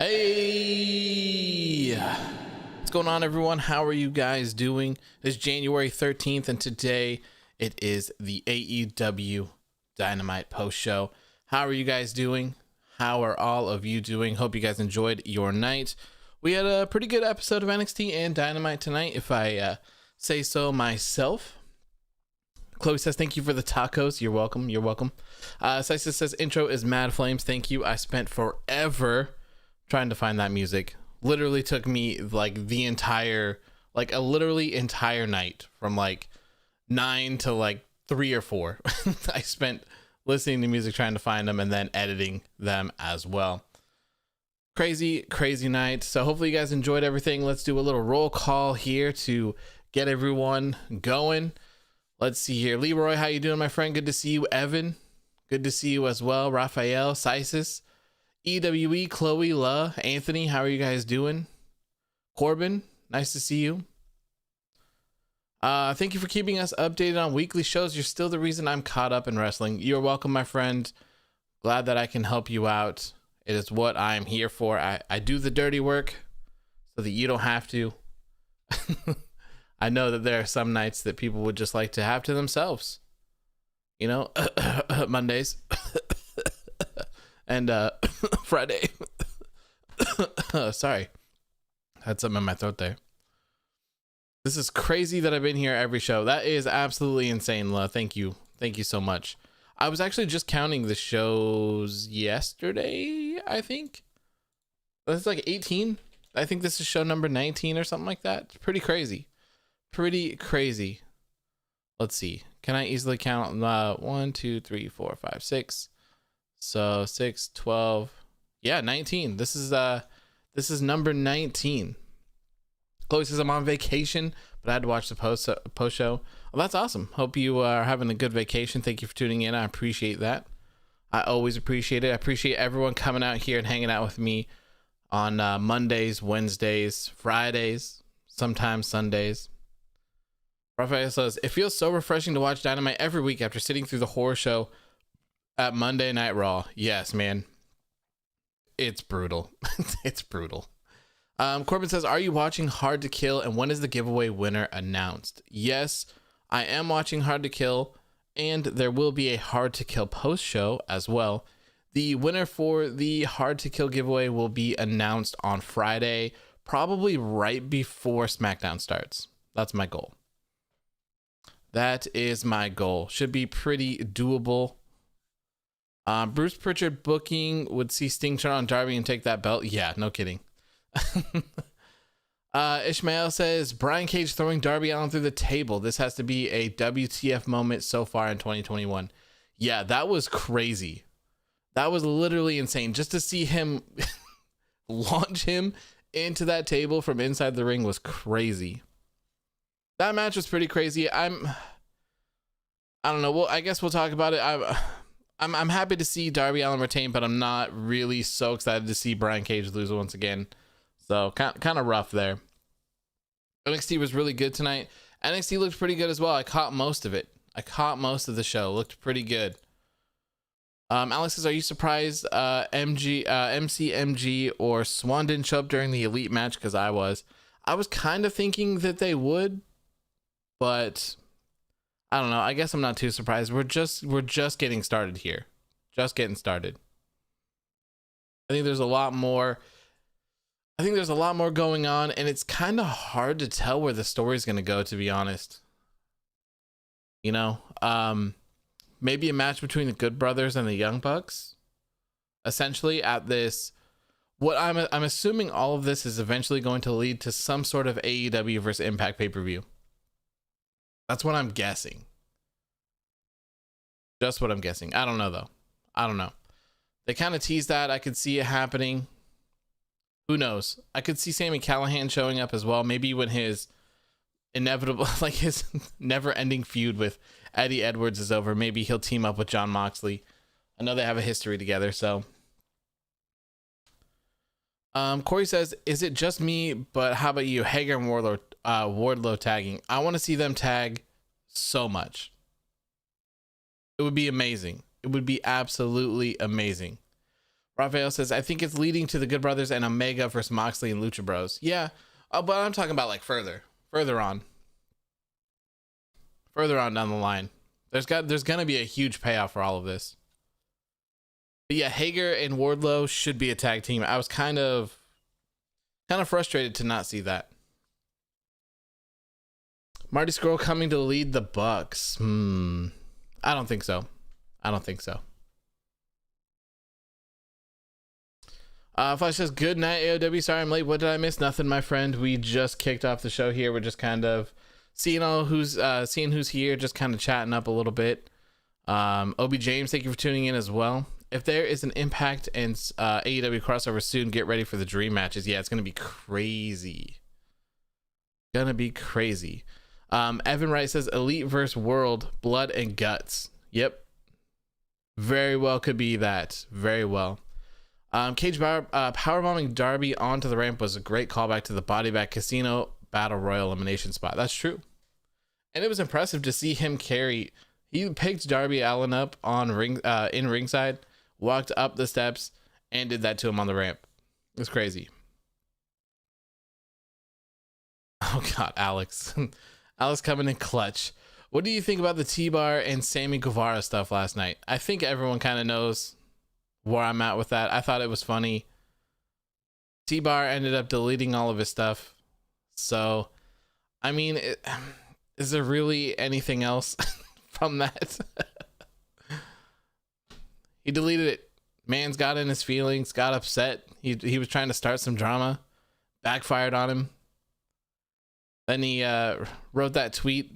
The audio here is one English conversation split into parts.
Hey, what's going on, everyone? How are you guys doing? It's January 13th, and today it is the AEW Dynamite post show. How are you guys doing? How are all of you doing? Hope you guys enjoyed your night. We had a pretty good episode of NXT and Dynamite tonight, if I say so myself. Chloe says, thank you for the tacos. You're welcome. You're welcome. Sisa says, intro is Mad Flames. Thank you. I spent forever trying to find that music. Literally took me like a literally entire night from like 9 to like 3 or 4. I spent listening to music, trying to find them, and then editing them as well. Crazy night. So hopefully you guys enjoyed everything. Let's do a little roll call here to get everyone going. Let's see here. Leroy, how you doing, my friend? Good to see you. Evan, good to see you as well. Raphael, Sisis, EWE, Chloe, La, Anthony, how are you guys doing? Corbin, nice to see you. Thank you for keeping us updated on weekly shows. You're still the reason I'm caught up in wrestling. You're welcome, my friend. Glad that I can help you out. It is what I'm here for. I do the dirty work so that you don't have to. I know that there are some nights that people would just like to have to themselves. You know, Mondays. And Friday. Sorry, had something in my throat there. This is crazy that I've been here every show. That is absolutely insane, La. Thank you so much. I was actually just counting the shows yesterday. I think that's like 18. I think this is show number 19 or something like that. It's pretty crazy. Let's see, can I easily count 1 2 3 4 5 6? So 6, 12, yeah, 19. This is number 19. Chloe says, I'm on vacation, but I had to watch the post show. Well, that's awesome. Hope you are having a good vacation. Thank you for tuning in. I appreciate that. I always appreciate it. I appreciate everyone coming out here and hanging out with me on Mondays, Wednesdays, Fridays, sometimes Sundays. Raphael says, it feels so refreshing to watch Dynamite every week after sitting through the horror show at Monday Night Raw. Yes, man. It's brutal. It's brutal. Corbin says, are you watching Hard to Kill, and when is the giveaway winner announced? Yes, I am watching Hard to Kill, and there will be a Hard to Kill post show as well. The winner for the Hard to Kill giveaway will be announced on Friday, probably right before SmackDown starts. That's my goal. That is my goal. Should be pretty doable. Bruce Pritchard booking would see Sting turn on Darby and take that belt. Yeah, no kidding. Ishmael says, Brian Cage throwing Darby Allin through the table. This has to be a WTF moment so far in 2021. Yeah, that was crazy. That was literally insane. Just to see him launch him into that table from inside the ring was crazy. That match was pretty crazy. I don't know. Well, I guess we'll talk about it. I'm happy to see Darby Allin retain, but I'm not really so excited to see Brian Cage lose once again. So kind of rough there. NXT was really good tonight. NXT looked pretty good as well. I caught most of it. I caught most of the show. Looked pretty good. Alex says, are you surprised MCMG or Swan didn't show up during the Elite match? Because I was kind of thinking that they would, but I don't know. I guess I'm not too surprised. We're just getting started here. Just getting started. I think there's a lot more going on, and it's kind of hard to tell where the story is going to go, to be honest. You know, maybe a match between the Good Brothers and the Young Bucks, essentially at this. What I'm assuming all of this is eventually going to lead to some sort of AEW versus Impact pay-per-view. That's what I'm guessing. Just what I'm guessing. I don't know, though. I don't know. They kind of teased that. I could see it happening. Who knows? I could see Sami Callihan showing up as well. Maybe when his inevitable, like his never-ending feud with Eddie Edwards is over, maybe he'll team up with Jon Moxley. I know they have a history together, so. Corey says, is it just me, but how about you? Hager and Wardlow tagging. I want to see them tag so much. It would be amazing. It would be absolutely amazing. Raphael says, I think it's leading to the Good Brothers and Omega versus Moxley and Lucha Bros. Yeah, but I'm talking about like further on down the line. There's gonna be a huge payoff for all of this. But yeah, Hager and Wardlow should be a tag team. I was kind of frustrated to not see that. Marty Scurll coming to lead the Bucks. I don't think so. Flash says, good night, AEW. Sorry I'm late. What did I miss? Nothing, my friend. We just kicked off the show here. We're just kind of seeing who's here, just kind of chatting up a little bit. Obi James, thank you for tuning in as well. If there is an Impact and AEW crossover soon, get ready for the dream matches. Yeah, it's gonna be crazy. Evan Wright says Elite versus World, blood and guts. Yep, very well could be that. Very well. Cage powerbombing Darby onto the ramp was a great callback to the Body Bag Casino Battle Royal elimination spot. That's true, and it was impressive to see him carry. He picked Darby Allin up on in ringside, walked up the steps, and did that to him on the ramp. It was crazy. Oh God, Alex. Alex coming in clutch. What do you think about the T-Bar and Sammy Guevara stuff last night? I think everyone kind of knows where I'm at with that. I thought it was funny. T-Bar ended up deleting all of his stuff. So, I mean, is there really anything else from that? He deleted it. Man's got in his feelings, got upset. He was trying to start some drama. Backfired on him. Then he wrote that tweet.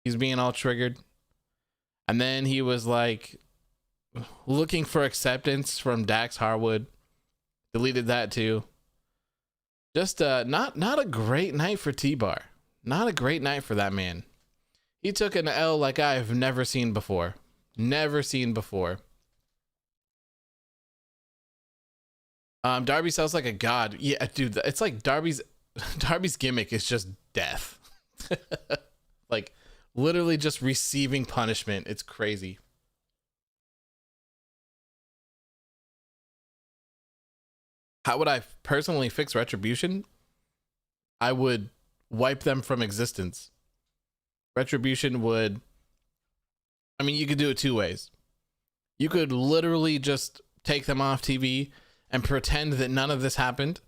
He's being all triggered. And then he was like looking for acceptance from Dax Harwood. Deleted that too. Just not a great night for T-Bar. Not a great night for that man. He took an L like I've never seen before. Darby sounds like a god. Yeah, dude, it's like Darby's gimmick is just death. Like literally just receiving punishment. It's crazy. How would I personally fix Retribution? I would wipe them from existence. Retribution would, I mean, you could do it two ways. You could literally just take them off TV and pretend that none of this happened.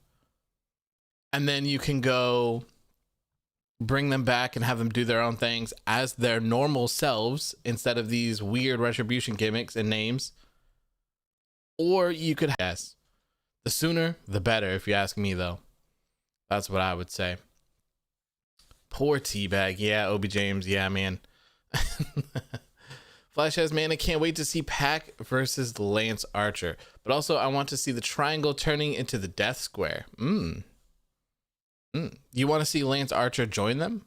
And then you can go bring them back and have them do their own things as their normal selves instead of these weird Retribution gimmicks and names. Or you could, yes, the sooner the better, if you ask me, though. That's what I would say. Poor Teabag. Yeah, Obi James. Yeah, man. Flash says, man, I can't wait to see Pac versus Lance Archer. But also, I want to see the triangle turning into the Death Square. You want to see Lance Archer join them?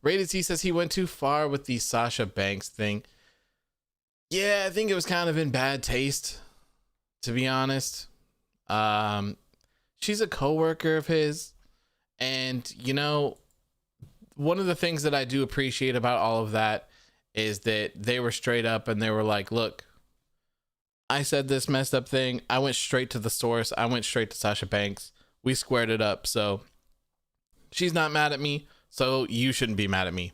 Rated T says he went too far with the Sasha Banks thing. Yeah, I think it was kind of in bad taste, to be honest. She's a coworker of his, and you know, one of the things that I do appreciate about all of that is that they were straight up and they were like, look, I said this messed up thing. I went straight to the source. I went straight to Sasha Banks. We squared it up. So she's not mad at me. So you shouldn't be mad at me.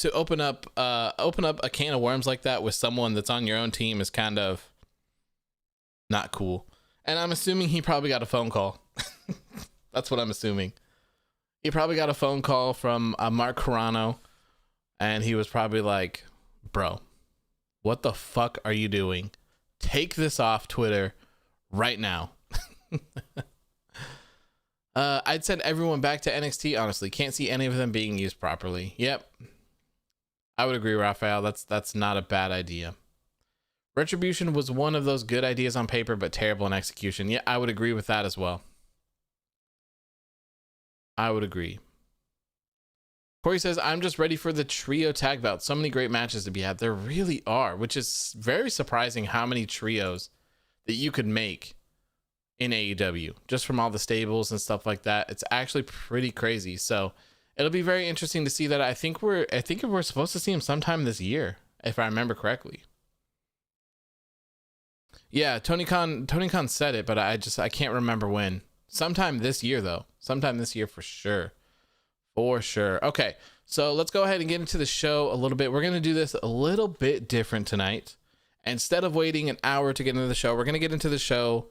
To open up a can of worms like that with someone that's on your own team is kind of not cool. And I'm assuming he probably got a phone call. That's what I'm assuming. He probably got a phone call from Mark Carano, and he was probably like, bro, what the fuck are you doing? Take this off Twitter right now. I'd send everyone back to NXT, honestly. Can't see any of them being used properly. Yep. I would agree, Raphael. That's not a bad idea. Retribution was one of those good ideas on paper, but terrible in execution. Yeah, I would agree with that as well. I would agree. Corey says, I'm just ready for the trio tag bout. So many great matches to be had. There really are, which is very surprising how many trios that you could make in AEW, just from all the stables and stuff like that. It's actually pretty crazy. So it'll be very interesting to see that. I think we're supposed to see him sometime this year. if I remember correctly. Yeah, Tony Khan said it, but I can't remember when. Sometime this year though. Sometime this year for sure. For sure. Okay, so let's go ahead and get into the show a little bit. We're going to do this a little bit different tonight. Instead of waiting an hour to get into the show, we're going to get into the show,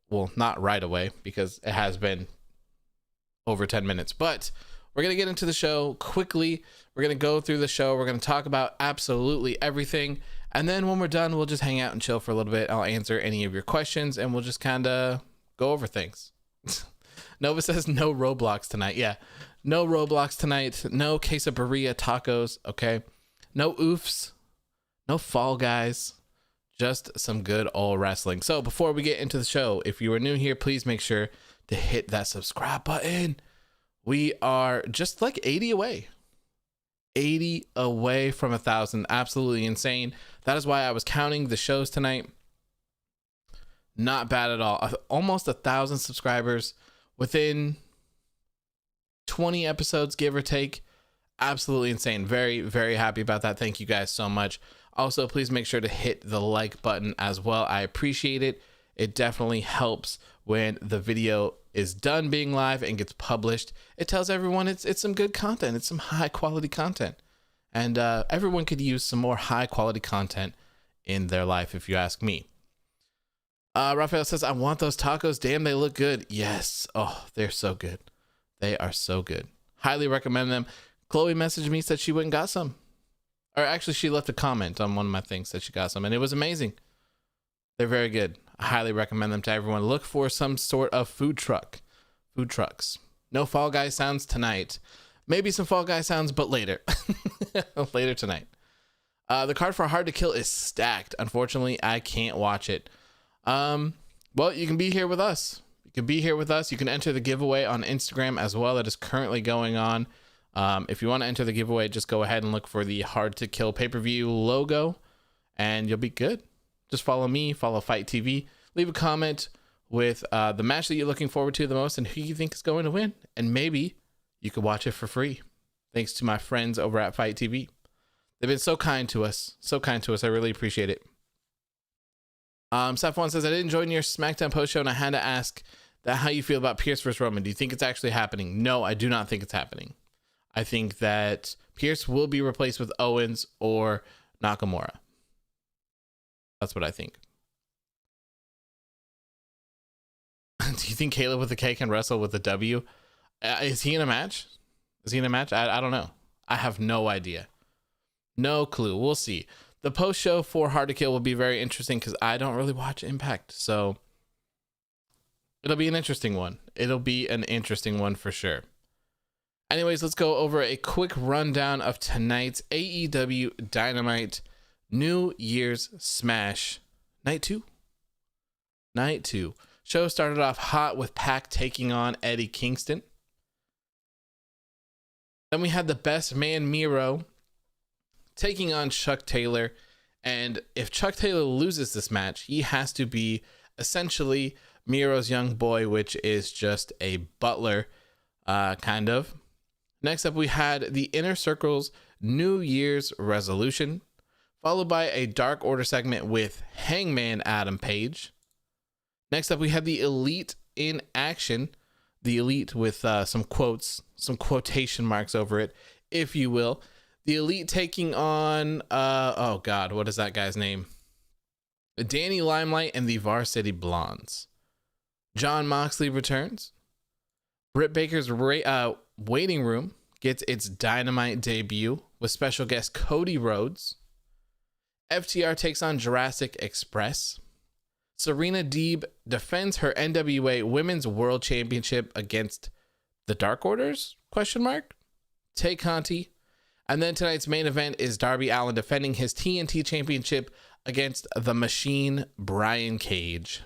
well, not right away because it has been over 10 minutes, but we're going to get into the show quickly. We're going to go through the show. We're going to talk about absolutely everything. And then when we're done, we'll just hang out and chill for a little bit. I'll answer any of your questions and we'll just kind of go over things. Nova says no Roblox tonight. Yeah, no Roblox tonight. No quesadilla tacos. Okay. No oofs. No Fall Guys. Just some good old wrestling. So before we get into the show, if you are new here, please make sure to hit that subscribe button. We are just like 80 away. 80 away from 1,000. Absolutely insane. That is why I was counting the shows tonight. Not bad at all. Almost 1,000 subscribers within 20 episodes, give or take. Absolutely insane. Very, very happy about that. Thank you guys so much. Also, please make sure to hit the like button as well. I appreciate it. It definitely helps when the video is done being live and gets published. It tells everyone it's some good content. It's some high quality content. And everyone could use some more high quality content in their life, if you ask me. Raphael says, I want those tacos. Damn, they look good. Yes. Oh, they're so good. They are so good. Highly recommend them. Chloe messaged me, said she went and got some. Or actually, she left a comment on one of my things that she got some, and it was amazing. They're very good. I highly recommend them to everyone. Look for some sort of food truck. Food trucks. No Fall Guy sounds tonight. Maybe some Fall Guy sounds, but later. Later tonight. The card for Hard to Kill is stacked. Unfortunately, I can't watch it. Well, you can be here with us. You can be here with us. You can enter the giveaway on Instagram as well. That is currently going on. If you want to enter the giveaway, just go ahead and look for the Hard to Kill pay-per-view logo and you'll be good. Just follow me, follow Fight TV, leave a comment with the match that you're looking forward to the most and who you think is going to win. And maybe you could watch it for free. Thanks to my friends over at Fight TV. They've been so kind to us. So kind to us. I really appreciate it. Seth1 says, I didn't join your SmackDown post show and I had to ask that how you feel about Pierce versus Roman. Do you think it's actually happening? No, I do not think it's happening. I think that Pierce will be replaced with Owens or Nakamura. That's what I think. Do you think Caleb with the K can wrestle with the W? Is he in a match? Is he in a match? I don't know. I have no idea. No clue. We'll see. The post show for Hard to Kill will be very interesting because I don't really watch Impact. So it'll be an interesting one. It'll be an interesting one for sure. Anyways, let's go over a quick rundown of tonight's AEW Dynamite New Year's Smash Night 2. Night 2. Show started off hot with Pac taking on Eddie Kingston. Then we had the Best Man Miro taking on Chuck Taylor. And if Chuck Taylor loses this match, he has to be essentially Miro's young boy, which is just a butler, kind of. Next up, we had the Inner Circle's New Year's Resolution, followed by a Dark Order segment with Hangman Adam Page. Next up, we had the Elite in action. The Elite with some quotes, some quotation marks over it, if you will. The Elite taking on, oh God, what is that guy's name? Danny Limelight and the Varsity Blondes. Jon Moxley returns. Britt Baker's waiting room gets its Dynamite debut with special guest Cody Rhodes. FTR takes on Jurassic Express. Serena Deeb defends her NWA Women's World Championship against the Dark Orders? Tay Conti. And then tonight's main event is Darby Allin defending his TNT Championship against the Machine, Brian Cage.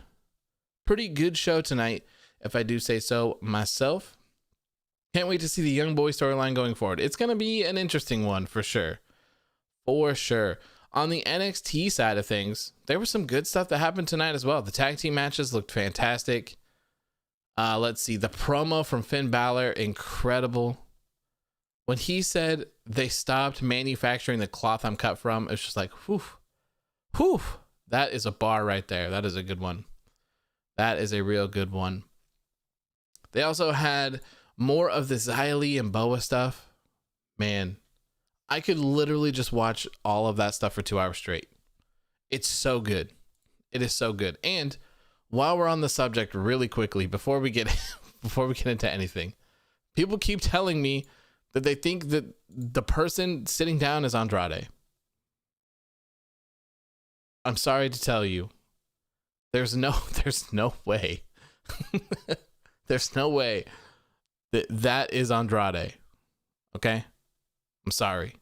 Pretty good show tonight, if I do say so myself. Can't wait to see the Young Boy storyline going forward. It's going to be an interesting one for sure. For sure. On the NXT side of things, there was some good stuff that happened tonight as well. The tag team matches looked fantastic. Let's see. The promo from Finn Balor, incredible. When he said they stopped manufacturing the cloth I'm cut from, it's just like, whew, whew. That is a bar right there. That is a good one. That is a real good one. They also had more of the Xia Li and Boa stuff. Man, I could literally just watch all of that stuff for 2 hours straight. It's so good. It is so good. And while we're on the subject, really quickly, before we get into anything, people keep telling me that they think that the person sitting down is Andrade. I'm sorry to tell you, there's no way. There's no way that is Andrade. Okay? I'm sorry.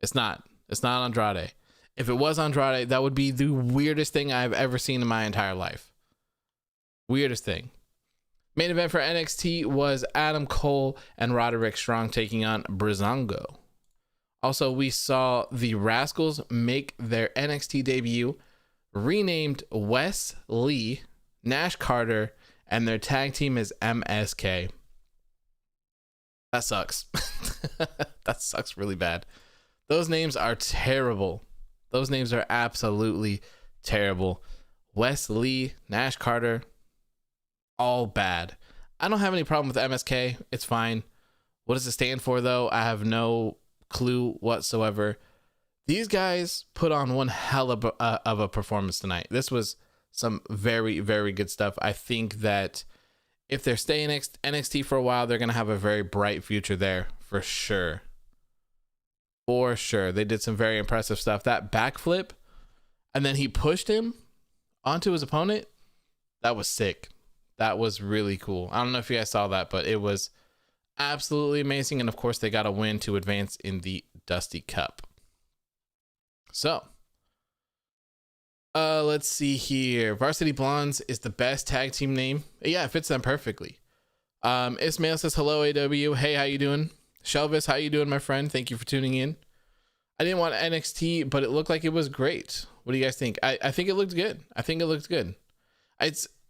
It's not Andrade. If it was Andrade, that would be the weirdest thing I've ever seen in my entire life. Weirdest thing. Main event for NXT was Adam Cole and Roderick Strong taking on Breezango. Also, we saw the Rascals make their NXT debut, renamed Wes Lee, Nash Carter, and their tag team is MSK. That sucks. That sucks really bad. Those names are terrible. Those names are absolutely terrible. Wes Lee, Nash Carter, all bad. I don't have any problem with MSK. It's fine. What does it stand for, though? I have no clue whatsoever. These guys put on one hell of a performance tonight. This was some very, very good stuff. I think that if they're staying NXT for a while, they're going to have a very bright future there for sure. For sure. They did some very impressive stuff. That backflip, and then he pushed him onto his opponent. That was sick. That was really cool. I don't know if you guys saw that, but it was absolutely amazing. And of course, they got a win to advance in the Dusty Cup. So, let's see here. Varsity Blondes is the best tag team name. Yeah, it fits them perfectly. Ismail says, hello, AW. Hey, how you doing? Shelvis, how you doing, my friend? Thank you for tuning in. I didn't want NXT, but it looked like it was great. What do you guys think? I think it looked good. I think it looked good.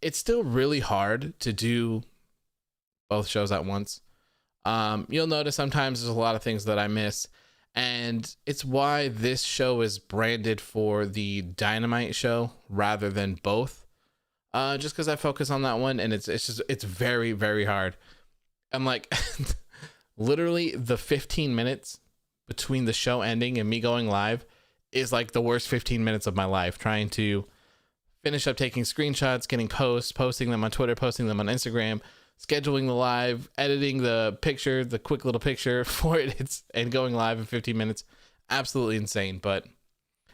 It's still really hard to do both shows at once. You'll notice sometimes there's a lot of things that I miss, and it's why this show is branded for the Dynamite show rather than both. Just because I focus on that one, and it's very, very hard. I'm like, literally the 15 minutes between the show ending and me going live is like the worst 15 minutes of my life, trying to finish up taking screenshots, getting posts, posting them on Twitter, posting them on Instagram, scheduling the live, editing the picture, the quick little picture for it, and going live in 15 minutes. Absolutely insane, but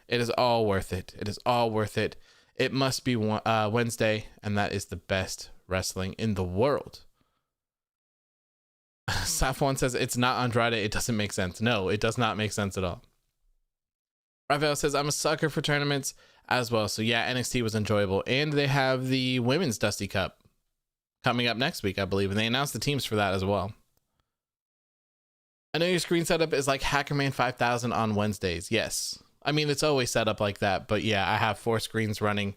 it is all worth it. It is all worth it. It must be Wednesday, and that is the best wrestling in the world. Safwan says it's not Andrade. It doesn't make sense. No, it does not make sense at all. Rafael says I'm a sucker for tournaments as well. So yeah, NXT was enjoyable, and they have the women's Dusty Cup coming up next week, I believe, and they announced the teams for that as well. I know your screen setup is like Hackerman 5000 on Wednesdays. Yes, I mean it's always set up like that, but yeah, I have 4 screens running.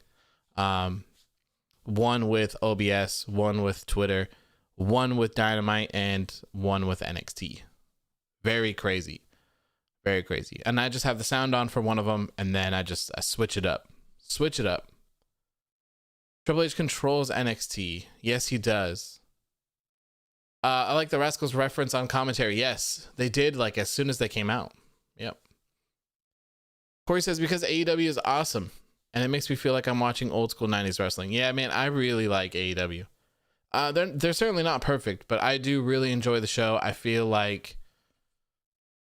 One with OBS, one with Twitter, one with Dynamite, and one with NXT. Very crazy. Very crazy. And I just have the sound on for one of them, and then I switch it up. Switch it up. Triple H controls NXT. Yes, he does. I like the Rascals reference on commentary. Yes, they did, like as soon as they came out. Yep. Corey says, because AEW is awesome, and it makes me feel like I'm watching old school 90s wrestling. Yeah, man, I really like AEW. They're certainly not perfect, but I do really enjoy the show. I feel like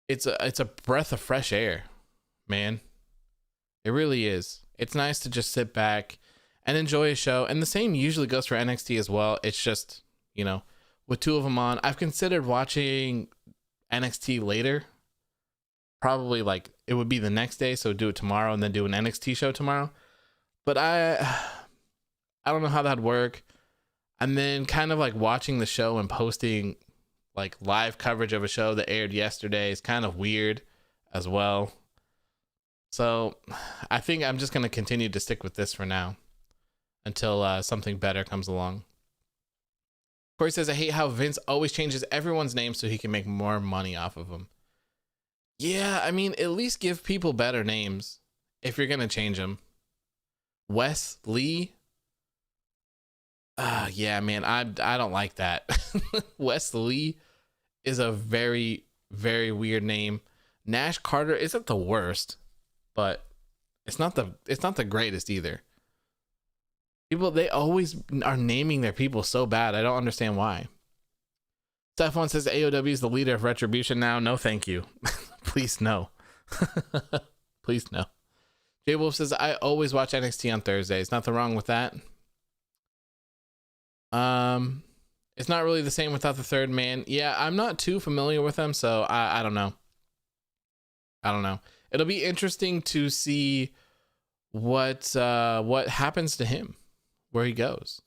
it's a breath of fresh air, man. It really is. It's nice to just sit back and enjoy a show. And the same usually goes for NXT as well. It's just, with 2 of them on, I've considered watching NXT later. Probably like it would be the next day. So do it tomorrow and then do an NXT show tomorrow. But I don't know how that'd work. And then kind of like watching the show and posting like live coverage of a show that aired yesterday is kind of weird as well. So I think I'm just going to continue to stick with this for now until something better comes along. Corey says, I hate how Vince always changes everyone's name so he can make more money off of them. Yeah, I mean, at least give people better names if you're going to change them. Wes Lee. Yeah, man, I don't like that. Wes Lee is a very, very weird name. Nash Carter isn't the worst, but it's not the greatest either. People, they always are naming their people so bad. I don't understand why. Stefan says AOW is the leader of Retribution now. No, thank you. Please no. Please no. J Wolf says I always watch NXT on Thursdays. Nothing wrong with that. It's not really the same without the third man. Yeah, I'm not too familiar with them, so I don't know. I don't know. It'll be interesting to see what happens to him, where he goes.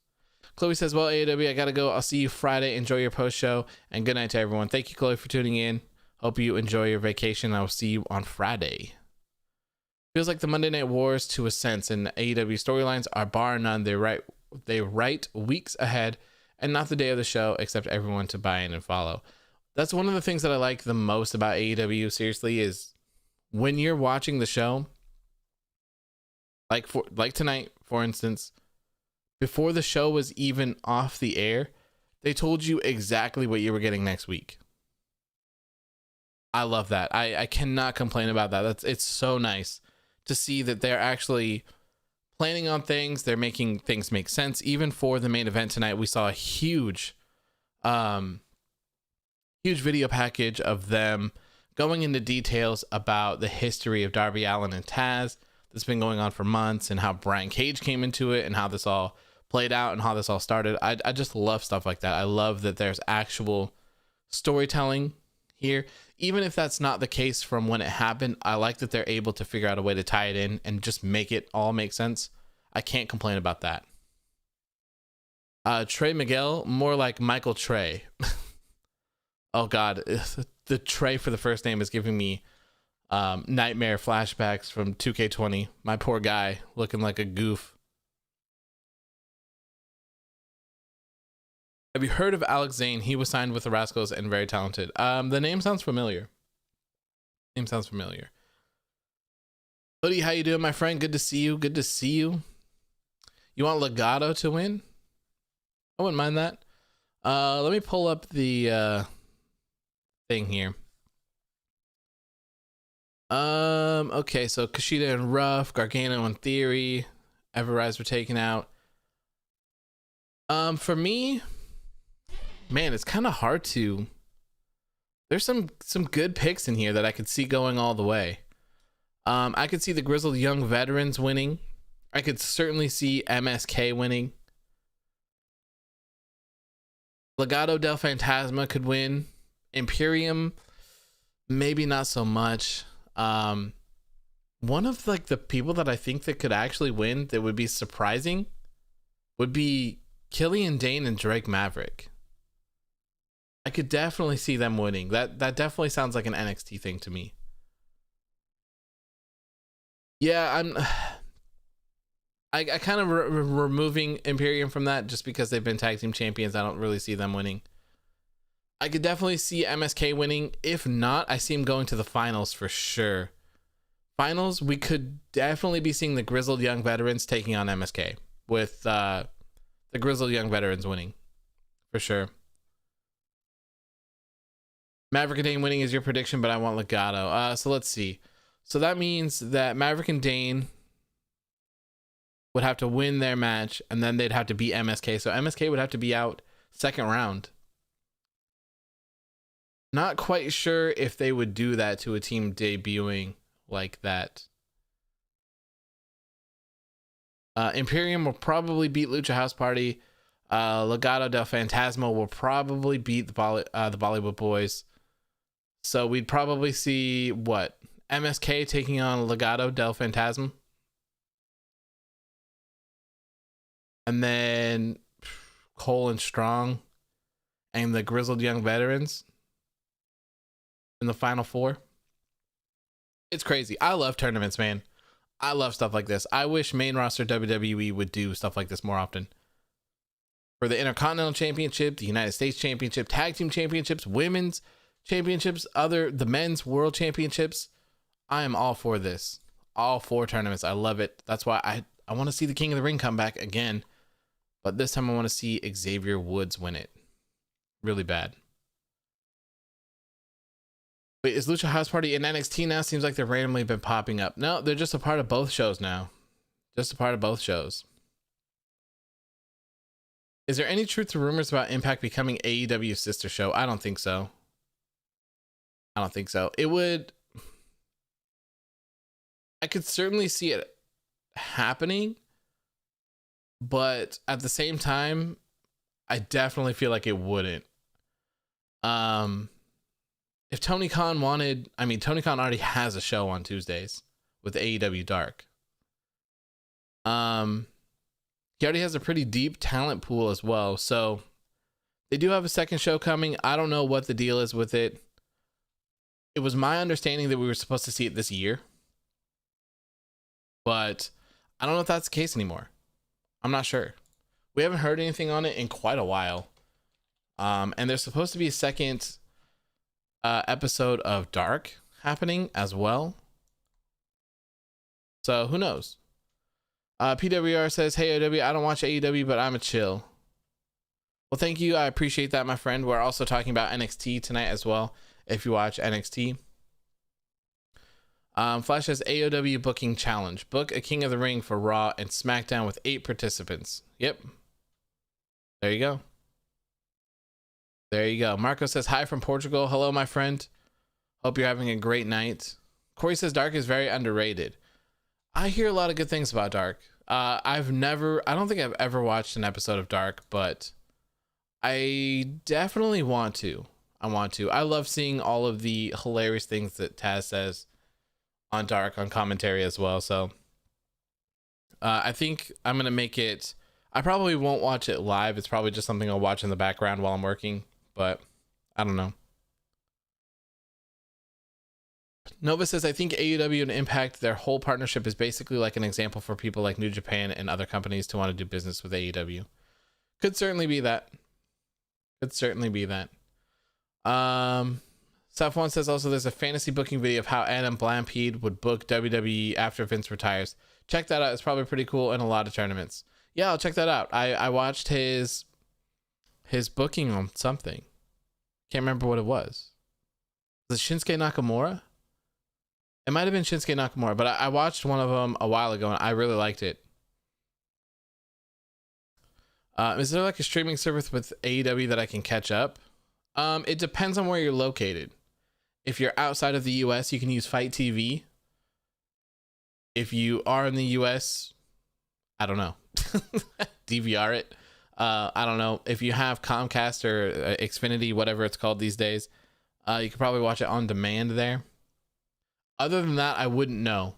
Chloe says, well, AEW, I gotta go. I'll see you Friday. Enjoy your post show, and good night to everyone. Thank you, Chloe, for tuning in. Hope you enjoy your vacation. I will see you on Friday. Feels like the Monday Night Wars to a sense, and AEW storylines are bar none. They write weeks ahead and not the day of the show, except everyone to buy in and follow. That's one of the things that I like the most about AEW, seriously, is when you're watching the show, like tonight, for instance, before the show was even off the air, they told you exactly what you were getting next week. I love that. I cannot complain about that. It's so nice to see that they're actually planning on things. They're making things make sense. Even for the main event tonight, we saw a huge video package of them going into details about the history of Darby Allin and Taz that's been going on for months, and how Brian Cage came into it, and how this all played out, and how this all started. I just love stuff like that. I love that there's actual storytelling here. Even if that's not the case from when it happened, I like that they're able to figure out a way to tie it in and just make it all make sense. I can't complain about that. Trey Miguel, more like Michael Trey. Oh God, the Trey for the first name is giving me nightmare flashbacks from 2K20. My poor guy looking like a goof. Have you heard of Alex Zane? He was signed with the Rascals and very talented. The name sounds familiar. Hoodie, how you doing, my friend? Good to see you. Good to see you. You want Legado to win? I wouldn't mind that. Let me pull up the thing here. Okay, so Kushida and Ruff, Gargano and Theory, Everrise were taken out. For me, man, it's kind of hard to. There's some good picks in here that I could see going all the way. I could see the Grizzled Young Veterans winning. I could certainly see MSK winning. Legado del Fantasma could win. Imperium, maybe not so much. One of like the people that I think that could actually win that would be surprising would be Killian Dane and Drake Maverick. I could definitely see them winning. That definitely sounds like an NXT thing to me. Yeah, I kind of removing Imperium from that just because they've been tag team champions. I don't really see them winning. I could definitely see MSK winning. If not, I see him going to the finals for sure. Finals, we could definitely be seeing the Grizzled Young Veterans taking on MSK, with the Grizzled Young Veterans winning for sure. Maverick and Dane winning is your prediction, but I want Legado. So let's see. So that means that Maverick and Dane would have to win their match, and then they'd have to beat MSK. So MSK would have to be out second round. Not quite sure if they would do that to a team debuting like that. Imperium will probably beat Lucha House Party. Legado del Fantasma will probably beat the Bollywood Boys. So we'd probably see what? MSK taking on Legado del Fantasma. And then Cole and Strong and the Grizzled Young Veterans in the final four. It's crazy. I love tournaments, man. I love stuff like this. I wish main roster WWE would do stuff like this more often. for the Intercontinental Championship, the United States Championship, Tag Team Championships, Women's Championships, the Men's World Championships. I am all for this. All 4 tournaments. I love it. That's why I want to see the King of the Ring come back again. But this time I want to see Xavier Woods win it. Really bad. Wait, is Lucha House Party in NXT now? Seems like they've randomly been popping up. No, they're just a part of both shows now. Just a part of both shows. Is there any truth to rumors about Impact becoming AEW's sister show? I don't think so. I don't think so. It would... I could certainly see it happening, but at the same time, I definitely feel like it wouldn't. If Tony Khan wanted, I mean, Tony Khan already has a show on Tuesdays with AEW Dark. He already has a pretty deep talent pool as well, so they do have a second show coming. I don't know what the deal is with it. It was my understanding that we were supposed to see it this year, but I don't know if that's the case anymore. I'm not sure. We haven't heard anything on it in quite a while. And there's supposed to be a second episode of Dark happening as well. So who knows? PWR says, hey, OW, I don't watch AEW, but I'm a chill. Well, thank you. I appreciate that, my friend. We're also talking about NXT tonight as well, if you watch NXT. Flash says AEW booking challenge. Book a King of the Ring for Raw and SmackDown with 8 participants. Yep. There you go. There you go. Marco says hi from Portugal. Hello, my friend. Hope you're having a great night. Corey says Dark is very underrated. I hear a lot of good things about Dark. I don't think I've ever watched an episode of Dark, but I definitely want to. I love seeing all of the hilarious things that Taz says on Dark on commentary as well. So I think I'm going to make it. I probably won't watch it live. It's probably just something I'll watch in the background while I'm working, but I don't know. Nova says, I think AEW and Impact, their whole partnership is basically like an example for people like New Japan and other companies to want to do business with AEW. Could certainly be that. Safwan says also there's a fantasy booking video of how Adam Blampede would book WWE after Vince retires. Check that out. It's probably pretty cool in a lot of tournaments. Yeah, I'll check that out. I watched his booking on something. Can't remember what it was. Was it Shinsuke Nakamura? It might have been Shinsuke Nakamura, but I watched one of them a while ago and I really liked it. Is there like a streaming service with AEW that I can catch up? It depends on where you're located. If you're outside of the US, you can use Fight TV. If you are in the US, I don't know. DVR it. I don't know. If you have Comcast or Xfinity, whatever it's called these days, you could probably watch it on demand there. Other than that, I wouldn't know.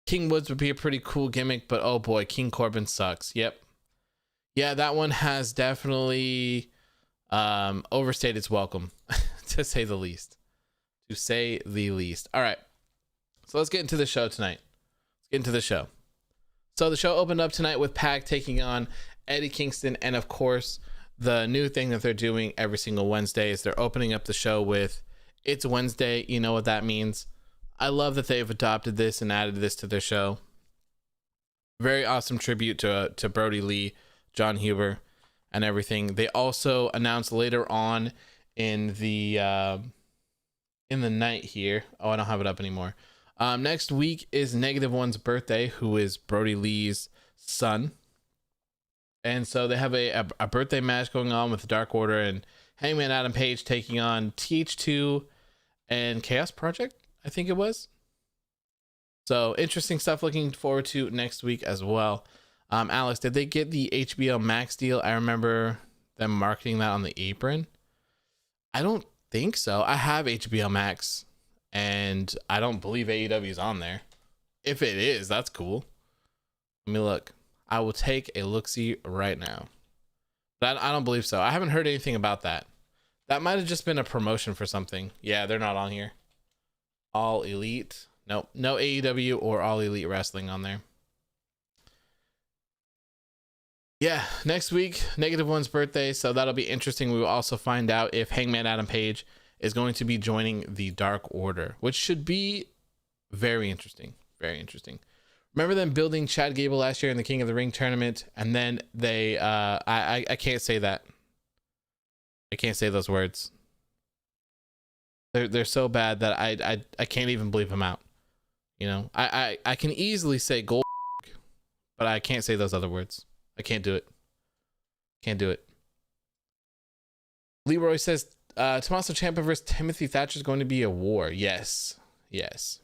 King Woods would be a pretty cool gimmick, but oh boy, King Corbin sucks. Yep. Yeah, that one has definitely overstayed its welcome, to say the least. All right. So let's get into the show tonight. So the show opened up tonight with Pac taking on Eddie Kingston, and of course, the new thing that they're doing every single Wednesday is they're opening up the show with It's Wednesday. You know what that means. I love that they've adopted this and added this to their show. Very awesome tribute to Brody Lee, John Huber, and everything. They also announced later on in the night here. Oh, I don't have it up anymore. Next week is Negative One's birthday, who is Brody Lee's son. And so they have a birthday match going on with Dark Order and Hangman Adam Page taking on TH2 and Chaos Project, I think it was. So interesting stuff. Looking forward to next week as well. Alex, did they get the HBO Max deal? I remember them marketing that on the apron. I don't think so. I have HBO Max and I don't believe AEW is on there. If it is, that's cool. Let me look. I will take a look-see right now. But I don't believe so. I haven't heard anything about that. That might have just been a promotion for something. Yeah, they're not on here. All Elite. Nope. No AEW or All Elite Wrestling on there. Yeah, next week, Negative One's birthday, so that'll be interesting. We will also find out if Hangman Adam Page is going to be joining the Dark Order, which should be very interesting. Very interesting. Remember them building Chad Gable last year in the King of the Ring tournament, and then they I can't say that. I can't say those words. They're so bad that I can't even bleep them out. You know, I can easily say gold, but I can't say those other words. I can't do it. Can't do it. Leroy says Tommaso Ciampa versus Timothy Thatcher is going to be a war. Yes. Yes.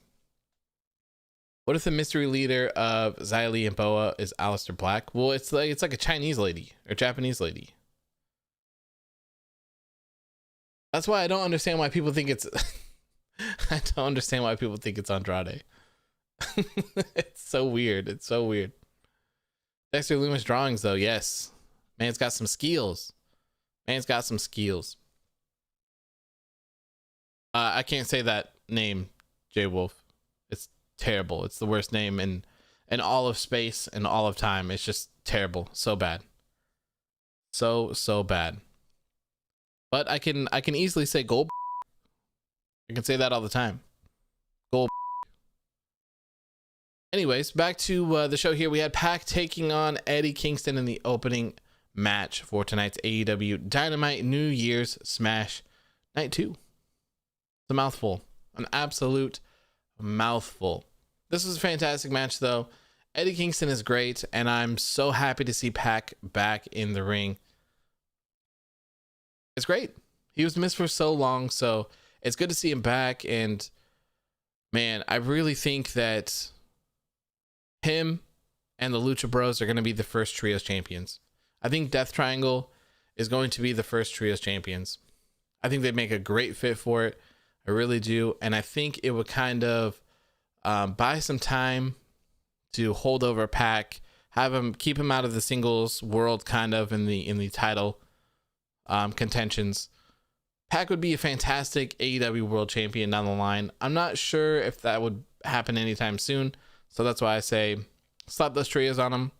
What if the mystery leader of Xia Li and Boa is Aleister Black? Well, it's like a Chinese lady or Japanese lady. That's why I don't understand why people think it's I don't understand why people think it's Andrade. It's so weird. It's so weird. Dexter Loomis drawings though, yes. Man's got some skills. Man's got some skills. I can't say that name, Jay Wolf. It's terrible. It's the worst name in all of space and all of time. It's just terrible. So bad. So bad. But I can easily say gold. I can say that all the time. Gold. Anyways, back to the show here. We had Pac taking on Eddie Kingston in the opening match for tonight's AEW Dynamite New Year's Smash Night 2. It's a mouthful. An absolute mouthful. This was a fantastic match, though. Eddie Kingston is great, and I'm so happy to see Pac back in the ring. It's great. He was missed for so long, so it's good to see him back. And man, I really think that him and the Lucha Bros are going to be the first trios champions. I think Death Triangle is going to be the first trios champions. I think they'd make a great fit for it. I really do. And I think it would kind of buy some time to hold over Pac, keep him out of the singles world, kind of in the title contentions. Pac would be a fantastic AEW world champion down the line. I'm not sure if that would happen anytime soon, so that's why I say slap those trios on them.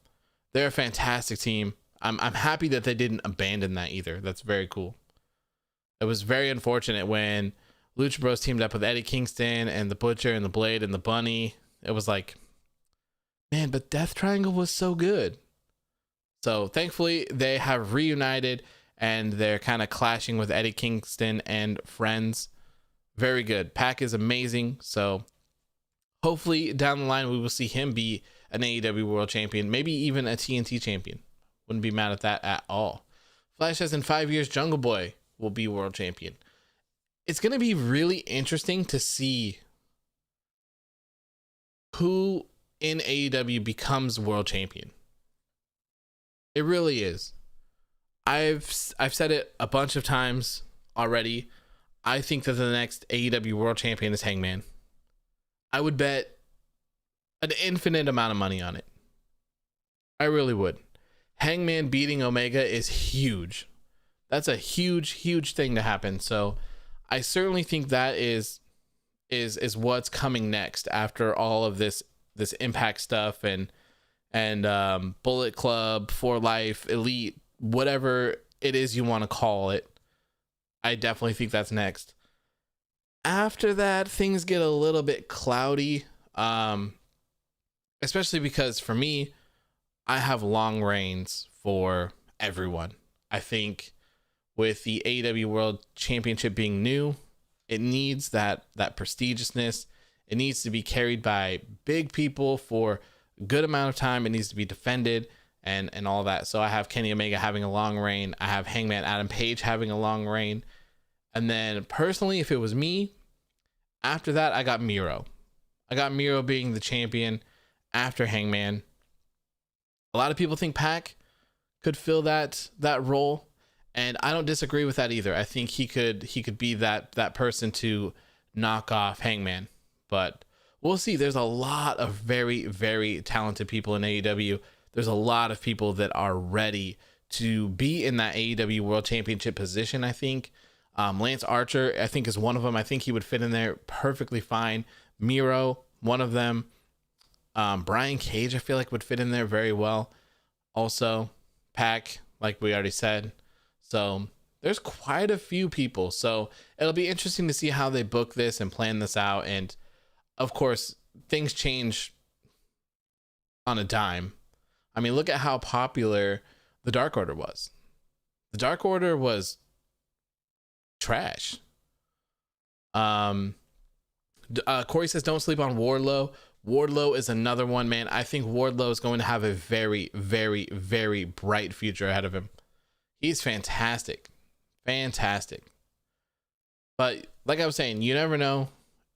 They're a fantastic team. I'm happy that they didn't abandon that either. That's very cool. It was very unfortunate when Lucha Bros teamed up with Eddie Kingston and the Butcher and the Blade and the Bunny. It was like, man, but Death Triangle was so good. So thankfully they have reunited and they're kind of clashing with Eddie Kingston and friends. Very good. Pac is amazing. So hopefully down the line we will see him be an AEW world champion, maybe even a TNT champion. Wouldn't be mad at that at all. Flash says in 5 years Jungle Boy will be world champion. It's going to be really interesting to see who in AEW becomes world champion. It really is. I've said it a bunch of times already. I think that the next AEW world champion is Hangman. I would bet an infinite amount of money on it. I really would. Hangman beating Omega is huge. That's a huge thing to happen. So I certainly think that is what's coming next after all of this Impact stuff and Bullet Club, For Life, Elite, whatever it is you want to call it. I definitely think that's next. After that, things get a little bit cloudy, especially because for me, I have long reigns for everyone. I think with the AEW World Championship being new, it needs that prestigiousness. It needs to be carried by big people for a good amount of time. It needs to be defended and all that. So I have Kenny Omega having a long reign. I have Hangman Adam Page having a long reign. And then personally, if it was me, after that, I got Miro. I got Miro being the champion after Hangman. A lot of people think Pac could fill that role, and I don't disagree with that either. I think he could be that person to knock off Hangman, but we'll see. There's a lot of very, very talented people in AEW. There's a lot of people that are ready to be in that AEW World Championship position. I think Lance Archer, I think, is one of them. I think he would fit in there perfectly fine. Miro, one of them. Brian Cage, I feel like would fit in there very well also. Pac, like we already said. So there's quite a few people. So it'll be interesting to see how they book this and plan this out. And of course, things change on a dime. I mean, look at how popular the Dark Order was. The Dark Order was trash. Corey says don't sleep on Wardlow. Wardlow is another one, man. I think Wardlow is going to have a very, very, very bright future ahead of him. He's fantastic. Fantastic. But like I was saying, you never know.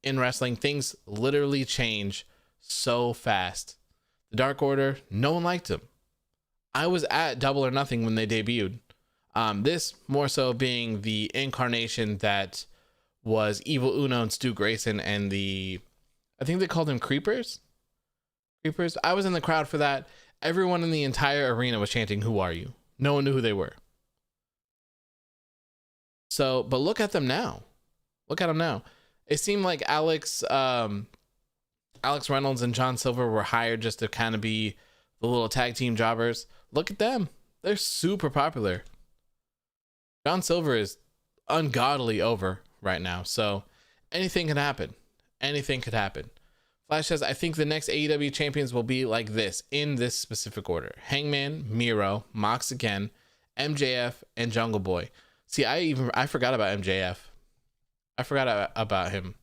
In wrestling, things literally change so fast. The Dark Order, no one liked him. I was at Double or Nothing when they debuted. This more so being the incarnation that was Evil Uno and Stu Grayson and I think they called them Creepers. I was in the crowd for that. Everyone in the entire arena was chanting, "Who are you?" No one knew who they were. So, but look at them now. Look at them now. It seemed like Alex Reynolds and John Silver were hired just to kind of be the little tag team jobbers. Look at them. They're super popular. John Silver is ungodly over right now. So anything can happen. Anything could happen. Flash says, I think the next AEW champions will be like this in this specific order: Hangman, Miro, Mox again, MJF, and Jungle Boy. See, I forgot about MJF. I forgot about him.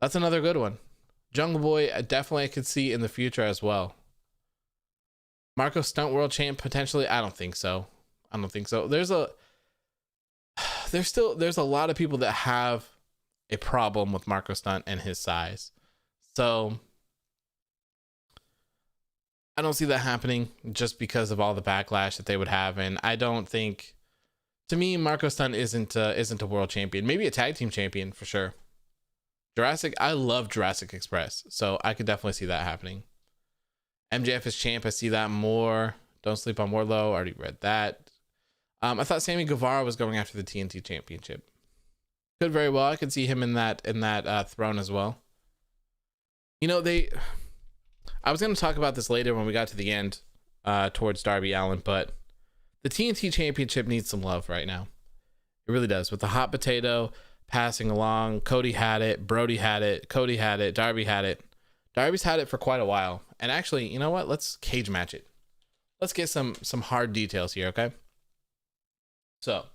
That's another good one. Jungle Boy, I could see in the future as well. Marco Stunt World Champ potentially. I don't think so. There's a lot of people that have a problem with Marco Stunt and his size. So I don't see that happening just because of all the backlash that they would have. And I don't think, to me, Marco Stunt isn't a world champion. Maybe a tag team champion for sure. I love Jurassic Express, so I could definitely see that happening. MJF is champ. I see that more. Don't sleep on Wardlow. Already read that. I thought Sammy Guevara was going after the TNT Championship. Could very well. I could see him in that throne as well. You know, I was going to talk about this later when we got to the end towards Darby Allin, but the TNT Championship needs some love right now. It really does. With the hot potato passing along, Cody had it, Brody had it, Cody had it, Darby had it. Darby's had it for quite a while. And actually, you know what? Let's cage match it. Let's get some hard details here, okay? So,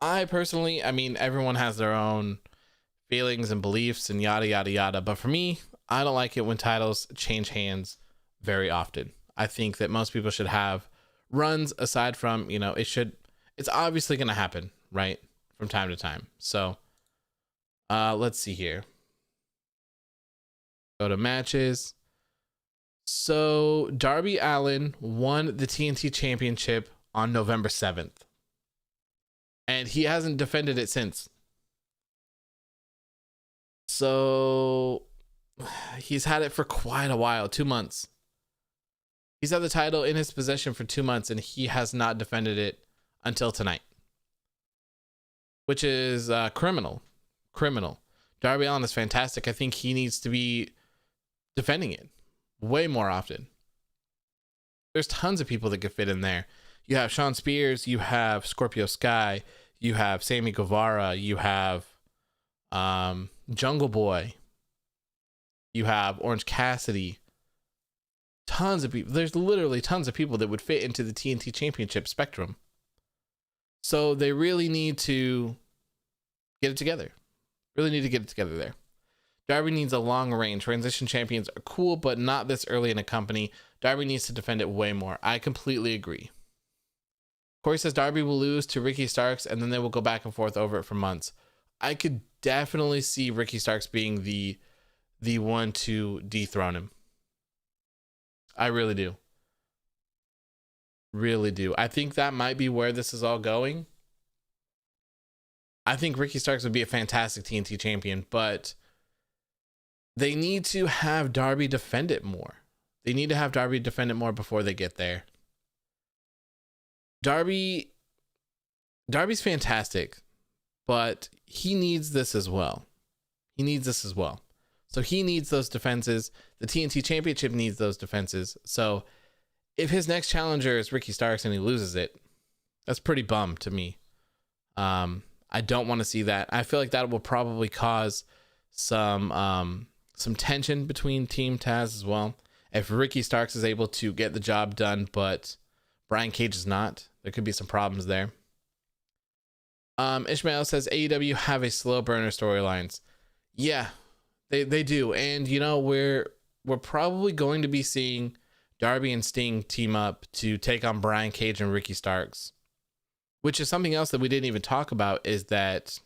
I personally, I mean, everyone has their own feelings and beliefs and yada, yada, yada. But for me, I don't like it when titles change hands very often. I think that most people should have runs aside from, it's obviously going to happen, right? From time to time. So, let's see here. Go to matches. So, Darby Allin won the TNT Championship on November 7th. And he hasn't defended it since. So, he's had it for quite a while, 2 months. He's had the title in his possession for 2 months, and he has not defended it until tonight. Which is criminal. Darby Allin is fantastic. I think he needs to be defending it way more often. There's tons of people that could fit in there. You have Shawn Spears, you have Scorpio Sky, you have Sammy Guevara, you have Jungle Boy, you have Orange Cassidy. Tons of people. There's literally tons of people that would fit into the TNT Championship spectrum. So they really need to get it together. There. Darby needs a long reign. Transition champions are cool, but not this early in a company. Darby needs to defend it way more. I completely agree. Corey says Darby will lose to Ricky Starks, and then they will go back and forth over it for months. I could definitely see Ricky Starks being the one to dethrone him. I really do. I think that might be where this is all going. I think Ricky Starks would be a fantastic TNT champion, but they need to have Darby defend it more. Before they get there. Darby's fantastic, but he needs this as well. So he needs those defenses. The TNT Championship needs those defenses. So if his next challenger is Ricky Starks and he loses it, that's pretty bum to me. I don't want to see that. I feel like that will probably cause some tension between Team Taz as well. If Ricky Starks is able to get the job done, but Brian Cage is not, there could be some problems there. Ishmael says AEW have a slow burner storylines. Yeah, they do. And you know, we're probably going to be seeing Darby and Sting team up to take on Brian Cage and Ricky Starks, which is something else that we didn't even talk about, is that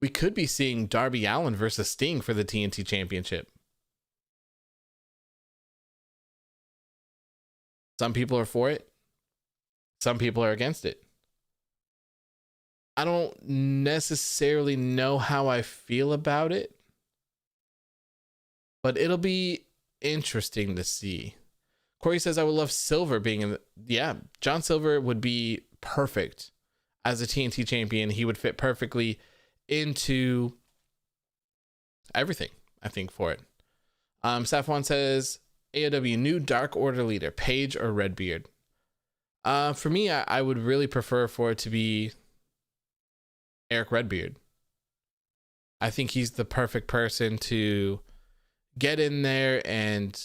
we could be seeing Darby Allin versus Sting for the TNT Championship. Some people are for it. Some people are against it. I don't necessarily know how I feel about it, but it'll be interesting to see. Corey says, I would love Silver being in the... Yeah, John Silver would be perfect as a TNT champion. He would fit perfectly into everything, I think, for it. Safwan says, AEW new Dark Order leader, Paige or Redbeard? For me, I would really prefer for it to be Eric Redbeard. I think he's the perfect person to get in there, and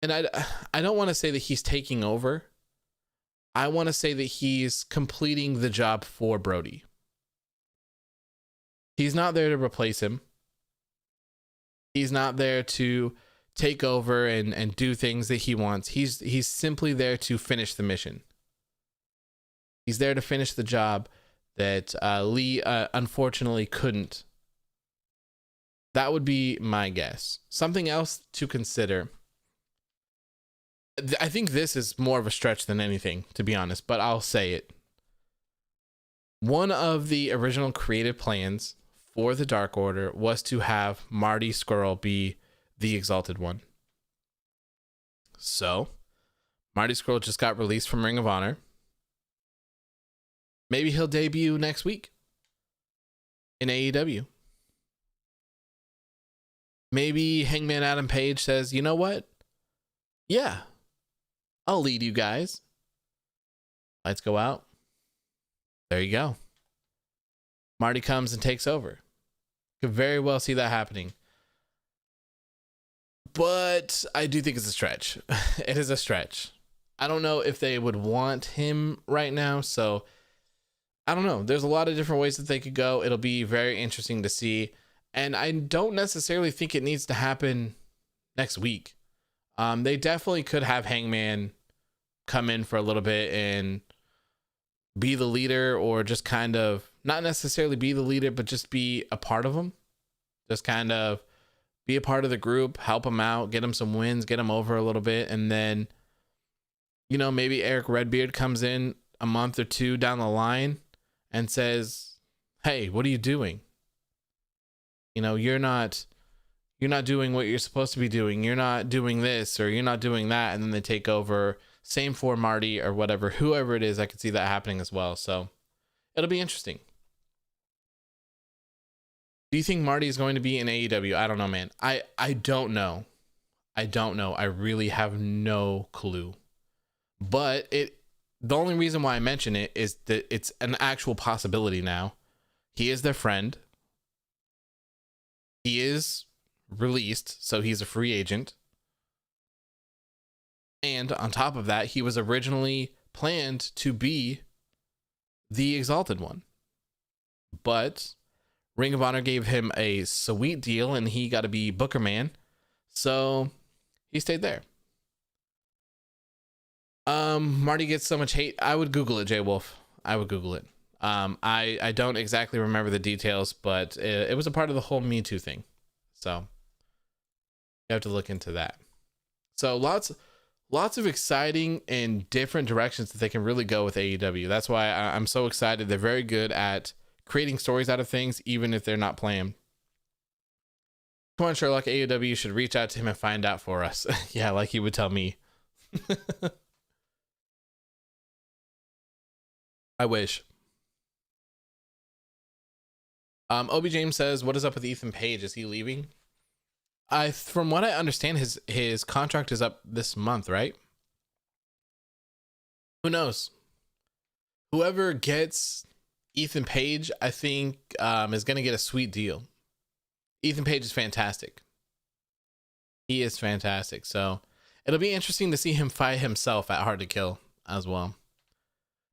I don't want to say that he's taking over. I want to say that he's completing the job for Brody. He's not there to replace him. He's not there to take over and do things that he wants. He's simply there to finish the mission. He's there to finish the job that Lee unfortunately couldn't. That would be my guess. Something else to consider. I think this is more of a stretch than anything, to be honest, but I'll say it. One of the original creative plans for the Dark Order was to have Marty Scurll be the Exalted One. So, Marty Scurll just got released from Ring of Honor. Maybe he'll debut next week in AEW. Maybe Hangman Adam Page says, you know what? Yeah, I'll lead you guys. Lights go out. There you go. Marty comes and takes over. Could very well see that happening. But I do think it's a stretch. It is a stretch. I don't know if they would want him right now, so I don't know. There's a lot of different ways that they could go. It'll be very interesting to see. And I don't necessarily think it needs to happen next week. They definitely could have Hangman come in for a little bit and be the leader, or just kind of not necessarily be the leader, but just be a part of them. Just kind of be a part of the group, help them out, get them some wins, get them over a little bit. And then, you know, maybe Eric Redbeard comes in a month or two down the line and says, hey, what are you doing? You know, you're not doing what you're supposed to be doing. You're not doing this, or you're not doing that. And then they take over. Same for Marty or whatever, whoever it is. I could see that happening as well. So it'll be interesting. Do you think Marty is going to be in AEW? I don't know, man. I don't know. I don't know. I really have no clue. But the only reason why I mention it is that it's an actual possibility now. He is their friend. He is released, so he's a free agent. And on top of that, he was originally planned to be the Exalted One. But Ring of Honor gave him a sweet deal, and he got to be Booker Man. So he stayed there. Marty gets so much hate. I would Google it, Jay Wolf. I would Google it. I don't exactly remember the details, but it was a part of the whole Me Too thing. So you have to look into that. So lots of exciting and different directions that they can really go with AEW. That's why I'm so excited. They're very good at creating stories out of things, even if they're not playing. Come on, Sherlock, AEW should reach out to him and find out for us. Yeah, like he would tell me. I wish. Obi James says, what is up with Ethan Page? Is he leaving? From what I understand, his contract is up this month, right? Who knows? Whoever gets Ethan Page, I think, is going to get a sweet deal. Ethan Page is fantastic. He is fantastic. So it'll be interesting to see him fight himself at Hard to Kill as well.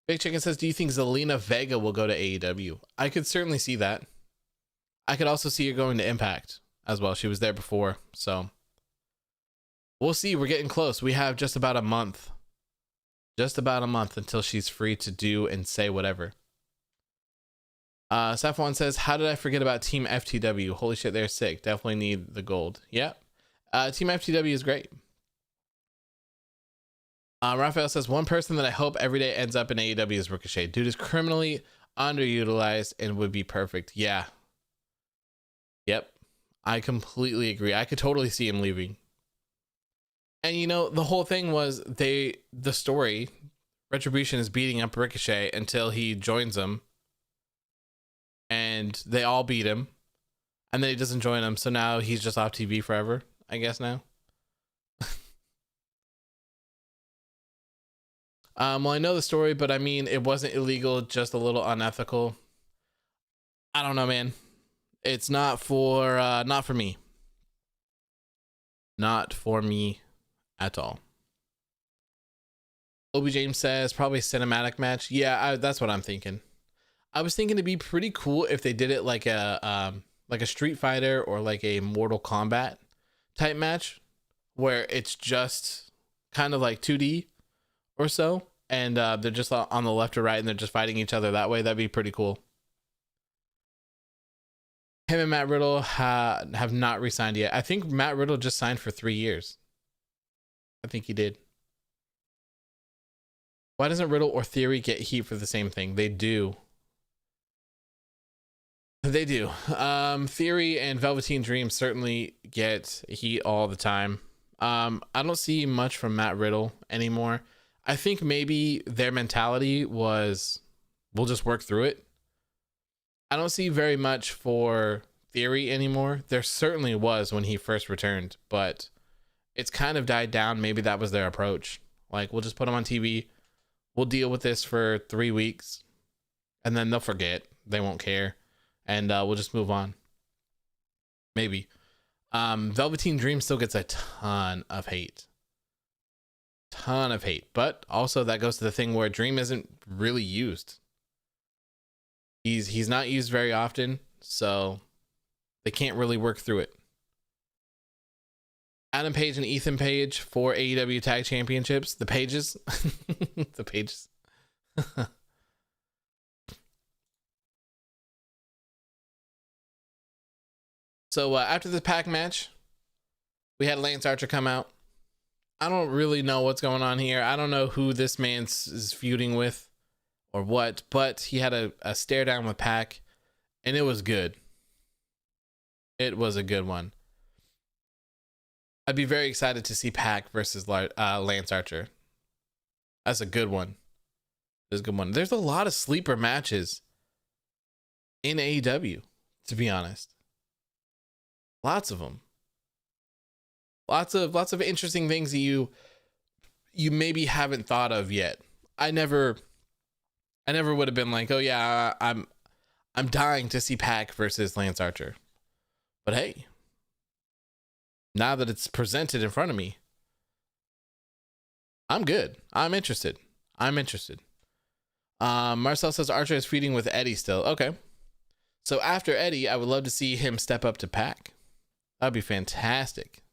Big Chicken says, do you think Zelina Vega will go to AEW? I could certainly see that. I could also see her going to Impact as well. She was there before. So we'll see. We're getting close. We have just about a month. Just about a month until she's free to do and say whatever. Saffron says, how did I forget about Team FTW? Holy shit, they're sick. Definitely need the gold. Yeah. Team FTW is great. Raphael says, one person that I hope every day ends up in AEW is Ricochet. Dude is criminally underutilized and would be perfect. Yeah. Yep. I completely agree. I could totally see him leaving. And you know, the whole thing was the story, Retribution is beating up Ricochet until he joins them. And they all beat him. And then he doesn't join them. So now he's just off TV forever, I guess now. Well, I know the story, but I mean, it wasn't illegal, just a little unethical. I don't know, man. It's not for me. Not for me at all. Obi James says, probably a cinematic match. Yeah, that's what I'm thinking. I was thinking it'd be pretty cool if they did it like a Street Fighter or like a Mortal Kombat type match, where it's just kind of like 2D or so, and they're just on the left or right, and they're just fighting each other that way. That'd be pretty cool. Him and Matt Riddle have not re-signed yet. I think Matt Riddle just signed for 3 years. I think he did. Why doesn't Riddle or Theory get heat for the same thing? They do. They do. Theory and Velveteen Dream certainly get heat all the time. I don't see much from Matt Riddle anymore. I think maybe their mentality was, we'll just work through it. I don't see very much for Theory anymore. There certainly was when he first returned, but it's kind of died down. Maybe that was their approach. Like, we'll just put him on TV. We'll deal with this for 3 weeks, and then they'll forget. They won't care, and we'll just move on. Maybe. Velveteen Dream still gets a ton of hate. But also that goes to the thing where Dream isn't really used. He's not used very often, so they can't really work through it. Adam Page and Ethan Page for AEW Tag Championships. The Pages. The Pages. So after the Pac match, we had Lance Archer come out. I don't really know what's going on here. I don't know who this man is feuding with or what, but he had a stare down with Pac, and it was good. It was a good one. I'd be very excited to see Pac versus Lance Archer. That's a good one. That's a good one. There's a lot of sleeper matches in AEW, to be honest. Lots of them. Lots of interesting things that you maybe haven't thought of yet. I never would have been like, oh yeah, I'm dying to see Pac versus Lance Archer. But hey, now that it's presented in front of me, I'm good. I'm interested. Marcel says Archer is feuding with Eddie still. Okay. So after Eddie, I would love to see him step up to Pac. That'd be fantastic.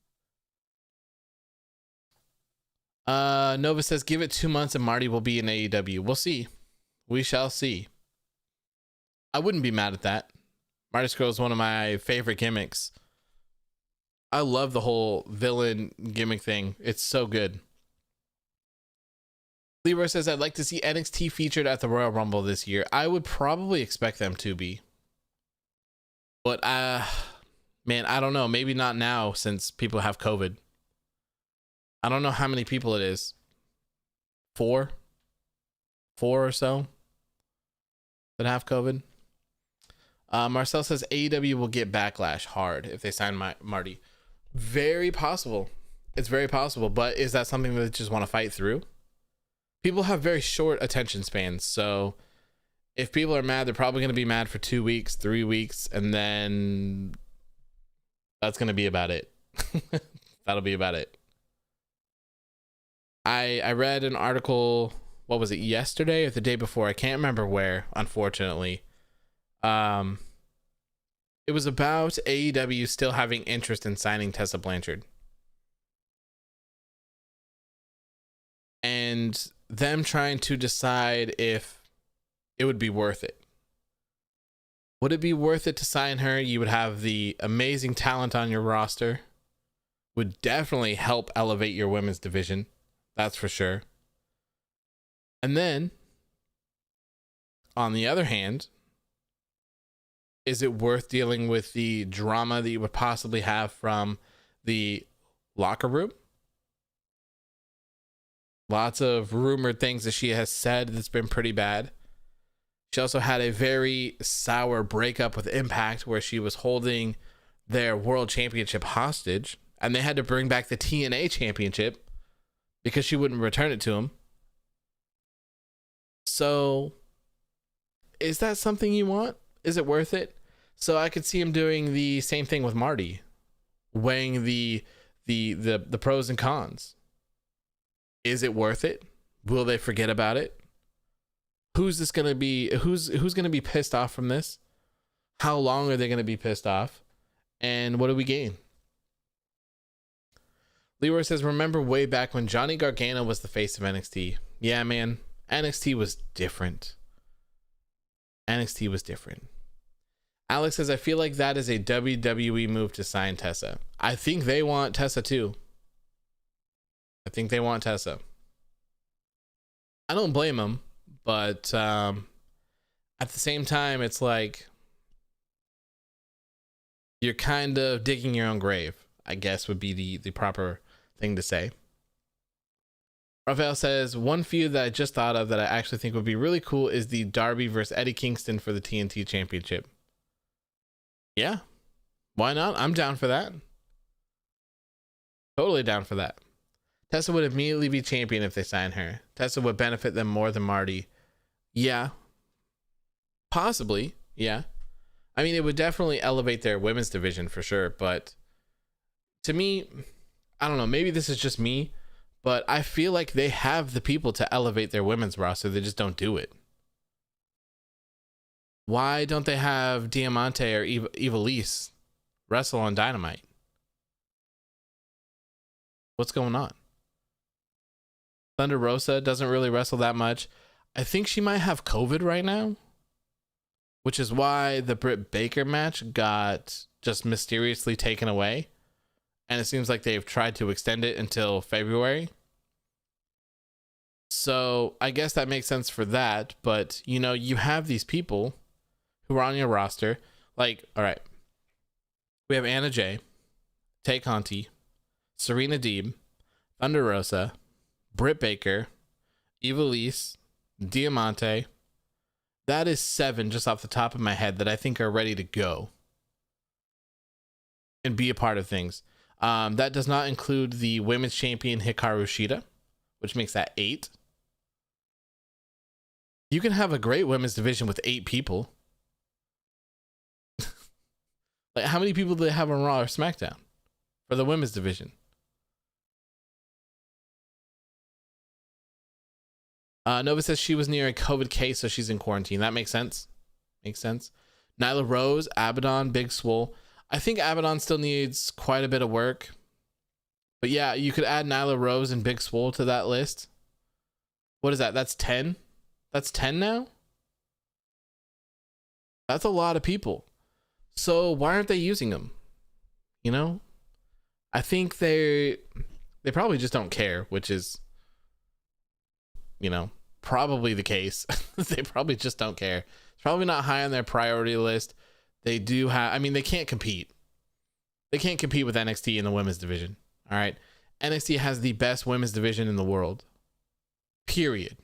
Nova says, give it 2 months and Marty will be in AEW. We'll see. We shall see. I wouldn't be mad at that. Marty Scurll is one of my favorite gimmicks. I love the whole villain gimmick thing. It's so good. Leroy says, I'd like to see NXT featured at the Royal Rumble this year. I would probably expect them to be. But, man, I don't know. Maybe not now since people have COVID. I don't know how many people it is. 4 or so that have COVID. Marcel says AEW will get backlash hard if they sign Marty. Very possible. It's very possible. But is that something that they just want to fight through? people have very short attention spans. So if people are mad, they're probably going to be mad for 2 weeks, 3 weeks, and then that's going to be about it. That'll be about it. I read an article, what was it, yesterday or the day before? I can't remember where, unfortunately. It was about AEW still having interest in signing Tessa Blanchard. And them trying to decide if it would be worth it. Would it be worth it to sign her? You would have the amazing talent on your roster. Would definitely help elevate your women's division. That's for sure. And then, on the other hand, is it worth dealing with the drama that you would possibly have from the locker room? Lots of rumored things that she has said that's been pretty bad. She also had a very sour breakup with Impact where she was holding their world championship hostage and they had to bring back the TNA championship because she wouldn't return it to him. So is that something you want? Is it worth it? So I could see him doing the same thing with Marty, weighing the pros and cons. Is it worth it? Will they forget about it? Who's this going to be? Who's going to be pissed off from this? How long are they going to be pissed off? And what do we gain? Leroy says, remember way back when Johnny Gargano was the face of NXT? Yeah, man. NXT was different. NXT was different. Alex says, I feel like that is a WWE move to sign Tessa. I think they want Tessa too. I think they want Tessa. I don't blame them, but at the same time, it's like you're kind of digging your own grave, I guess would be the proper thing to say. Rafael says, one feud that I just thought of that I actually think would be really cool is the Darby versus Eddie Kingston for the TNT Championship. Yeah, why not? I'm down for that. Totally down for that. Tessa would immediately be champion if they sign her. Tessa would benefit them more than Marty. Yeah. Possibly. Yeah. I mean, it would definitely elevate their women's division for sure. But to me, I don't know. Maybe this is just me, but I feel like they have the people to elevate their women's roster. They just don't do it. Why don't they have Diamante or Ivelisse wrestle on Dynamite? What's going on? Thunder Rosa doesn't really wrestle that much. I think she might have COVID right now, which is why the Britt Baker match got just mysteriously taken away. And it seems like they've tried to extend it until February. So I guess that makes sense for that. But, you know, you have these people who are on your roster. Like, all right, we have Anna Jay, Tay Conti, Serena Deeb, Thunder Rosa, Britt Baker, Ivelisse, Diamante. That is 7 just off the top of my head that I think are ready to go and be a part of things. That does not include the women's champion Hikaru Shida, which makes that 8. You can have a great women's division with 8 people. Like, how many people do they have on Raw or SmackDown for the women's division? Nova says she was near a COVID case, so she's in quarantine. That makes sense. Makes sense. Nyla Rose, Abaddon, Big Swole. I think Abaddon still needs quite a bit of work. But yeah, you could add Nyla Rose and Big Swole to that list. What is that? That's 10? That's 10 now? That's a lot of people. So why aren't they using them? You know? I think they probably just don't care, which is, you know, probably the case. They probably just don't care. It's probably not high on their priority list. They do have, I mean, they can't compete. They can't compete with NXT in the women's division. All right. NXT has the best women's division in the world. Period.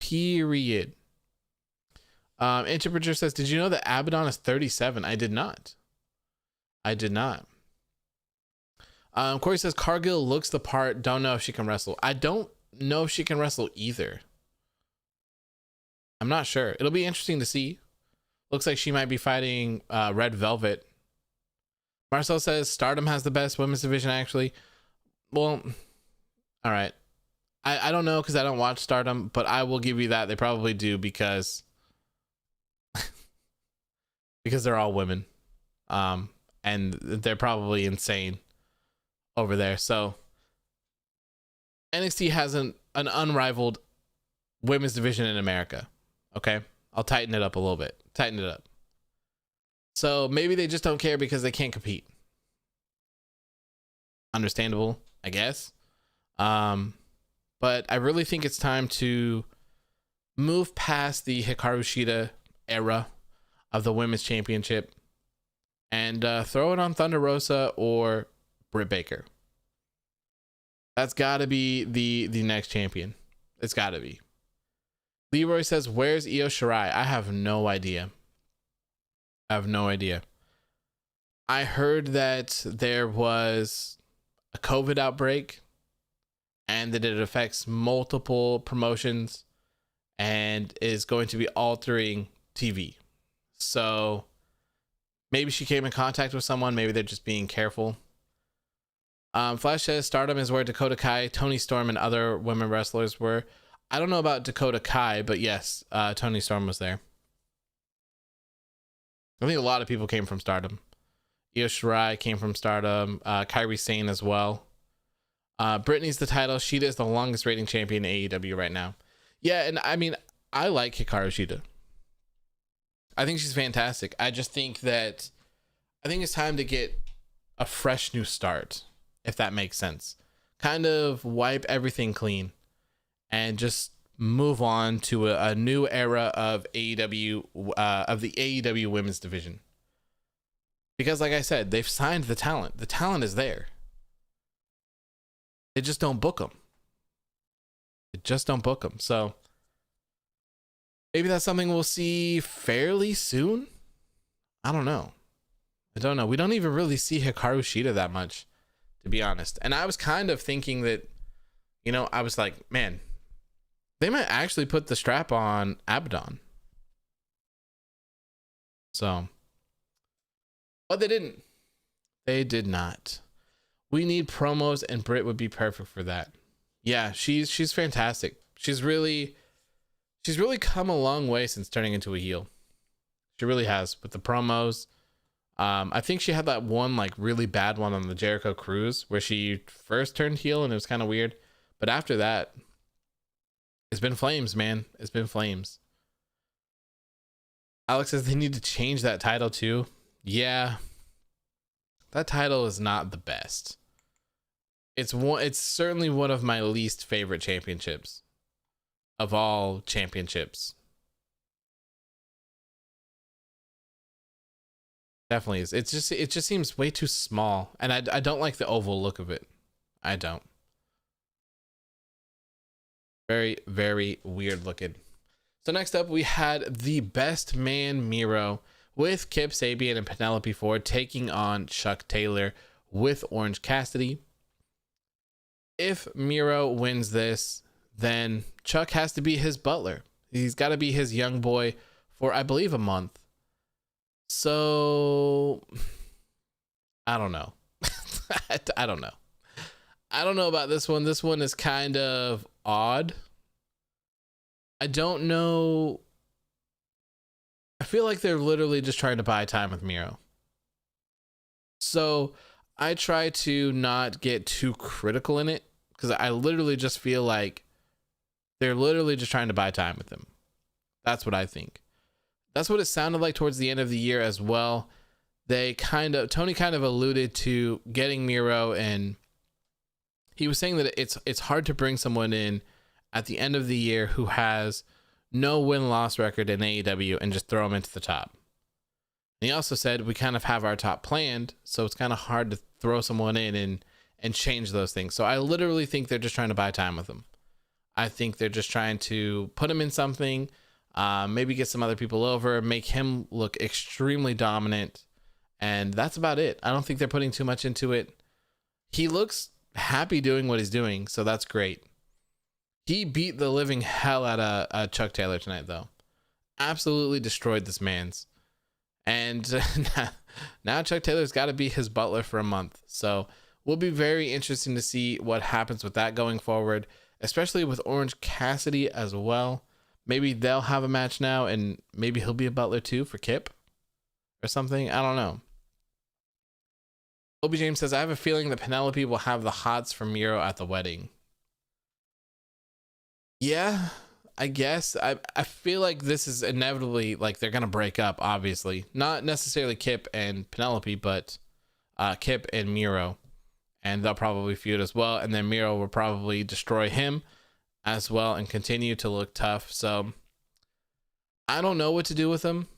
Period. Interpreter says, did you know that Abaddon is 37? I did not. Corey says, Cargill looks the part. Don't know if she can wrestle. I don't know if she can wrestle either. I'm not sure. It'll be interesting to see. Looks like she might be fighting Red Velvet. Marcel says Stardom has the best women's division, actually. Well, all right. I don't know because I don't watch Stardom, but I will give you that. They probably do because they're all women. And they're probably insane over there. So NXT has an unrivaled women's division in America. Okay. I'll tighten it up a little bit. Tighten it up. So maybe they just don't care because they can't compete. Understandable, I guess. But I really think it's time to move past the Hikaru Shida era of the women's championship and throw it on Thunder Rosa or Britt Baker. That's got to be the next champion. It's got to be. Leroy says, where's Io Shirai? I have no idea. I heard that there was a COVID outbreak and that it affects multiple promotions and is going to be altering TV. So maybe she came in contact with someone. Maybe they're just being careful. Flash says Stardom is where Dakota Kai, Toni Storm, and other women wrestlers were. I don't know about Dakota Kai, but yes, Toni Storm was there. I think a lot of people came from Stardom. Io Shirai came from Stardom. Kairi Sane as well. Brittany's the title. Shida is the longest rating champion in AEW right now. Yeah, and I mean, I like Hikaru Shida. I think she's fantastic. I just think it's time to get a fresh new start, if that makes sense. Kind of wipe everything clean and just move on to a new era of AEW, of the AEW women's division. Because like I said, they've signed the talent. The talent is there. They just don't book them. So maybe that's something we'll see fairly soon. I don't know. We don't even really see Hikaru Shida that much, to be honest. And I was kind of thinking that, I was like, man, they might actually put the strap on Abaddon. So, but they didn't. They did not. We need promos, and Britt would be perfect for that. Yeah, she's fantastic. She's really come a long way since turning into a heel. She really has with the promos. I think she had that one like really bad one on the Jericho Cruise where she first turned heel and it was kind of weird. But after that, it's been flames, man. It's been flames. Alex says they need to change that title too. Yeah. That title is not the best. It's certainly one of my least favorite championships of all championships. Definitely is. It just seems way too small, and I don't like the oval look of it. I don't. Very, very weird looking. So next up, we had the Best Man Miro with Kip Sabian and Penelope Ford taking on Chuck Taylor with Orange Cassidy. If Miro wins this, then Chuck has to be his butler. He's got to be his young boy for, I believe, a month. So, I don't know. I don't know. I don't know about this one. This one is kind of odd. I don't know. I feel like they're literally just trying to buy time with Miro. So I try to not get too critical in it because I literally just feel like they're literally just trying to buy time with him. That's what I think. That's what it sounded like towards the end of the year as well. Tony kind of alluded to getting Miro, and he was saying that it's hard to bring someone in at the end of the year who has no win-loss record in AEW and just throw him into the top. And he also said we kind of have our top planned, so it's kind of hard to throw someone in and change those things. So I literally think they're just trying to buy time with him. I think they're just trying to put him in something, maybe get some other people over, make him look extremely dominant, and that's about it. I don't think they're putting too much into it. He looks happy doing what he's doing, so that's great. He beat the living hell out of Chuck Taylor tonight, though. Absolutely destroyed this man's. And now Chuck Taylor's got to be his butler for a month. So will be very interesting to see what happens with that going forward, especially with Orange Cassidy as well. Maybe they'll have a match now, and maybe he'll be a butler too for Kip or something. I don't know. Obi James says, I have a feeling that Penelope will have the hots for Miro at the wedding. Yeah, I guess. I feel like this is inevitably, like, they're going to break up, obviously. Not necessarily Kip and Penelope, but Kip and Miro. And they'll probably feud as well. And then Miro will probably destroy him as well and continue to look tough. So I don't know what to do with him,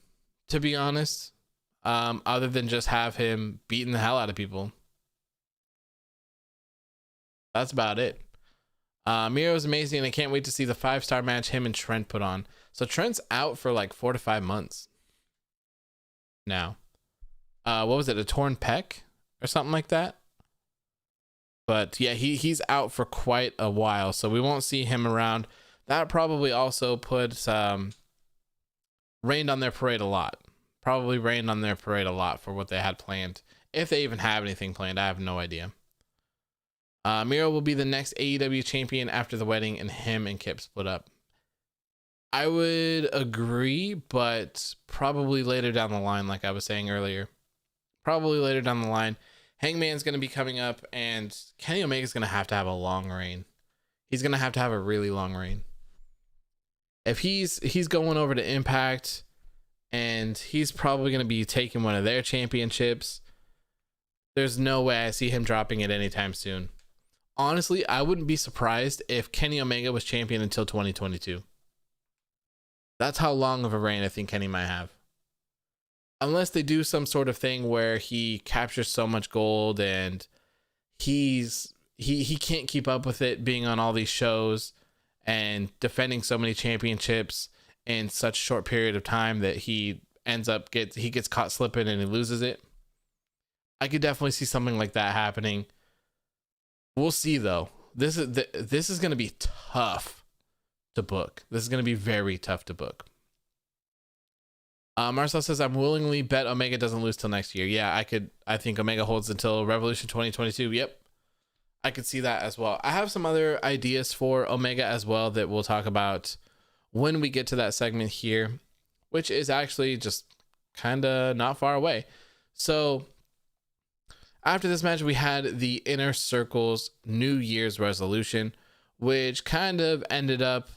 to be honest, other than just have him beating the hell out of people. That's about it. Miro's amazing, and I can't wait to see the 5-star match him and Trent put on. So Trent's out for like 4 to 5 months now. What was it, a torn pec or something like that? But yeah, he's out for quite a while, so we won't see him around. That probably also puts rained on their parade a lot. Probably rained on their parade a lot for what they had planned. If they even have anything planned, I have no idea. Miro will be the next AEW champion after the wedding, and him and Kip split up. I would agree, but probably later down the line, like I was saying earlier. Probably later down the line. Hangman's going to be coming up, and Kenny Omega's going to have a long reign. He's going to have a really long reign. If he's going over to Impact, and he's probably going to be taking one of their championships, there's no way I see him dropping it anytime soon. Honestly, I wouldn't be surprised if Kenny Omega was champion until 2022. That's how long of a reign I think Kenny might have. Unless they do some sort of thing where he captures so much gold and he can't keep up with it, being on all these shows and defending so many championships in such a short period of time that he gets caught slipping and he loses it. I could definitely see something like that happening. We'll see, though. This is going to be tough to book. This is going to be very tough to book. Marcel says, I'm willingly bet Omega doesn't lose till next year. Yeah, I think Omega holds until Revolution 2022. Yep. I could see that as well. I have some other ideas for Omega as well that we'll talk about when we get to that segment here, which is actually just kind of not far away. So after this match, we had the Inner Circle's New Year's resolution, which kind of ended up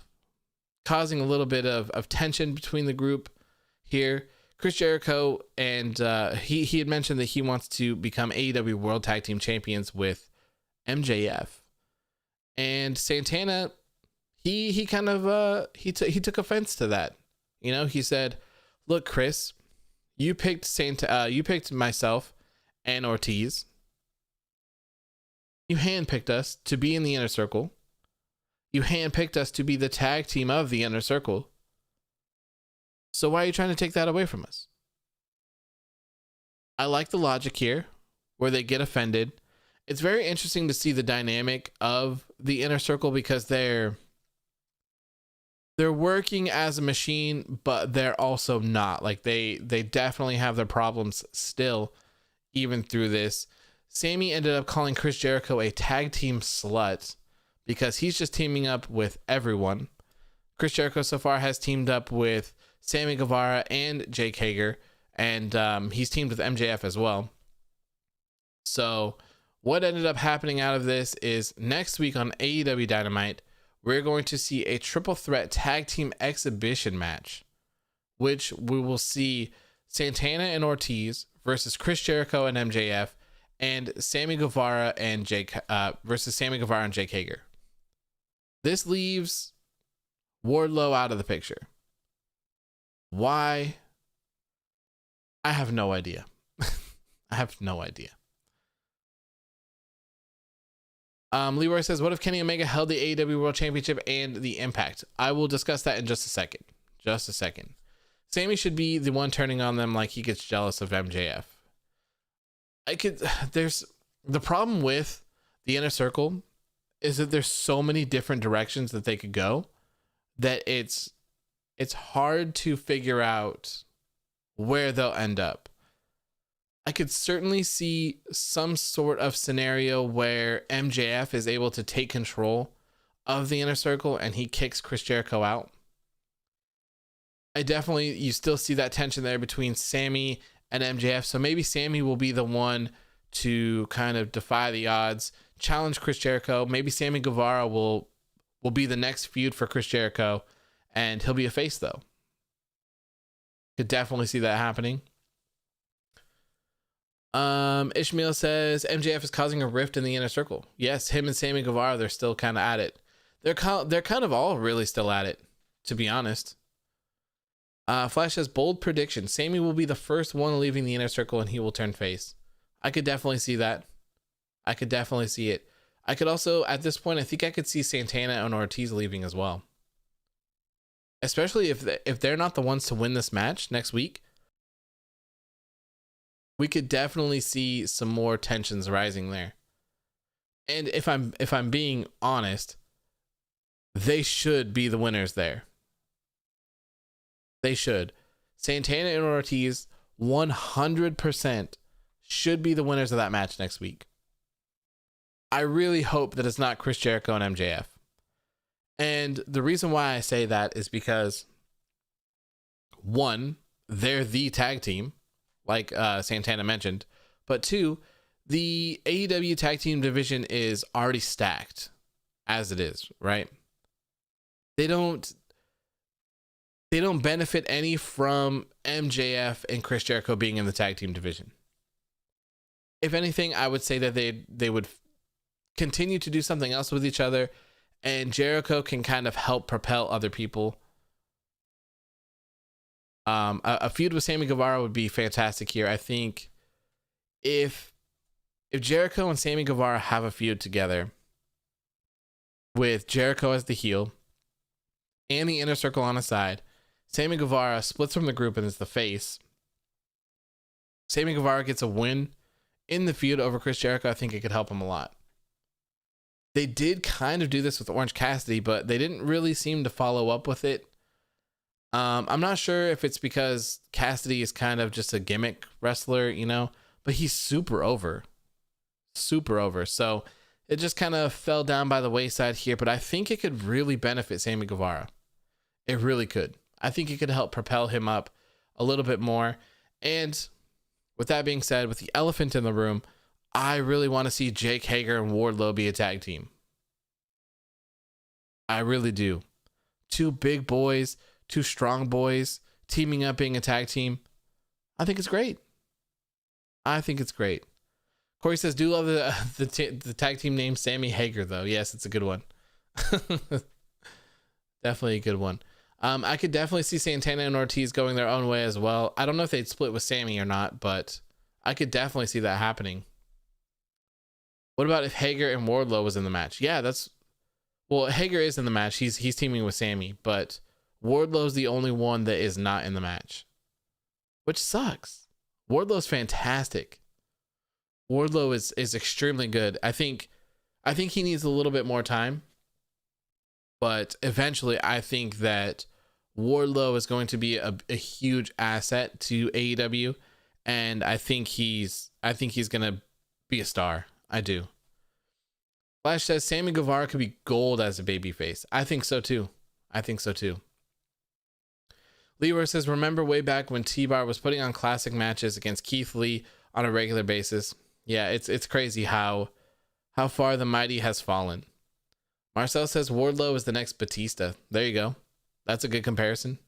causing a little bit of tension between the group here. Chris Jericho, and he had mentioned that he wants to become AEW World Tag Team Champions with MJF. And Santana, he kind of he took offense to that. You know, he said, "Look, Chris, you picked myself and Ortiz. You handpicked us to be in the Inner Circle. You handpicked us to be the tag team of the Inner Circle. So why are you trying to take that away from us?" I like the logic here where they get offended. It's very interesting to see the dynamic of the Inner Circle because they're working as a machine, but they're also not. Like they definitely have their problems still, even through this. Sammy ended up calling Chris Jericho a tag team slut because he's just teaming up with everyone. Chris Jericho so far has teamed up with Sammy Guevara and Jake Hager, and he's teamed with MJF as well. So what ended up happening out of this is next week on AEW Dynamite, we're going to see a triple threat tag team exhibition match, which we will see Santana and Ortiz versus Chris Jericho and MJF, and Sammy Guevara and Jake versus Sammy Guevara and Jake Hager. This leaves Wardlow out of the picture. Why? I have no idea. I have no idea. Leroy says, what if Kenny Omega held the AEW World Championship and the Impact? I will discuss that in just a second. Just a second. Sammy should be the one turning on them like he gets jealous of MJF. There's the problem with the Inner Circle is that there's so many different directions that they could go that it's hard to figure out where they'll end up. I could certainly see some sort of scenario where MJF is able to take control of the Inner Circle and he kicks Chris Jericho out. You still see that tension there between Sammy and MJF. So maybe Sammy will be the one to kind of defy the odds, challenge Chris Jericho. Maybe Sammy Guevara will be the next feud for Chris Jericho, and he'll be a face though. Could definitely see that happening. Ishmael says MJF is causing a rift in the Inner Circle. Yes, him and Sammy Guevara, they're still kind of at it. They're kind of all really still at it, to be honest. Flash says bold prediction: Sammy will be the first one leaving the Inner Circle, and he will turn face. I could definitely see that. I could definitely see it. I could also, at this point, I think I could see Santana and Ortiz leaving as well. Especially if they're not the ones to win this match next week. We could definitely see some more tensions rising there. And if I'm being honest, they should be the winners there. They should. Santana and Ortiz 100% should be the winners of that match next week. I really hope that it's not Chris Jericho and MJF. And the reason why I say that is because, one, they're the tag team, like Santana mentioned. But two, the AEW tag team division is already stacked as it is, right? They don't benefit any from MJF and Chris Jericho being in the tag team division. If anything, I would say that they would continue to do something else with each other, and Jericho can kind of help propel other people. A feud with Sammy Guevara would be fantastic here. I think if Jericho and Sammy Guevara have a feud together with Jericho as the heel and the Inner Circle on his side, Sammy Guevara splits from the group and is the face. Sammy Guevara gets a win in the feud over Chris Jericho. I think it could help him a lot. They did kind of do this with Orange Cassidy, but they didn't really seem to follow up with it. I'm not sure if it's because Cassidy is kind of just a gimmick wrestler, but he's super over. So it just kind of fell down by the wayside here, but I think it could really benefit Sammy Guevara. It really could. I think it could help propel him up a little bit more. And with that being said, with the elephant in the room, I really want to see Jake Hager and Wardlow be a tag team. I really do. Two big boys, two strong boys, teaming up being a tag team. I think it's great. Corey says, do love the tag team name Sammy Hager, though. Yes, it's a good one. Definitely a good one. I could definitely see Santana and Ortiz going their own way as well. I don't know if they'd split with Sammy or not, but I could definitely see that happening. What about if Hager and Wardlow was in the match? Yeah, Hager is in the match. He's teaming with Sammy, but Wardlow's the only one that is not in the match, which sucks. Wardlow's fantastic. Wardlow is extremely good. I think he needs a little bit more time, but eventually I think that Wardlow is going to be a huge asset to AEW, and I think he's gonna be a star. I do. Flash says Sammy Guevara could be gold as a babyface. I think so too. Leroy says, remember way back when T-Bar was putting on classic matches against Keith Lee on a regular basis? Yeah, it's crazy how far the mighty has fallen. Marcel says Wardlow is the next Batista. There you go. That's a good comparison.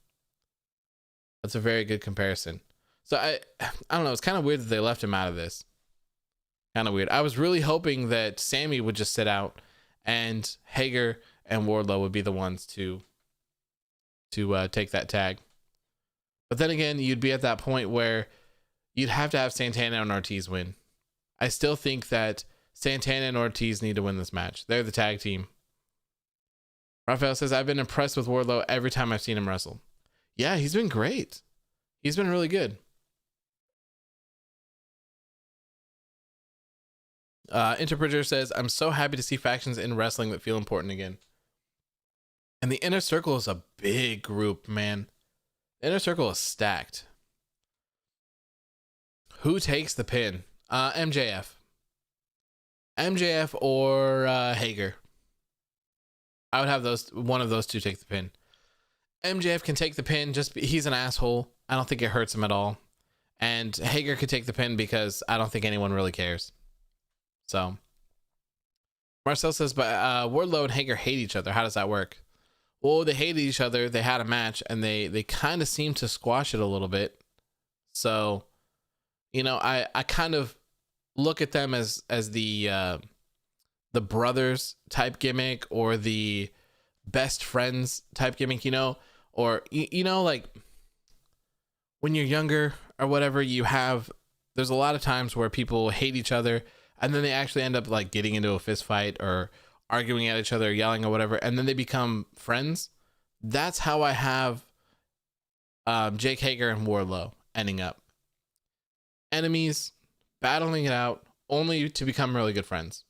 That's a very good comparison. So I don't know. It's kind of weird that they left him out of this. Kind of weird. I was really hoping that Sammy would just sit out and Hager and Wardlow would be the ones to take that tag. But then again, you'd be at that point where you'd have to have Santana and Ortiz win. I still think that Santana and Ortiz need to win this match. They're the tag team. Raphael says, I've been impressed with Wardlow every time I've seen him wrestle. Yeah, he's been great. He's been really good. Interpreter says, I'm so happy to see factions in wrestling that feel important again. And the Inner Circle is a big group, man. The Inner Circle is stacked. Who takes the pin? MJF. MJF or Hager. I would have one of those two take the pin. MJF can take the pin. He's an asshole. I don't think it hurts him at all. And Hager could take the pin because I don't think anyone really cares. So Marcel says, but Wardlow and Hager hate each other. How does that work? Well, they hated each other. They had a match and they kind of seemed to squash it a little bit. So, I kind of look at them as the brothers type gimmick or the best friends type gimmick, or, like when you're younger or whatever, there's a lot of times where people hate each other and then they actually end up like getting into a fist fight or arguing at each other, yelling or whatever, and then they become friends. That's how I have Jake Hager and Wardlow ending up. Enemies, battling it out, only to become really good friends.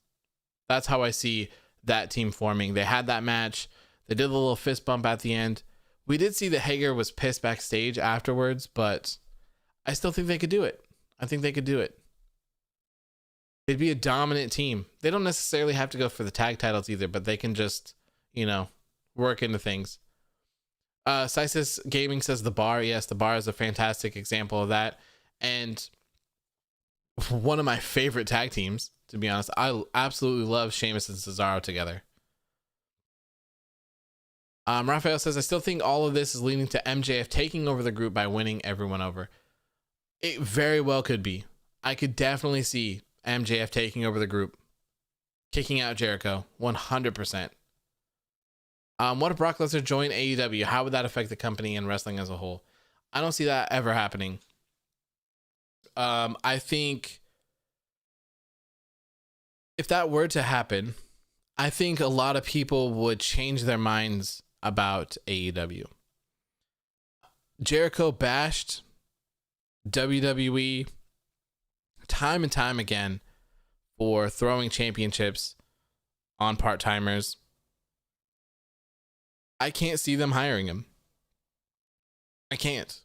That's how I see that team forming. They had that match. They did a little fist bump at the end. We did see that Hager was pissed backstage afterwards, but I still think they could do it. I think they could do it. They'd be a dominant team. They don't necessarily have to go for the tag titles either, but they can just, work into things. Sysis Gaming says the Bar. Yes, the Bar is a fantastic example of that. And one of my favorite tag teams, to be honest. I absolutely love Sheamus and Cesaro together. Raphael says, I still think all of this is leading to MJF taking over the group by winning everyone over. It very well could be. I could definitely see MJF taking over the group, kicking out Jericho 100%. What if Brock Lesnar joined AEW? How would that affect the company and wrestling as a whole? I don't see that ever happening. I think if that were to happen, I think a lot of people would change their minds about AEW. Jericho bashed WWE time and time again for throwing championships on part-timers. I can't see them hiring him. I can't.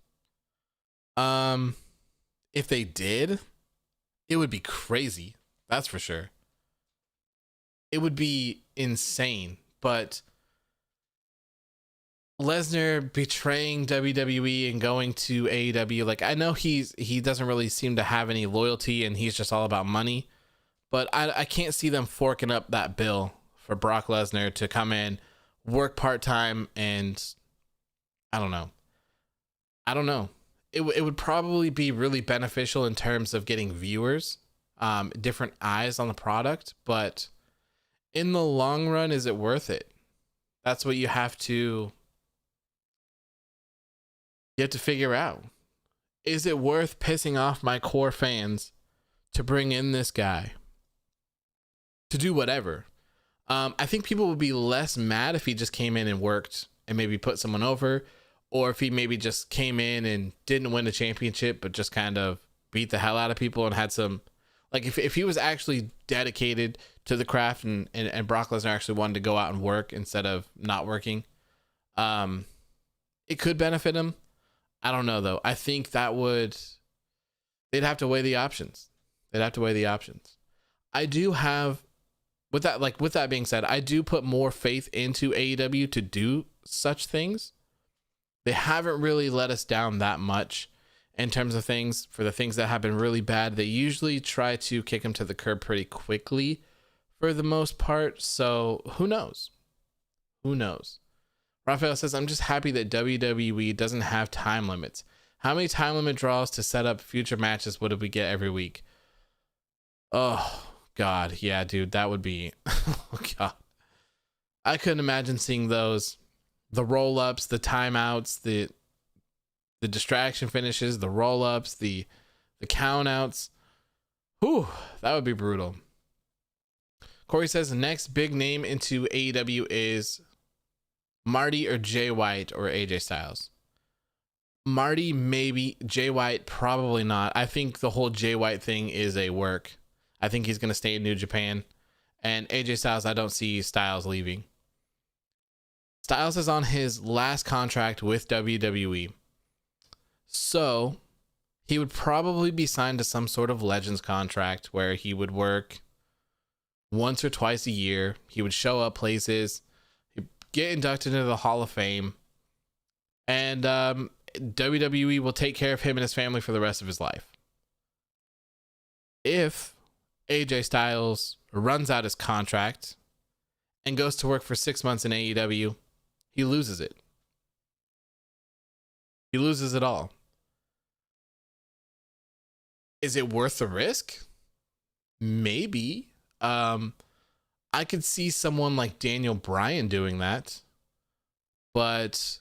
If they did, it would be crazy. That's for sure. It would be insane. But Lesnar betraying WWE and going to AEW, like, I know he doesn't really seem to have any loyalty and he's just all about money, but I can't see them forking up that bill for Brock Lesnar to come in, work part-time, and I don't know. It would probably be really beneficial in terms of getting viewers, different eyes on the product, but in the long run, is it worth it? That's what you have to figure out. Is it worth pissing off my core fans to bring in this guy to do whatever? I think people would be less mad if he just came in and worked and maybe put someone over, or if he maybe just came in and didn't win the championship, but just kind of beat the hell out of people and had some, like, if he was actually dedicated to the craft and Brock Lesnar actually wanted to go out and work instead of not working, it could benefit him. I don't know though. I think they'd have to weigh the options. I do have, with that being said, I do put more faith into AEW to do such things. They haven't really let us down that much in terms of things. For the things that have been really bad, they usually try to kick them to the curb pretty quickly for the most part. So who knows? Raphael says, I'm just happy that WWE doesn't have time limits. How many time limit draws to set up future matches would we get every week? Oh, God. Yeah, dude, that would be... oh, God. I couldn't imagine seeing those. The roll-ups, the timeouts, the distraction finishes, the roll-ups, the count-outs. Whew, that would be brutal. Corey says the next big name into AEW is Marty or Jay White or AJ Styles. Marty, maybe. Jay White, probably not. I think the whole Jay White thing is a work. I think he's going to stay in New Japan. And AJ Styles, I don't see Styles leaving. Styles is on his last contract with WWE. So he would probably be signed to some sort of Legends contract where he would work once or twice a year. He would show up places, he'd get inducted into the Hall of Fame, and WWE will take care of him and his family for the rest of his life. If AJ Styles runs out his contract and goes to work for 6 months in AEW, he loses it. He loses it all. Is it worth the risk? Maybe. I could see someone like Daniel Bryan doing that, but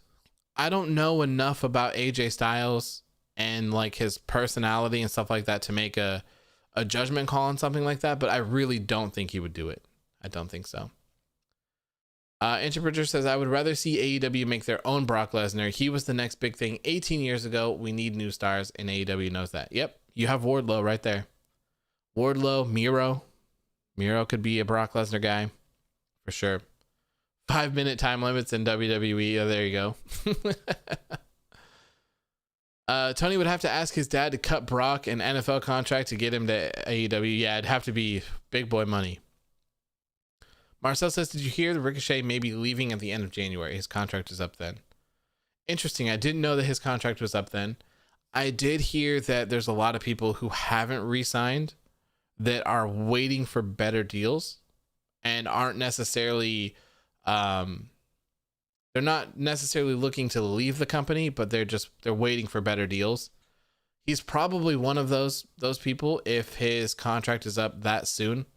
I don't know enough about AJ Styles and like his personality and stuff like that to make a judgment call on something like that, but I really don't think he would do it. I don't think so. Interpreter says, I would rather see AEW make their own Brock Lesnar. He was the next big thing 18 years ago. We need new stars, and AEW knows that. Yep, you have Wardlow right there. Wardlow, Miro. Miro could be a Brock Lesnar guy for sure. 5-minute time limits in WWE. Oh, there you go. Tony would have to ask his dad to cut Brock an NFL contract to get him to AEW. Yeah, it'd have to be big boy money. Marcel says, did you hear the Ricochet may be leaving at the end of January? His contract is up then. Interesting. I didn't know that his contract was up then. I did hear that there's a lot of people who haven't re-signed that are waiting for better deals and aren't necessarily, they're not necessarily looking to leave the company, but they're waiting for better deals. He's probably one of those people if his contract is up that soon.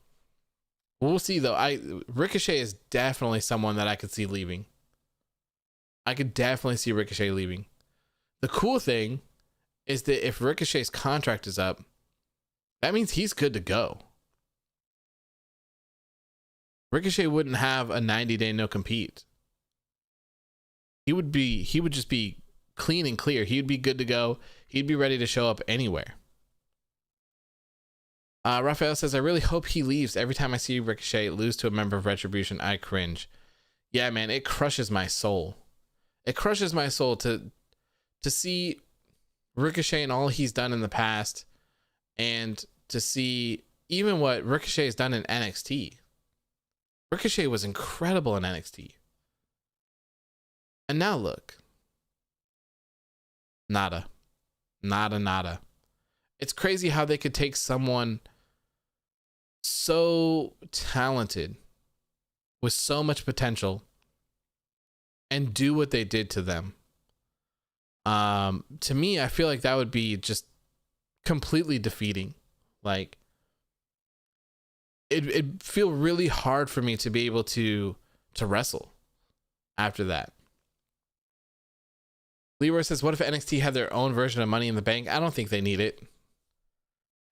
We'll see though. Ricochet is definitely someone that I could see leaving. I could definitely see Ricochet leaving. The cool thing is that if Ricochet's contract is up, that means he's good to go. Ricochet wouldn't have a 90-day no compete. He would just be clean and clear. He'd be good to go. He'd be ready to show up anywhere. Raphael says, I really hope he leaves. Every time I see Ricochet lose to a member of Retribution, I cringe. Yeah, man, it crushes my soul. It crushes my soul to see Ricochet and all he's done in the past, and to see even what Ricochet has done in NXT. Ricochet was incredible in NXT. And now look. Nada. It's crazy how they could take someone so talented with so much potential and do what they did to them. To me, I feel like that would be just completely defeating. Like, it'd feel really hard for me to be able to wrestle after that. Leroy says, what if NXT had their own version of Money in the Bank? I don't think they need it.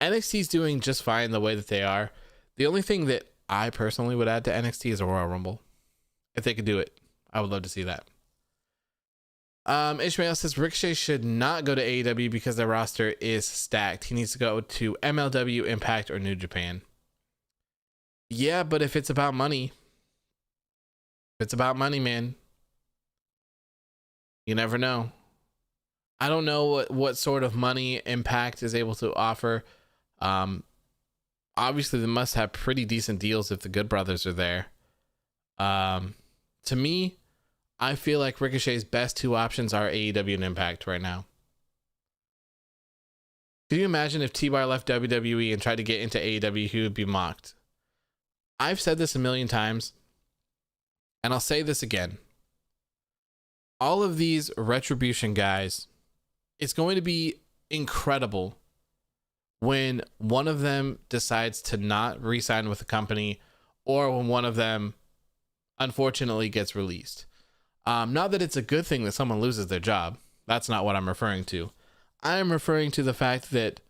NXT's doing just fine the way that they are. The only thing that I personally would add to NXT is a Royal Rumble. If they could do it, I would love to see that. Ishmael says Ricochet should not go to AEW because their roster is stacked. He needs to go to MLW, Impact, or New Japan. Yeah, but if it's about money, man, you never know. I don't know what sort of money Impact is able to offer. Obviously they must have pretty decent deals if the Good Brothers are there. To me, I feel like Ricochet's best two options are AEW and Impact right now. Can you imagine if T-Bar left WWE and tried to get into AEW, he would be mocked? I've said this a million times, and I'll say this again. All of these Retribution guys, it's going to be incredible when one of them decides to not re-sign with the company, or when one of them unfortunately gets released. Not that it's a good thing that someone loses their job. That's not what I'm referring to. I am referring to the fact that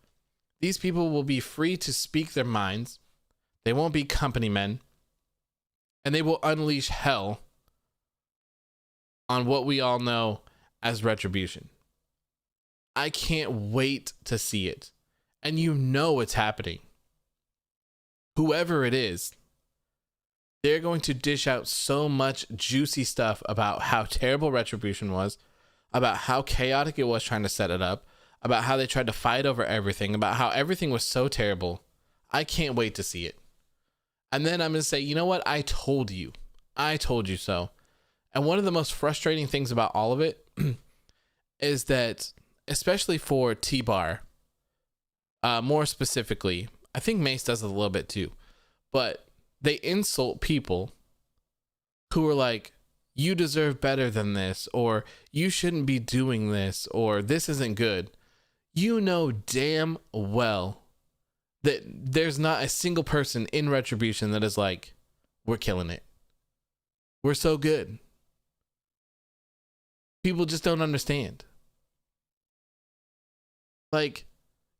these people will be free to speak their minds. They won't be company men, and they will unleash hell on what we all know as Retribution. I can't wait to see it. And you know it's happening. whoever it is, they're going to dish out so much juicy stuff about how terrible Retribution was, about how chaotic it was trying to set it up, about how they tried to fight over everything, about how everything was so terrible. I can't wait to see it. And then I'm going to say, you know what? I told you so. And one of the most frustrating things about all of it is that, especially for T-Bar, more specifically, I think Mace does it a little bit too, but they insult people who are like, you deserve better than this, or you shouldn't be doing this, or this isn't good. You know damn well that there's not a single person in Retribution that is like, we're killing it. We're so good. People just don't understand. Like,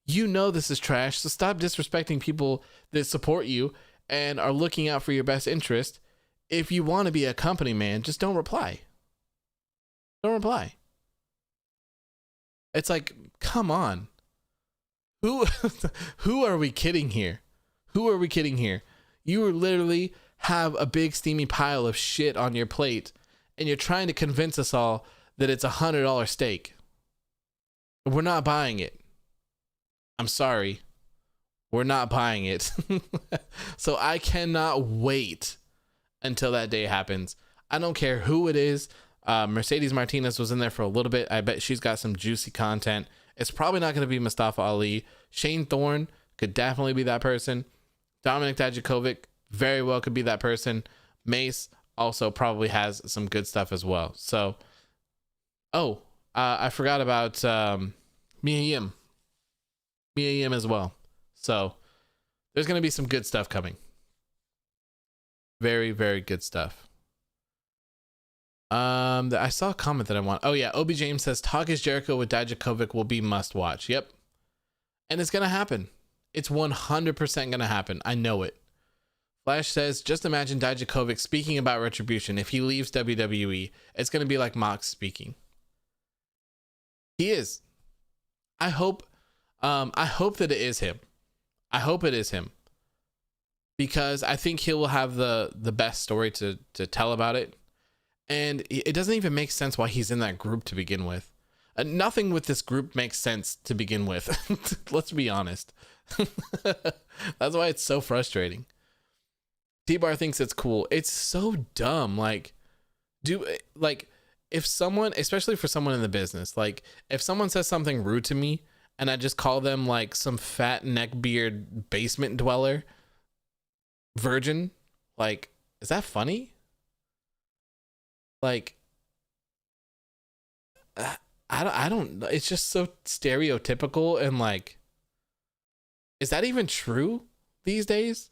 you know this is trash, so stop disrespecting people that support you and are looking out for your best interest. If you want to be a company man, just don't reply. Don't reply. It's like, come on. Who are we kidding here? Who are we kidding here? You literally have a big steamy pile of shit on your plate and you're trying to convince us all that it's $100 steak. We're not buying it. I'm sorry. We're not buying it. So I cannot wait until that day happens. I don't care who it is. Mercedes Martinez was in there for a little bit. I bet she's got some juicy content. It's probably not going to be Mustafa Ali. Shane Thorne could definitely be that person. Dominic Dijakovic very well could be that person. Mace also probably has some good stuff as well. So, I forgot about Mia Yim. Mia Yim as well. So there's going to be some good stuff coming. Very, very good stuff. I saw a comment that I want. Oh yeah, Obi James says Talk is Jericho with Dijakovic will be must watch. Yep. And it's gonna happen. It's 100% gonna happen. I know it. Flash says, just imagine Dijakovic speaking about Retribution. If he leaves WWE, it's gonna be like Mox speaking. He is. I hope that it is him. I hope it is him. Because I think he will have the best story to tell about it. And it doesn't even make sense why he's in that group to begin with. Nothing with this group makes sense to begin with. Let's be honest. That's why it's so frustrating. T-Bar thinks it's cool. It's so dumb. If someone, especially for someone in the business, like if someone says something rude to me and I just call them like some fat neckbeard basement dweller virgin, like, is that funny? Like, I don't, it's just so stereotypical and like, is that even true these days?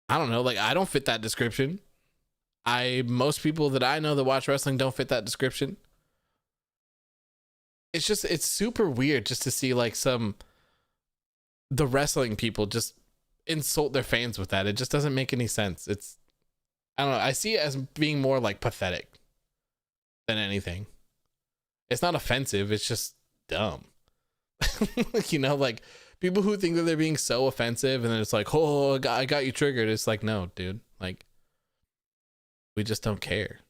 I don't know. Like, I don't fit that description. Most people that I know that watch wrestling don't fit that description. It's super weird just to see like the wrestling people just insult their fans with that. It just doesn't make any sense. I don't know. I see it as being more like pathetic than anything. It's not offensive. It's just dumb. Like people who think that they're being so offensive and then it's like, oh, I got you triggered. It's like, no, dude, like we just don't care.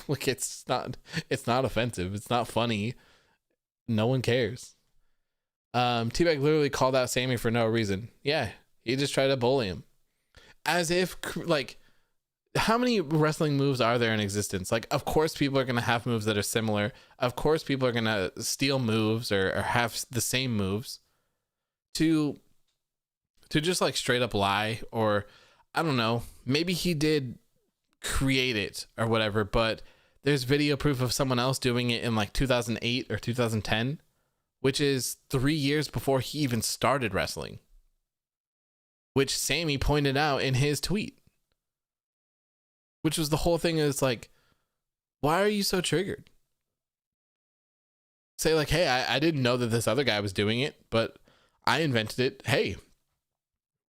Like it's not offensive. It's not funny. No one cares. T-Bag literally called out Sammy for no reason. Yeah. He just tried to bully him as if like, how many wrestling moves are there in existence? Like, of course people are going to have moves that are similar. Of course people are going to steal moves or have the same moves to just like straight up lie, or I don't know, maybe he did create it or whatever, but there's video proof of someone else doing it in like 2008 or 2010, which is 3 years before he even started wrestling, which Sammy pointed out in his tweet. Which was the whole thing is like, why are you so triggered? Say like, hey, I didn't know that this other guy was doing it, but I invented it. Hey,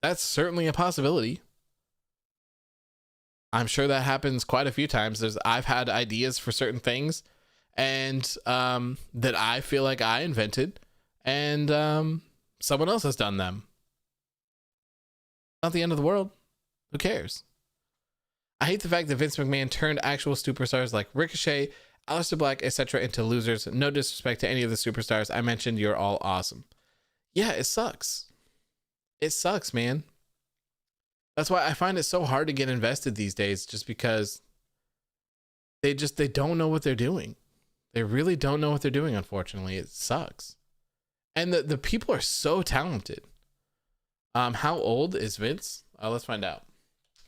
that's certainly a possibility. I'm sure that happens quite a few times. I've had ideas for certain things and that I feel like I invented and someone else has done them. Not the end of the world. Who cares? I hate the fact that Vince McMahon turned actual superstars like Ricochet, Aleister Black, etc. into losers. No disrespect to any of the superstars I mentioned. You're all awesome. Yeah, it sucks. It sucks, man. That's why I find it so hard to get invested these days, just because they don't know what they're doing. They really don't know what they're doing, unfortunately. It sucks. And the people are so talented. How old is Vince? Let's find out.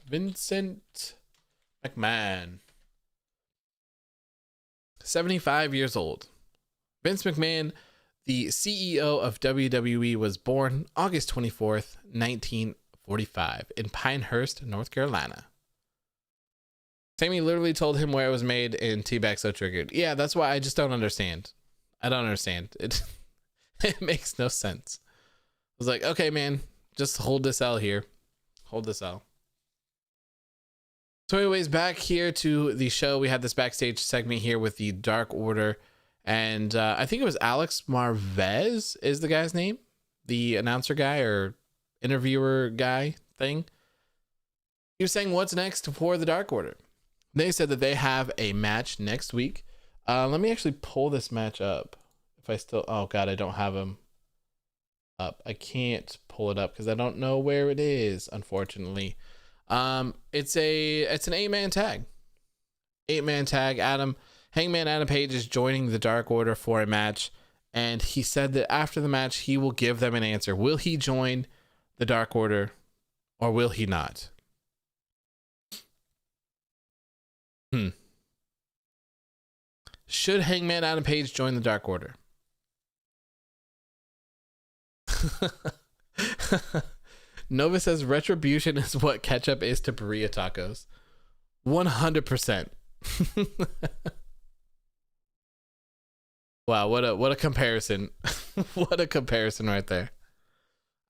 Vincent McMahon. 75 years old. Vince McMahon, the CEO of WWE, was born August 24th, 1945 in Pinehurst, North Carolina. Sammy literally told him where it was made in T-Bag So Triggered. Yeah, that's why I just don't understand. I don't understand. It makes no sense. I was like, okay, man, just hold this L here. Hold this L. So anyways, back here to the show, we had this backstage segment here with the Dark Order, and I think it was Alex Marvez is the guy's name, the announcer guy or interviewer guy thing. He was saying what's next for the Dark Order. They said that they have a match next week. Let me actually pull this match up. If I still, oh God, I don't have him up. I can't pull it up because I don't know where it is, unfortunately. It's an 8-man tag. 8-man tag. Hangman Adam Page is joining the Dark Order for a match, and he said that after the match he will give them an answer. Will he join the Dark Order or will he not? Should Hangman Adam Page join the Dark Order? Nova says Retribution is what ketchup is to burrito tacos. 100%. Wow, what a comparison. What a comparison right there.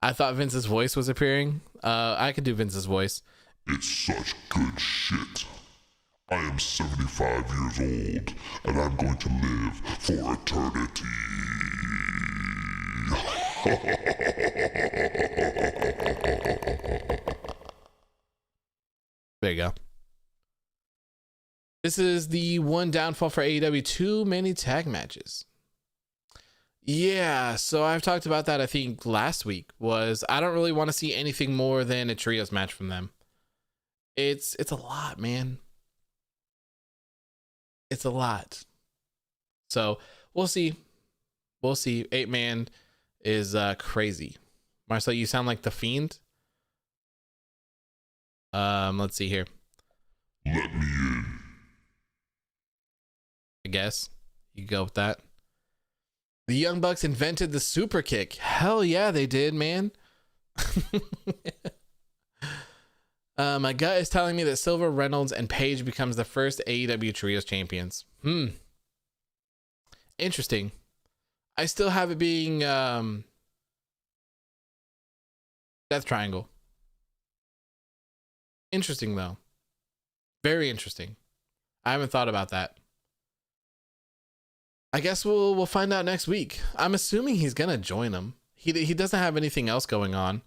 I thought Vince's voice was appearing. I could do Vince's voice. It's such good shit. I am 75 years old, and I'm going to live for eternity. There you go. This is the one downfall for AEW. Too many tag matches. Yeah, so I've talked about that, I think, last week. I don't really want to see anything more than a trios match from them. It's a lot, man. It's a lot. So we'll see. We'll see. 8-man is crazy. Marcel, you sound like the Fiend. Let's see here. Let me in. I guess you go with that. The Young Bucks invented the super kick. Hell yeah, they did, man. My gut is telling me that Silver, Reynolds, and Page becomes the first AEW Trios champions. Interesting. I still have it being Death Triangle. Interesting, though. Very interesting. I haven't thought about that. I guess we'll find out next week. I'm assuming he's gonna join them. He doesn't have anything else going on.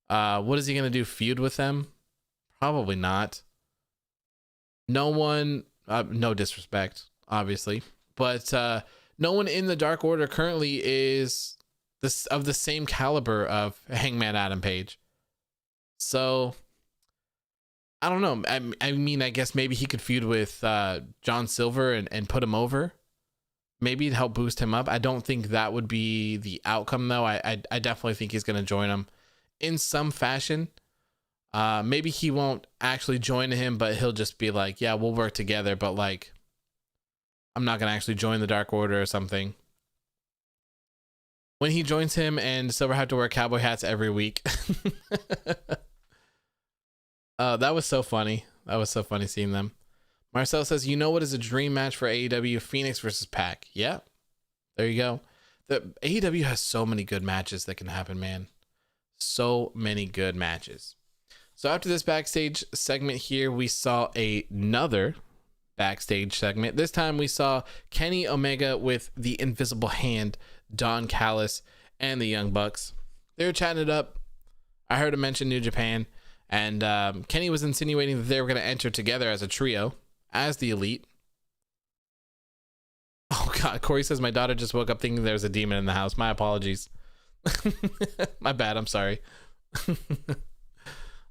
What is he gonna do? Feud with them? Probably not. No one. No disrespect, obviously, but no one in the Dark Order currently is of the same caliber of Hangman Adam Page. So I don't know. I mean, I guess maybe he could feud with John Silver and put him over. Maybe to help boost him up. I don't think that would be the outcome, though. I definitely think he's going to join him in some fashion. Maybe he won't actually join him, but he'll just be like, yeah, we'll work together. But like, I'm not going to actually join the Dark Order or something. When he joins him and Silver have to wear cowboy hats every week. That was so funny. That was so funny seeing them. Marcel says, you know what is a dream match for AEW? Phoenix versus Pac. Yeah, there you go. The AEW has so many good matches that can happen, man. So many good matches. So after this backstage segment here, we saw another backstage segment. This time we saw Kenny Omega with the Invisible Hand, Don Callis, and the Young Bucks. They were chatting it up. I heard him mention New Japan, and Kenny was insinuating that they were going to enter together as a trio, as the Elite. Oh God, Corey says my daughter just woke up thinking there's a demon in the house. My apologies. My bad. I'm sorry.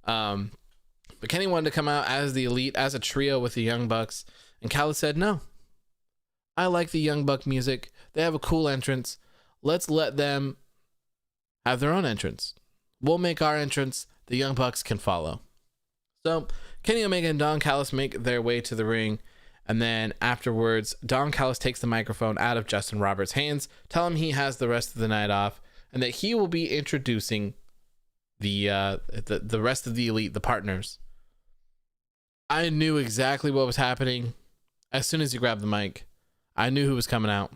But Kenny wanted to come out as the Elite, as a trio with the Young Bucks, and Callis said no. I like the Young Buck music. They have a cool entrance. Let's let them have their own entrance. We'll make our entrance. The Young Bucks can follow. So Kenny Omega and Don Callis make their way to the ring. And then afterwards, Don Callis takes the microphone out of Justin Roberts' hands, tell him he has the rest of the night off, and that he will be introducing the rest of the Elite, the partners. I knew exactly what was happening as soon as he grabbed the mic. I knew who was coming out.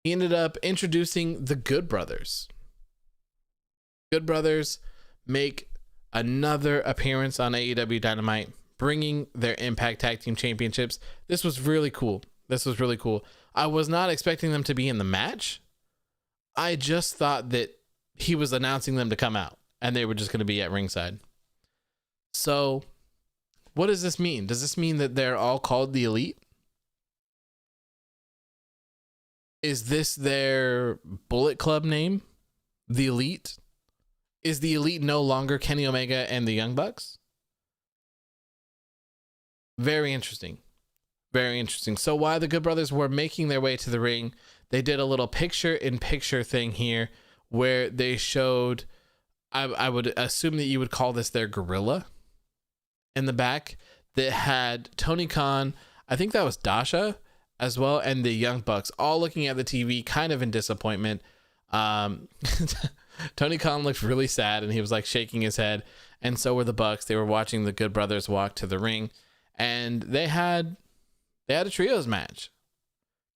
He ended up introducing the Good Brothers. Good Brothers make another appearance on AEW Dynamite, bringing their Impact Tag Team Championships. This was really cool. I was not expecting them to be in the match. I just thought that he was announcing them to come out and they were just going to be at ringside. So what does this mean? Does this mean that they're all called the Elite? Is this their Bullet Club name? The Elite? Is the Elite no longer Kenny Omega and the Young Bucks? Very interesting. Very interesting. So while the Good Brothers were making their way to the ring, they did a little picture-in-picture thing here where they showed, I would assume that you would call this their gorilla in the back, that had Tony Khan, I think that was Dasha as well, and the Young Bucks all looking at the TV kind of in disappointment. Tony Khan looked really sad and he was like shaking his head, and so were the Bucks. They were watching the Good Brothers walk to the ring, and they had a trios match.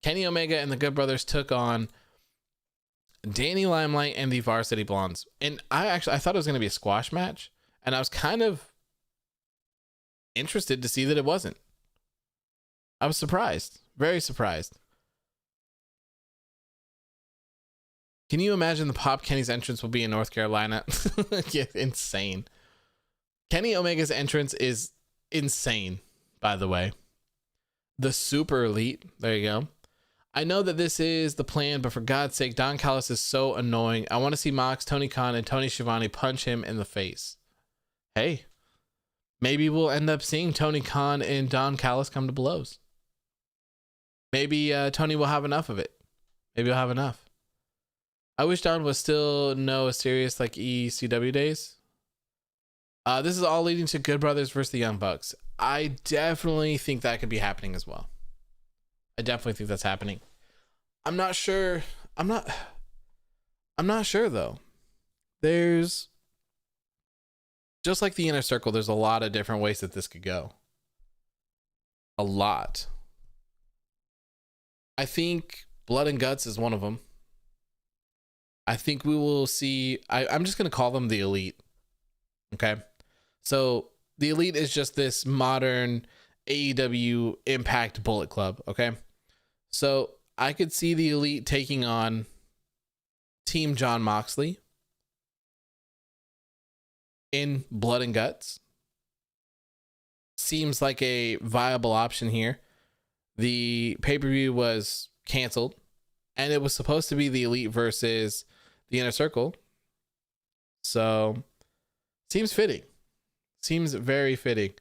Kenny Omega and the Good Brothers took on Danny Limelight and the Varsity Blondes. And I thought it was going to be a squash match, and I was kind of interested to see that it wasn't. I was surprised, very surprised. Can you imagine the pop Kenny's entrance will be in North Carolina? Yeah, insane. Kenny Omega's entrance is insane, by the way. The Super Elite. There you go. I know that this is the plan, but for God's sake, Don Callis is so annoying. I want to see Mox, Tony Khan, and Tony Schiavone punch him in the face. Hey, maybe we'll end up seeing Tony Khan and Don Callis come to blows. Maybe Tony will have enough of it. Maybe he'll have enough. I wish Don was still as serious like ECW days. This is all leading to Good Brothers versus the Young Bucks. I definitely think that could be happening as well. I definitely think that's happening. I'm not sure. I'm not sure though. There's, just like the Inner Circle, there's a lot of different ways that this could go. A lot. I think Blood and Guts is one of them. I think we will see, I'm just going to call them the Elite. Okay. So the Elite is just this modern AEW Impact Bullet Club. Okay. So I could see the Elite taking on Team John Moxley in Blood and Guts. Seems like a viable option here. The pay-per-view was canceled, and it was supposed to be the Elite versus the Inner Circle. So seems fitting. Seems very fitting.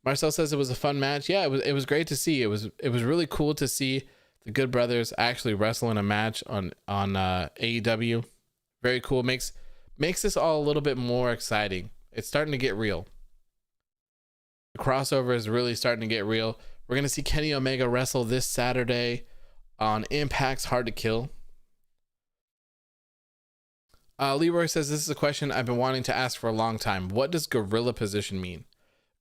Marcel says it was a fun match. Yeah, it was great to see. It was really cool to see the Good Brothers actually wrestle in a match on AEW. Very cool. Makes this all a little bit more exciting. It's starting to get real. The crossover is really starting to get real. We're going to see Kenny Omega wrestle this Saturday on Impact's Hard to Kill. Leroy says, this is a question I've been wanting to ask for a long time. What does gorilla position mean?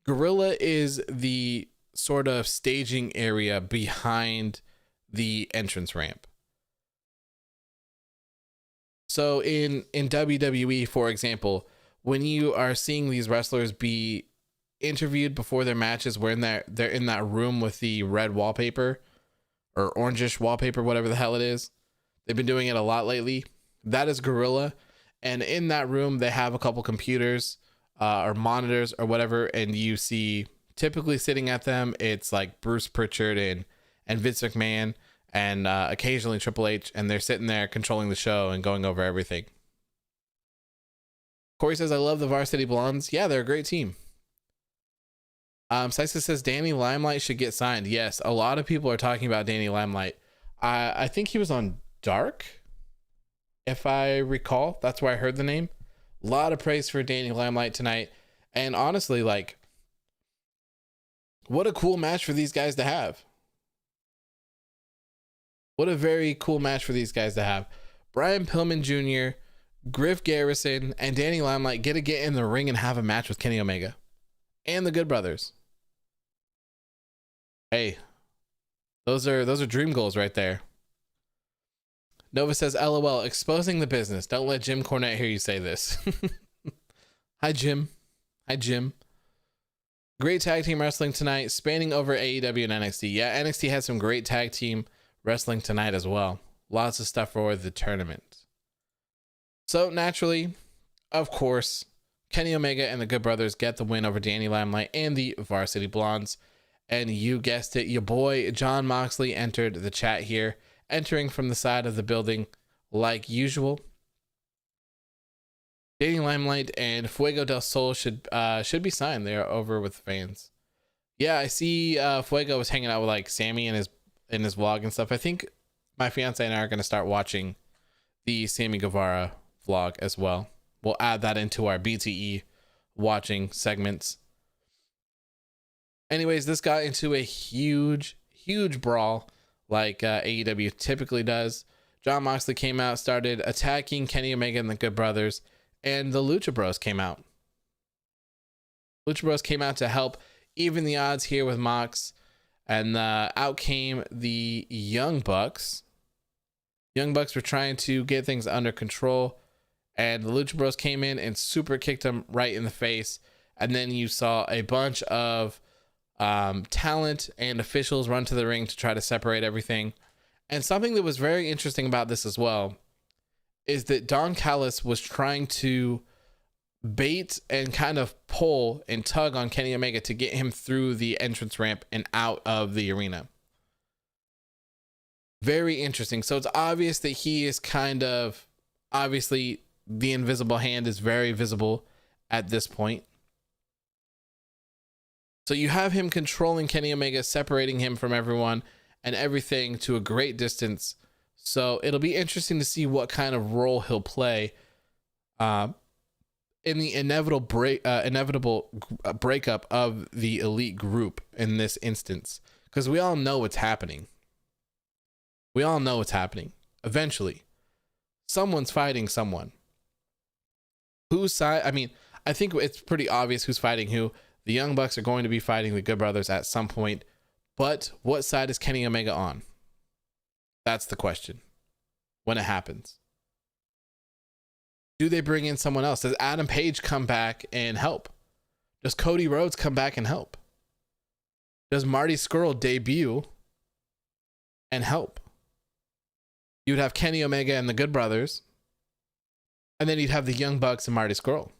Gorilla is the sort of staging area behind the entrance ramp. So in WWE, for example, when you are seeing these wrestlers be interviewed before their matches, where they're in that room with the red wallpaper or orangish wallpaper, whatever the hell it is. They've been doing it a lot lately. That is gorilla. And in that room, they have a couple computers or monitors or whatever. And you see typically sitting at them, it's like Bruce Pritchard and Vince McMahon and occasionally Triple H. And they're sitting there controlling the show and going over everything. Corey says, I love the Varsity Blondes. Yeah, they're a great team. Sisa says Danny Limelight should get signed. Yes, a lot of people are talking about Danny Limelight. I think he was on Dark, if I recall. That's where I heard the name. A lot of praise for Danny Limelight tonight. And honestly, like, what a cool match for these guys to have. What a very cool match for these guys to have. Brian Pillman Jr., Griff Garrison, and Danny Limelight get in the ring and have a match with Kenny Omega and the Good Brothers. Hey, those are dream goals right there. Nova says, LOL, exposing the business. Don't let Jim Cornette hear you say this. Hi, Jim. Hi, Jim. Great tag team wrestling tonight, spanning over AEW and NXT. Yeah, NXT had some great tag team wrestling tonight as well. Lots of stuff for the tournament. So naturally, of course, Kenny Omega and the Good Brothers get the win over Danny Limelight and the Varsity Blondes. And you guessed it, your boy John Moxley entered the chat here, entering from the side of the building like usual. Danny Limelight and Fuego del Sol should be signed. They're over with the fans. Yeah, I see Fuego was hanging out with like Sammy in his vlog and stuff. I think my fiance and I are going to start watching the Sammy Guevara vlog as well. We'll add that into our BTE watching segments. Anyways, this got into a huge brawl like AEW typically does. John Moxley came out, started attacking Kenny Omega and the Good Brothers, and the Lucha Bros came out. Lucha Bros came out to help even the odds here with Mox, and out came the Young Bucks. Young Bucks were trying to get things under control, and the Lucha Bros came in and super kicked them right in the face. And then you saw a bunch of talent and officials run to the ring to try to separate everything. And something that was very interesting about this as well is that Don Callis was trying to bait and kind of pull and tug on Kenny Omega to get him through the entrance ramp and out of the arena. Very interesting. So it's obvious that he is kind of, obviously the invisible hand is very visible at this point. So you have him controlling Kenny Omega, separating him from everyone and everything to a great distance. So it'll be interesting to see what kind of role he'll play in the inevitable breakup of the elite group in this instance. Because we all know what's happening. We all know what's happening. Eventually, someone's fighting someone. Whose side? I mean, I think it's pretty obvious who's fighting who. The Young Bucks are going to be fighting the Good Brothers at some point, but what side is Kenny Omega on? That's the question. When it happens, do they bring in someone else? Does Adam Page come back and help? Does Cody Rhodes come back and help? Does Marty Scurll debut and help? You'd have Kenny Omega and the Good Brothers, and then you'd have the Young Bucks and Marty Scurll.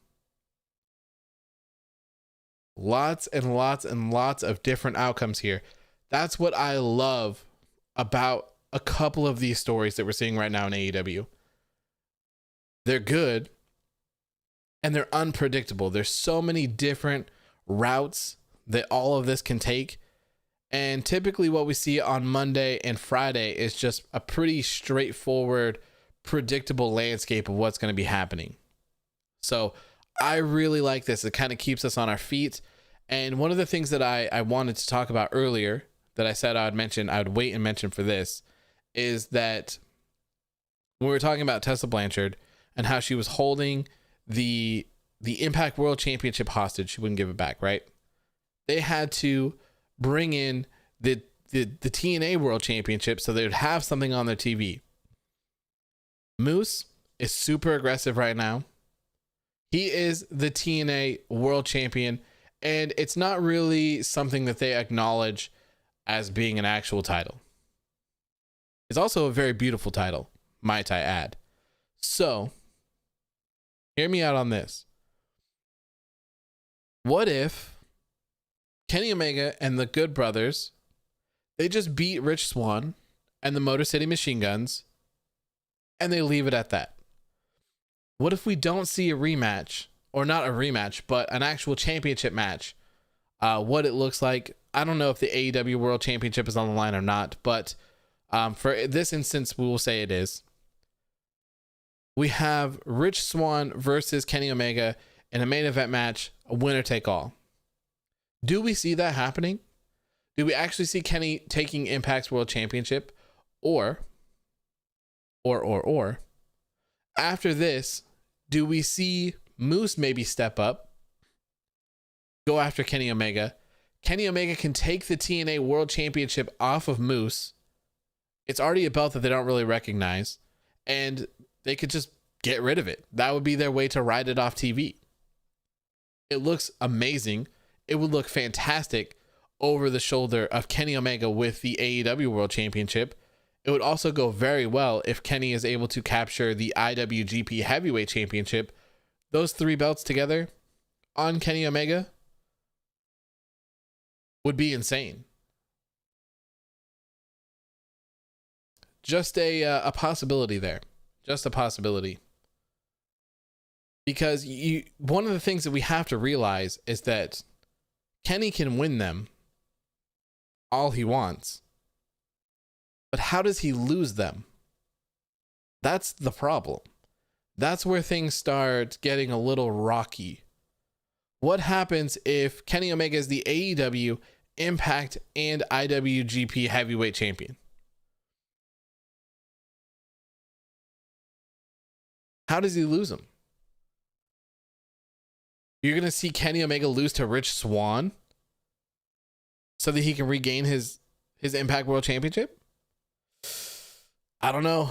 Lots and lots and lots of different outcomes here. That's what I love about a couple of these stories that we're seeing right now in AEW. They're good and they're unpredictable. There's so many different routes that all of this can take. And typically what we see on Monday and Friday is just a pretty straightforward, predictable landscape of what's going to be happening. So I really like this. It kind of keeps us on our feet. And one of the things that I wanted to talk about earlier that I said I would wait and mention for this is that when we were talking about Tessa Blanchard and how she was holding the Impact World Championship hostage, she wouldn't give it back, right? They had to bring in the TNA World Championship so they would have something on their TV. Moose is super aggressive right now. He is the TNA World Champion, and it's not really something that they acknowledge as being an actual title. It's also a very beautiful title, might I add. So Hear me out on this. What if Kenny Omega and the Good Brothers, they just beat Rich Swann and the Motor City Machine Guns, and they leave it at that? What if we don't see a rematch, or not a rematch, but an actual championship match? What it looks like. I don't know if the AEW World Championship is on the line or not, but for this instance, we will say it is. We have Rich Swann versus Kenny Omega in a main event match, a winner take all. Do we see that happening? Do we actually see Kenny taking Impact's World Championship? Or after this, do we see Moose maybe step up, go after Kenny Omega? Kenny Omega can take the TNA World Championship off of Moose. It's already a belt that they don't really recognize, and they could just get rid of it. That would be their way to ride it off TV. It looks amazing. It would look fantastic over the shoulder of Kenny Omega with the AEW World Championship. It would also go very well if Kenny is able to capture the IWGP Heavyweight Championship. Those three belts together on Kenny Omega would be insane. Just a possibility there. Just a possibility. Because one of the things that we have to realize is that Kenny can win them all he wants. But how does he lose them? That's the problem. That's where things start getting a little rocky. What happens if Kenny Omega is the AEW, Impact, and IWGP Heavyweight Champion? How does he lose them? You're going to see Kenny Omega lose to Rich Swann so that he can regain his Impact World Championship? I don't know.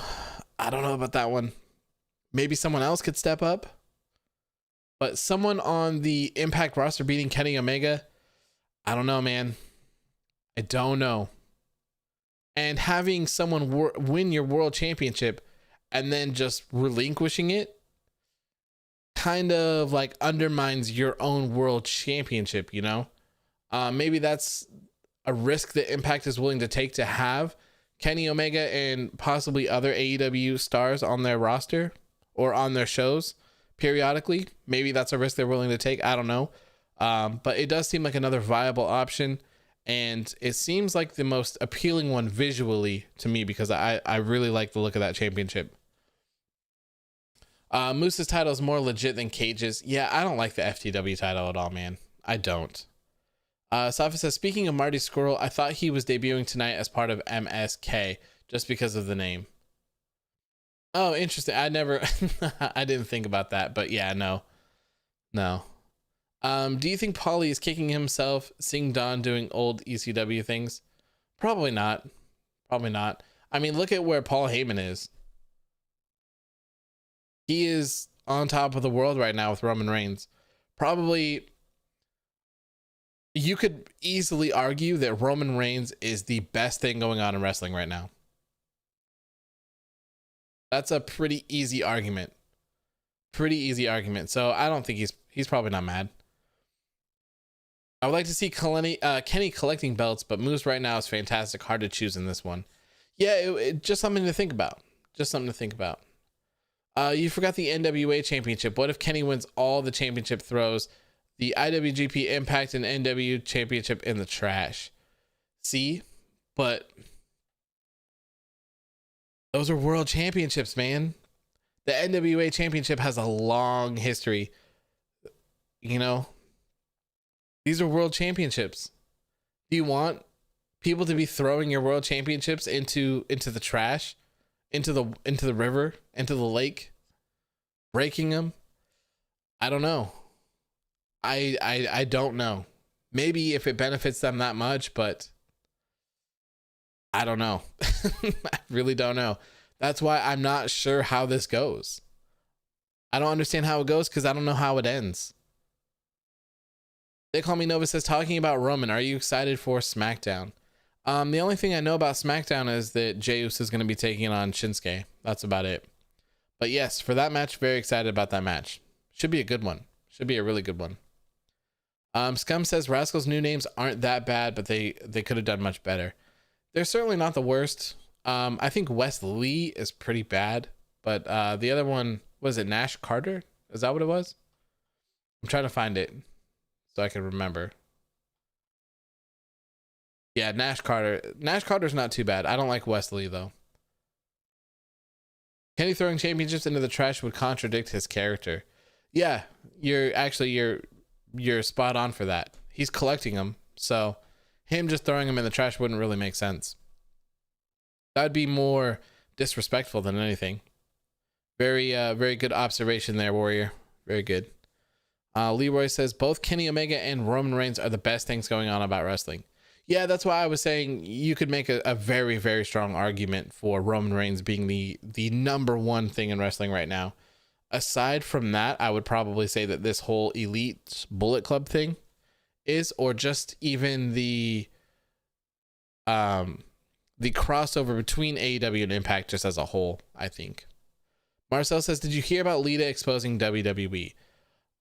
I don't know about that one. Maybe someone else could step up. But someone on the Impact roster beating Kenny Omega, I don't know, man. I don't know. And having someone win your world championship and then just relinquishing it kind of like undermines your own world championship, you know? Maybe that's a risk that Impact is willing to take, to have Kenny Omega and possibly other AEW stars on their roster or on their shows periodically. Maybe that's a risk they're willing to take. I don't know. But it does seem like another viable option. And it seems like the most appealing one visually to me, because I really like the look of that championship. Moose's title is more legit than Cage's. Yeah, I don't like the FTW title at all, man. I don't. Safa says, speaking of Marty Scurll, I thought he was debuting tonight as part of MSK just because of the name. Oh, interesting. I didn't think about that, but yeah, no. Do you think Paulie is kicking himself seeing Don doing old ECW things? Probably not. I mean, look at where Paul Heyman is. He is on top of the world right now with Roman Reigns. Probably, you could easily argue that Roman Reigns is the best thing going on in wrestling right now. That's a pretty easy argument. So I don't think he's probably not mad. I would like to see Kenny collecting belts, but Moose right now is fantastic. Hard to choose in this one. Yeah, it just something to think about. You forgot the NWA Championship. What if Kenny wins all the championship throws? The IWGP Impact and NW Championship in the trash. See? But those are world championships, man. The NWA Championship has a long history. You know? These are world championships. Do you want people to be throwing your world championships into the trash? Into the river, into the lake, breaking them? I don't know. I don't know. Maybe if it benefits them that much, but I don't know. I really don't know. That's why I'm not sure how this goes. I don't understand how it goes because I don't know how it ends. They Call Me Nova says, talking about Roman, are you excited for SmackDown? The only thing I know about SmackDown is that Jey Uso is going to be taking on Shinsuke. That's about it. But yes, for that match, very excited about that match. Should be a good one. Should be a really good one. Scum says Rascal's new names aren't that bad, but they could have done much better. They're certainly not the worst. I think Wes Lee is pretty bad, but the other one, was it Nash Carter? Is that what it was? I'm trying to find it so I can remember. Yeah, Nash Carter. Nash Carter's not too bad. I don't like Wes Lee though. Kenny throwing championships into the trash would contradict his character. Yeah, you're spot on for that. He's collecting them, so him just throwing them in the trash wouldn't really make sense. That'd be more disrespectful than anything. Very good observation there, Warrior. Very good. Leroy says both Kenny Omega and Roman Reigns are the best things going on about wrestling. Yeah, that's why I was saying you could make a very, very strong argument for Roman Reigns being the number one thing in wrestling right now. Aside from that, I would probably say that this whole Elite Bullet Club thing is, or just even the crossover between AEW and Impact just as a whole, I think. Marcel says, did you hear about Lita exposing WWE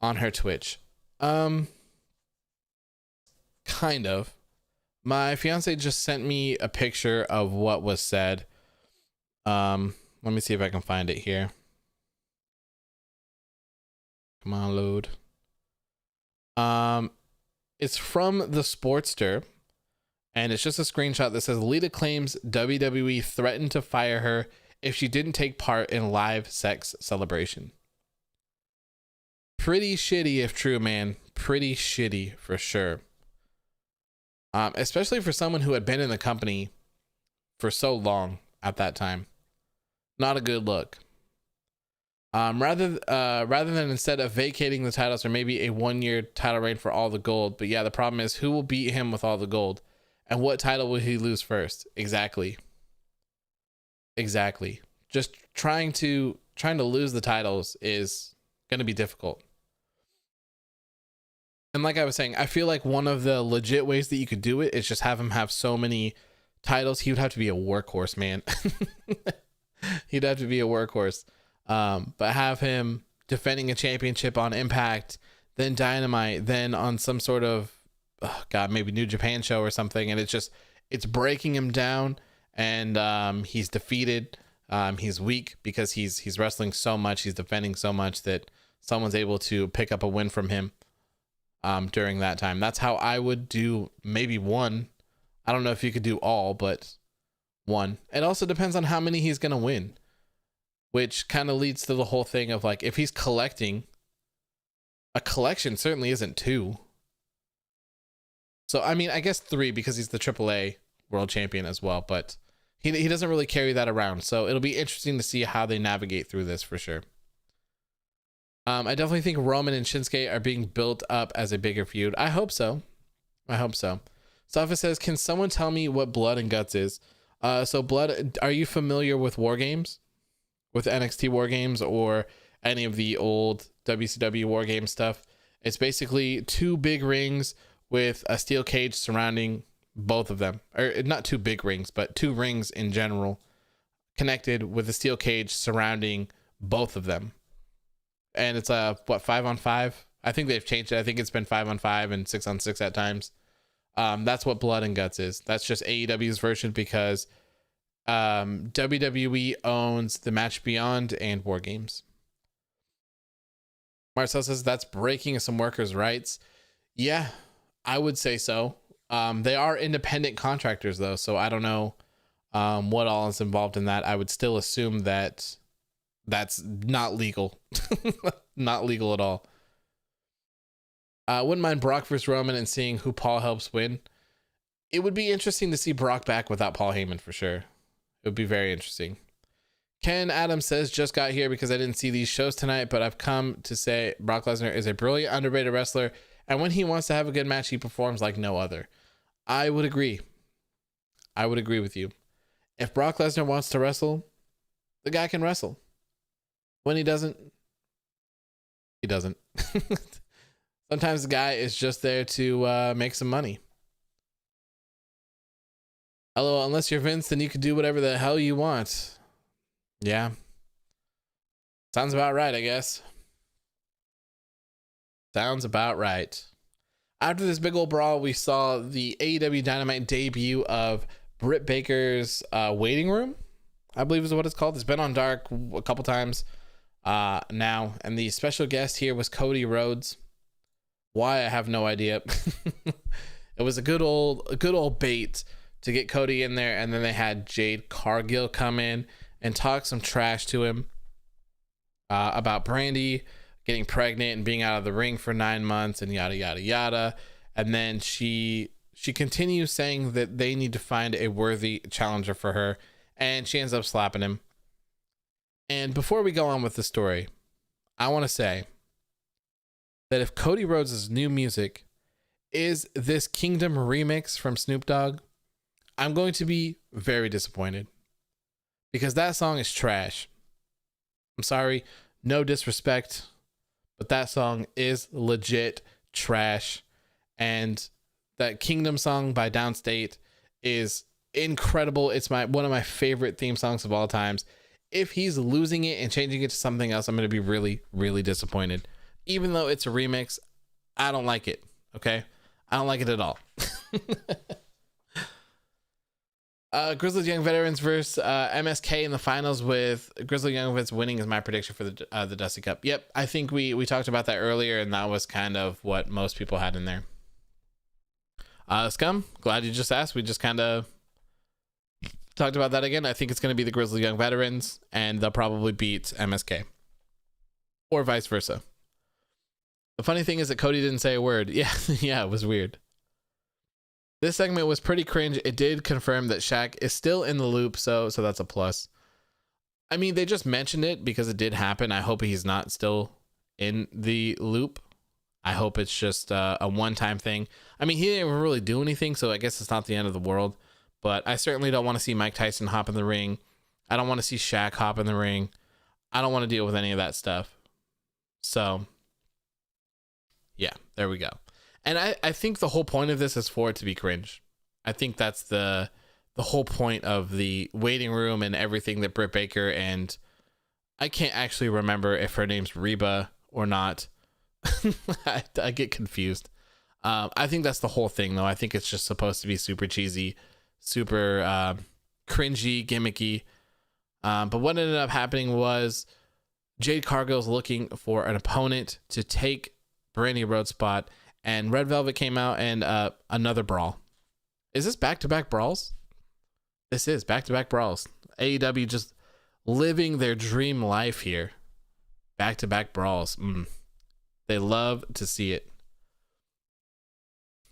on her Twitch? Kind of. My fiance just sent me a picture of what was said. Let me see if I can find it here. Come on, load. It's from the Sportster, and it's just a screenshot that says Lita claims WWE threatened to fire her if she didn't take part in live sex celebration. Pretty shitty if true, man. Pretty shitty for sure. Especially for someone who had been in the company for so long at that time. Not a good look. Rather than instead of vacating the titles or maybe a 1-year title reign for all the gold. But yeah, the problem is who will beat him with all the gold? And what title will he lose first? Exactly. Just trying to lose the titles is going to be difficult. And like I was saying, I feel like one of the legit ways that you could do it is just have him have so many titles. He would have to be a workhorse, man. He'd have to be a workhorse. But have him defending a championship on Impact, then Dynamite, then on some sort of, maybe New Japan show or something. And it's breaking him down, and he's defeated. He's weak because he's wrestling so much. He's defending so much that someone's able to pick up a win from him. During that time. That's how I would do maybe one. I don't know if you could do all, but one. It also depends on how many he's going to win, which kind of leads to the whole thing of like, if he's collecting, a collection certainly isn't 2. So, I mean, I guess 3 because he's the AAA world champion as well, but he doesn't really carry that around. So it'll be interesting to see how they navigate through this for sure. I definitely think Roman and Shinsuke are being built up as a bigger feud. I hope so. Safa says, can someone tell me what Blood and Guts is? So Blood, are you familiar with War Games? With NXT War Games or any of the old WCW War Game stuff? It's basically 2 big rings with a steel cage surrounding both of them. Or not 2 big rings, but 2 rings in general connected with a steel cage surrounding both of them. And it's 5-on-5? I think they've changed it. I think it's been 5-on-5 and 6-on-6 at times. That's what Blood and Guts is. That's just AEW's version because WWE owns the Match Beyond and War Games. Marcel says that's breaking some workers' rights. Yeah, I would say so. They are independent contractors though, so I don't know what all is involved in that. I would still assume that that's not legal. Not legal at all. Wouldn't mind Brock versus Roman and seeing who Paul helps win. It would be interesting to see Brock back without Paul Heyman for sure. It would be very interesting. Ken Adams says, just got here because I didn't see these shows tonight, but I've come to say Brock Lesnar is a brilliant, underrated wrestler, and when he wants to have a good match, he performs like no other. I would agree. I would agree with you. If Brock Lesnar wants to wrestle, the guy can wrestle. When he doesn't, he doesn't. Sometimes the guy is just there to make some money. LOL, unless you're Vince, then you can do whatever the hell you want. Yeah. Sounds about right, I guess. Sounds about right. After this big old brawl, we saw the AEW Dynamite debut of Britt Baker's waiting room, I believe is what it's called. It's been on Dark a couple times now, and the special guest here was Cody Rhodes. Why, I have no idea. It was a good old bait to get Cody in there, and then they had Jade Cargill come in and talk some trash to him about Brandy getting pregnant and being out of the ring for 9 months and yada yada yada. And then she continues saying that they need to find a worthy challenger for her, and she ends up slapping him. And before we go on with the story, I want to say that if Cody Rhodes' new music is this Kingdom remix from Snoop Dogg, I'm going to be very disappointed, because that song is trash. I'm sorry, no disrespect, but that song is legit trash. And that Kingdom song by Downstate is incredible. It's one of my favorite theme songs of all times. If he's losing it and changing it to something else, I'm going to be really, really disappointed. Even though it's a remix, I don't like it. Okay? I don't like it at all. Grizzled Young Veterans versus MSK in the finals, with Grizzled Young Vets winning is my prediction for the Dusty Cup. Yep, I think we talked about that earlier, and that was kind of what most people had in there. Scum, glad you just asked. We just kind of talked about that again. I think it's going to be the Grizzled Young Veterans, and they'll probably beat MSK. Or vice versa. The funny thing is that Cody didn't say a word. Yeah, it was weird. This segment was pretty cringe. It did confirm that Shaq is still in the loop, so that's a plus. I mean, they just mentioned it because it did happen. I hope he's not still in the loop. I hope it's just a one-time thing. I mean, he didn't even really do anything, so I guess it's not the end of the world. But I certainly don't want to see Mike Tyson hop in the ring. I don't want to see Shaq hop in the ring. I don't want to deal with any of that stuff. So, yeah, there we go. And I think the whole point of this is for it to be cringe. I think that's the whole point of the waiting room and everything that Britt Baker, and I can't actually remember if her name's Reba or not. I get confused. I think that's the whole thing, though. I think it's just supposed to be super cheesy, super cringy, gimmicky. But what ended up happening was Jade Cargill's looking for an opponent to take Brandy Rhodes' spot, and Red Velvet came out, and another brawl. Is this back-to-back brawls? This is back-to-back brawls. AEW just living their dream life here. Back-to-back brawls. They love to see it.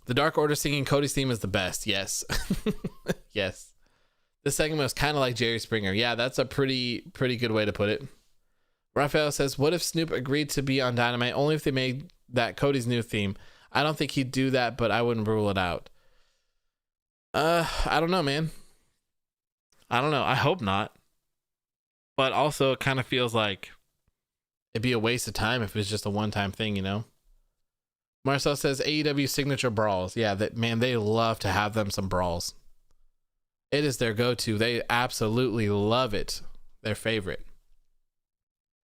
The Dark Order singing Cody's theme is the best. Yes. Yes. This segment was kind of like Jerry Springer. Yeah, that's a pretty good way to put it. Raphael says, what if Snoop agreed to be on Dynamite only if they made that Cody's new theme? I don't think he'd do that, but I wouldn't rule it out. I don't know, man. I don't know. I hope not. But also, it kind of feels like it'd be a waste of time if it's just a one-time thing, you know? Marcel says AEW signature brawls. Yeah, they love to have them some brawls. It is their go-to. They absolutely love it. Their favorite.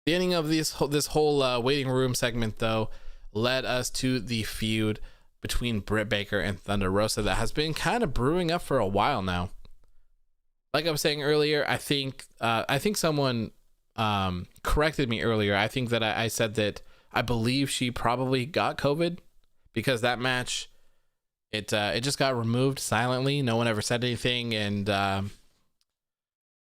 The ending of this whole waiting room segment, though, led us to the feud between Britt Baker and Thunder Rosa that has been kind of brewing up for a while now. Like I was saying earlier, I think someone corrected me earlier. I think that I said that I believe she probably got COVID, because that match, it just got removed silently. No one ever said anything, and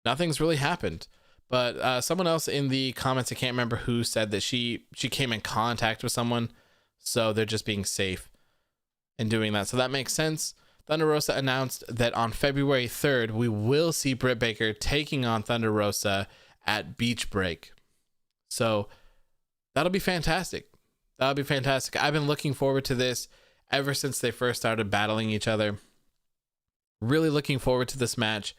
nothing's really happened. But someone else in the comments, I can't remember who, said that she came in contact with someone, so they're just being safe in doing that. So that makes sense. Thunder Rosa announced that on February 3rd, we will see Britt Baker taking on Thunder Rosa at Beach Break. So that'll be fantastic. That'll be fantastic. I've been looking forward to this ever since they first started battling each other. Really looking forward to this match.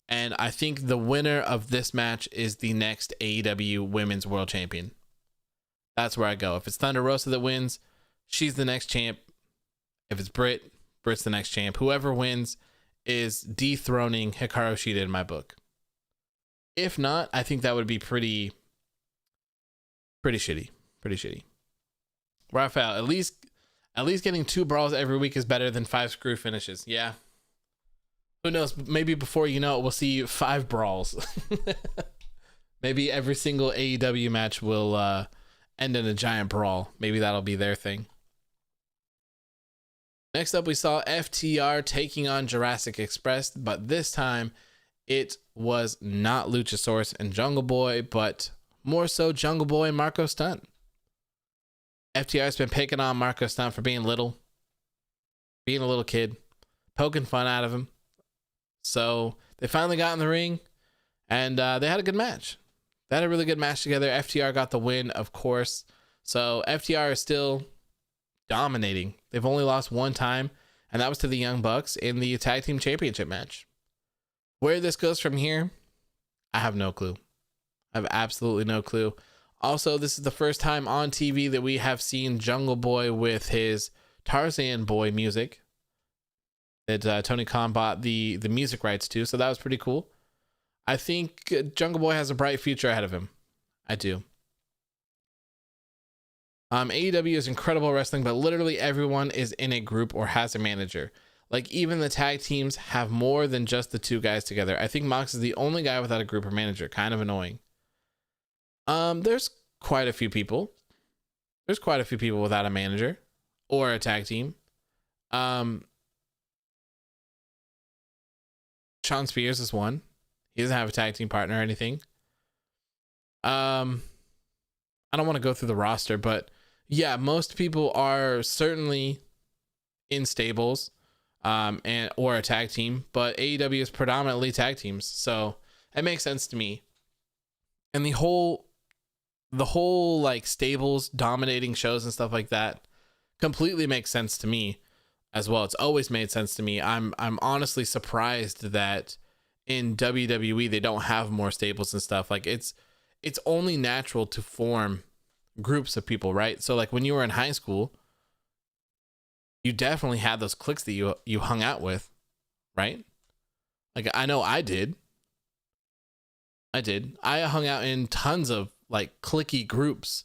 And I think the winner of this match is the next AEW Women's World Champion. That's where I go. If it's Thunder Rosa that wins, she's the next champ. If it's Britt's the next champ. Whoever wins is dethroning Hikaru Shida in my book. If not, I think that would be pretty shitty. Pretty shitty. Raphael, at least getting 2 brawls every week is better than 5 screw finishes. Yeah. Who knows? Maybe before you know it, we'll see 5 brawls. Maybe every single AEW match will end in a giant brawl. Maybe that'll be their thing. Next up, we saw FTR taking on Jurassic Express, but this time it was not Luchasaurus and Jungle Boy, but more so Jungle Boy and Marco Stunt. FTR's been picking on Marco Stunt for being a little kid, poking fun out of him. So they finally got in the ring, and they had a good match. They had a really good match together. FTR got the win, of course. So FTR is still dominating. They've only lost 1 time, and that was to the Young Bucks in the Tag Team Championship match. Where this goes from here, I have no clue. I have absolutely no clue. Also, this is the first time on TV that we have seen Jungle Boy with his Tarzan Boy music that Tony Khan bought the music rights to, so that was pretty cool. I think Jungle Boy has a bright future ahead of him. I do. AEW is incredible wrestling, but literally everyone is in a group or has a manager. Like, even the tag teams have more than just the 2 guys together. I think Mox is the only guy without a group or manager. Kind of annoying. There's quite a few people. There's quite a few people without a manager or a tag team. Sean Spears is one. He doesn't have a tag team partner or anything. I don't want to go through the roster, but yeah, most people are certainly in stables, and or a tag team, but AEW is predominantly tag teams, so it makes sense to me. And the whole like stables dominating shows and stuff like that completely makes sense to me as well. It's always made sense to me. I'm honestly surprised that in WWE they don't have more stables and stuff. Like, it's only natural to form groups of people, right? So like when you were in high school, you definitely had those cliques that you hung out with, right? Like, I know I did. I hung out in tons of like cliquey groups.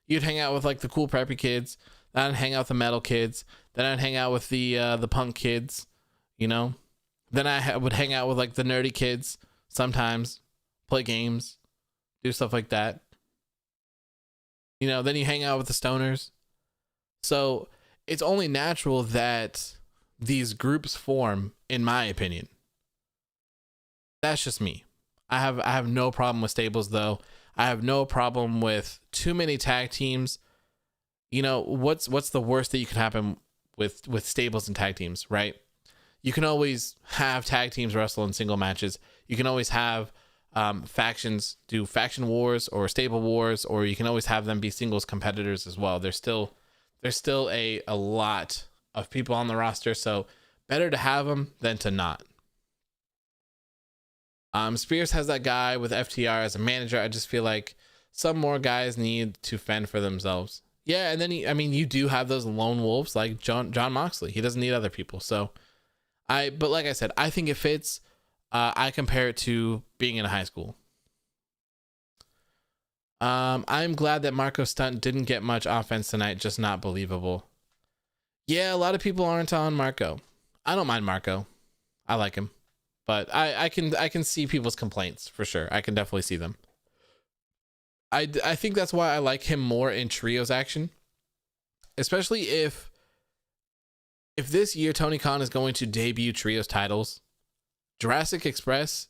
You'd hang out with like the cool preppy kids, then I'd hang out with the metal kids, then I'd hang out with the punk kids, you know? Then I would hang out with like the nerdy kids sometimes, play games, do stuff like that. You know, then you hang out with the stoners. So it's only natural that these groups form, in my opinion. That's just me. I have no problem with stables, though. I have no problem with too many tag teams. You know, what's the worst that you could happen with stables and tag teams, right? You can always have tag teams wrestle in single matches. You can always have factions do faction wars or stable wars, or you can always have them be singles competitors as well. There's still a lot of people on the roster, so better to have them than to not. Spears has that guy with FTR as a manager. I just feel like some more guys need to fend for themselves. Yeah, and then you do have those lone wolves like John Moxley. He doesn't need other people. So but like I said, I think it fits. I compare it to being in high school. I'm glad that Marco Stunt didn't get much offense tonight. Just not believable. Yeah, a lot of people aren't on Marco. I don't mind Marco. I like him. But I can see people's complaints for sure. I can definitely see them. I think that's why I like him more in trios action. Especially if this year Tony Khan is going to debut trios titles, Jurassic Express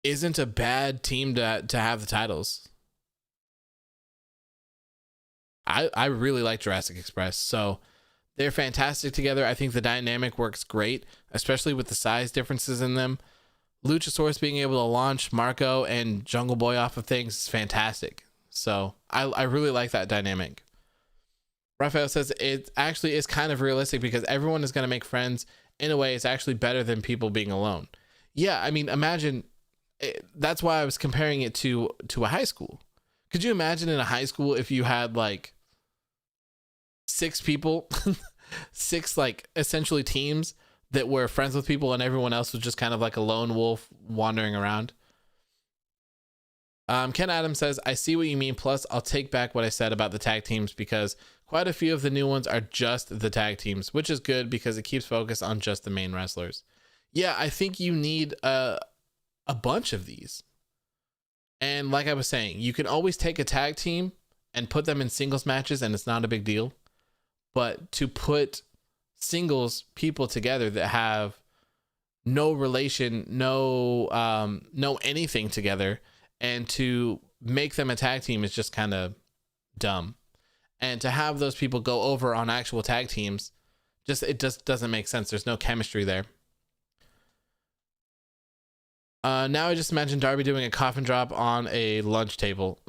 isn't a bad team to have the titles. I really like Jurassic Express, so they're fantastic together. I think the dynamic works great, especially with the size differences in them. Luchasaurus being able to launch Marco and Jungle Boy off of things is fantastic. So I really like that dynamic. Raphael says it actually is kind of realistic because everyone is going to make friends. In a way, it's actually better than people being alone. Yeah, I mean, imagine. That's why I was comparing it to a high school. Could you imagine in a high school if you had like 6 people, 6 like essentially teams that were friends with people and everyone else was just kind of like a lone wolf wandering around? Ken Adams says, I see what you mean. Plus, I'll take back what I said about the tag teams because quite a few of the new ones are just the tag teams, which is good because it keeps focus on just the main wrestlers. Yeah, I think you need a bunch of these. And like I was saying, you can always take a tag team and put them in singles matches and it's not a big deal. But to put singles people together that have no relation, no anything together, and to make them a tag team is just kind of dumb. And to have those people go over on actual tag teams, it just doesn't make sense. There's no chemistry there. Now I just imagine Darby doing a coffin drop on a lunch table.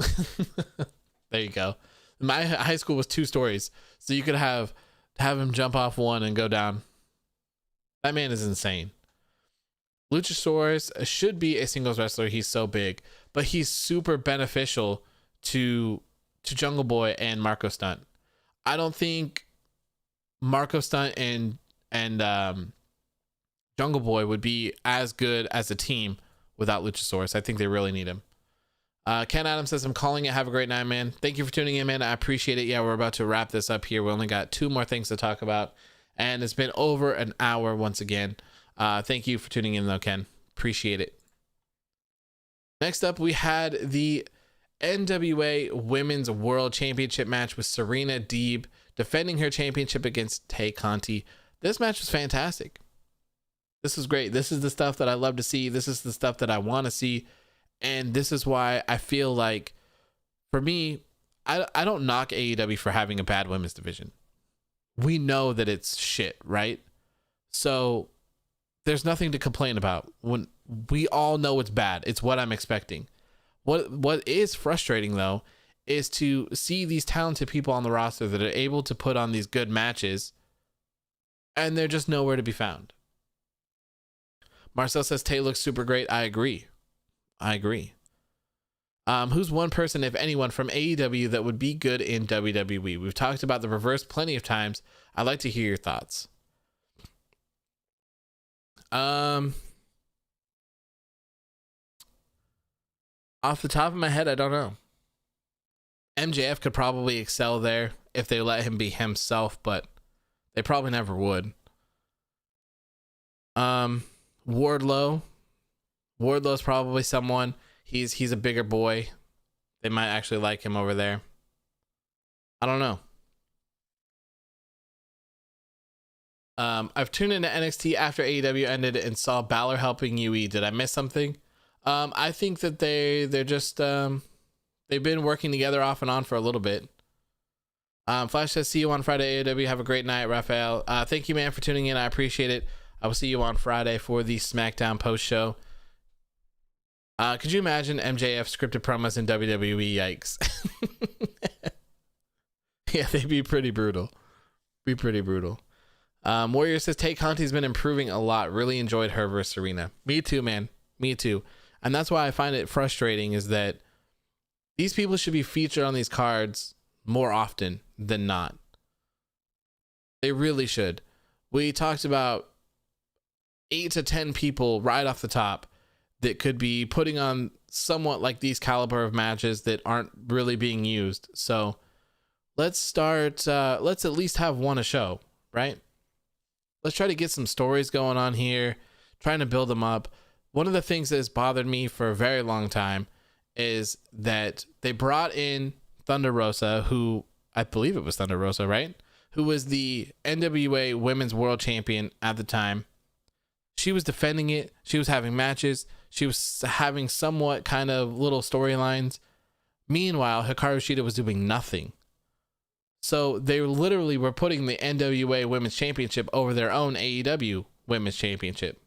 There you go. My high school was 2 stories, so you could have him jump off one and go down. That man is insane. Luchasaurus should be a singles wrestler. He's so big, but he's super beneficial to Jungle Boy and Marco Stunt. I don't think Marco Stunt and Jungle Boy would be as good as a team without Luchasaurus. I think they really need him. Ken Adams says, I'm calling it. Have a great night, man. Thank you for tuning in, man. I appreciate it. Yeah, we're about to wrap this up here. We only got 2 more things to talk about, and it's been over an hour once again. Thank you for tuning in, though, Ken. Appreciate it. Next up, we had the NWA Women's World Championship match with Serena Deeb defending her championship against Tay Conti. This match was fantastic. This was great. This is the stuff that I love to see. This is the stuff that I want to see. And this is why I feel like, for me, I don't knock AEW for having a bad women's division. We know that it's shit, right? So there's nothing to complain about. When we all know it's bad, it's what I'm expecting. What is frustrating, though, is to see these talented people on the roster that are able to put on these good matches, and they're just nowhere to be found. Marcel says Tay looks super great. I agree. Who's one person, if anyone, from AEW that would be good in WWE? We've talked about the reverse plenty of times. I'd like to hear your thoughts. Off the top of my head, I don't know. MJF could probably excel there if they let him be himself, but they probably never would. Wardlow's probably someone. He's a bigger boy. They might actually like him over there. I don't know. I've tuned into NXT after AEW ended and saw Balor helping UE. Did I miss something? I think that they're just they've been working together off and on for a little bit. Flash says, see you on Friday, AEW. Have a great night, Raphael. Thank you, man, for tuning in. I appreciate it. I will see you on Friday for the SmackDown post show. Could you imagine MJF scripted promos in WWE? Yikes. Yeah, they'd be pretty brutal. Warrior says, Tay Conti's been improving a lot. Really enjoyed her versus Serena. Me too, man. Me too. And that's why I find it frustrating is that these people should be featured on these cards more often than not. They really should. We talked about 8 to 10 people right off the top that could be putting on somewhat like these caliber of matches that aren't really being used. So let's start, let's at least have one a show, right? Let's try to get some stories going on here, trying to build them up. One of the things that has bothered me for a very long time is that they brought in Thunder Rosa, who I believe it was Thunder Rosa, right? Who was the NWA Women's World Champion at the time. She was defending it. She was having matches. She was having somewhat kind of little storylines. Meanwhile, Hikaru Shida was doing nothing. So they literally were putting the NWA Women's Championship over their own AEW Women's Championship.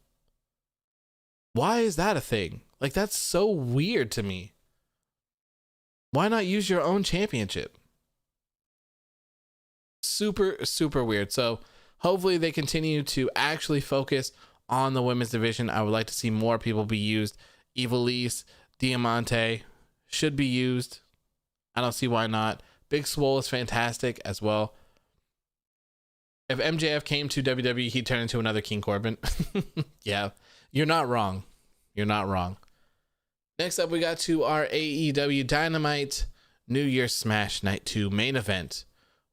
Why is that a thing? Like, that's so weird to me. Why not use your own championship? Super, super weird. So hopefully they continue to actually focus on the women's division. I would like to see more people be used. Ivelisse, Diamante should be used. I don't see why not. Big Swole is fantastic as well. If MJF came to WWE, he'd turn into another King Corbin. Yeah, you're not wrong. You're not wrong. Next up, we got to our AEW Dynamite New Year's Smash Night 2 main event,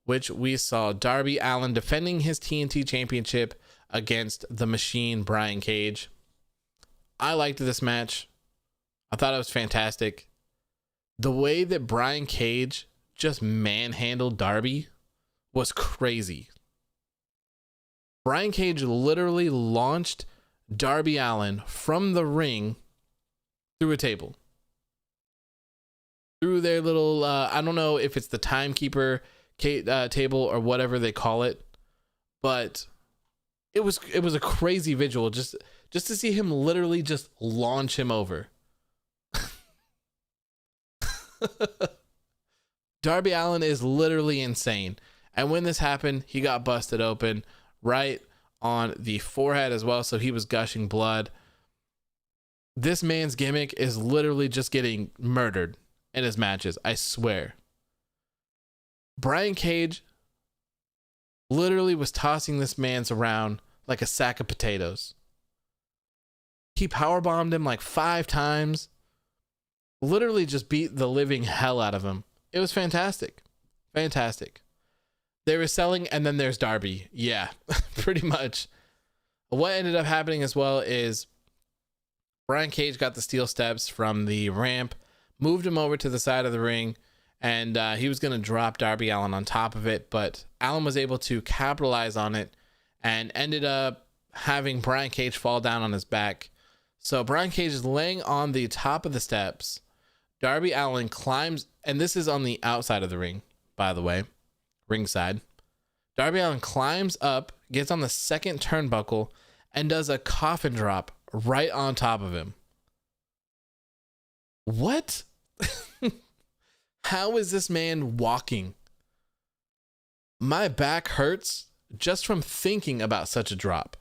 which we saw Darby Allin defending his TNT Championship against the Machine, Brian Cage. I liked this match. I thought it was fantastic. The way that Brian Cage just manhandled Darby was crazy. Brian Cage literally launched Darby Allin from the ring through a table. Through their little, I don't know if it's the timekeeper table or whatever they call it, but it was a crazy visual just to see him literally just launch him over. Darby Allin is literally insane. And when this happened, he got busted open right on the forehead as well. So he was gushing blood. This man's gimmick is literally just getting murdered in his matches. I swear. Brian Cage literally was tossing this man's around like a sack of potatoes. He powerbombed him like 5 times. Literally just beat the living hell out of him. It was fantastic. Fantastic. They were selling, and then there's Darby. Yeah, pretty much. What ended up happening as well is Brian Cage got the steel steps from the ramp, moved him over to the side of the ring, and he was going to drop Darby Allin on top of it, but Allin was able to capitalize on it and ended up having Brian Cage fall down on his back. So Brian Cage is laying on the top of the steps. Darby Allin climbs, and this is on the outside of the ring, by the way, ringside. Darby Allin climbs up, gets on the second turnbuckle, and does a coffin drop right on top of him. What? How is this man walking? My back hurts just from thinking about such a drop.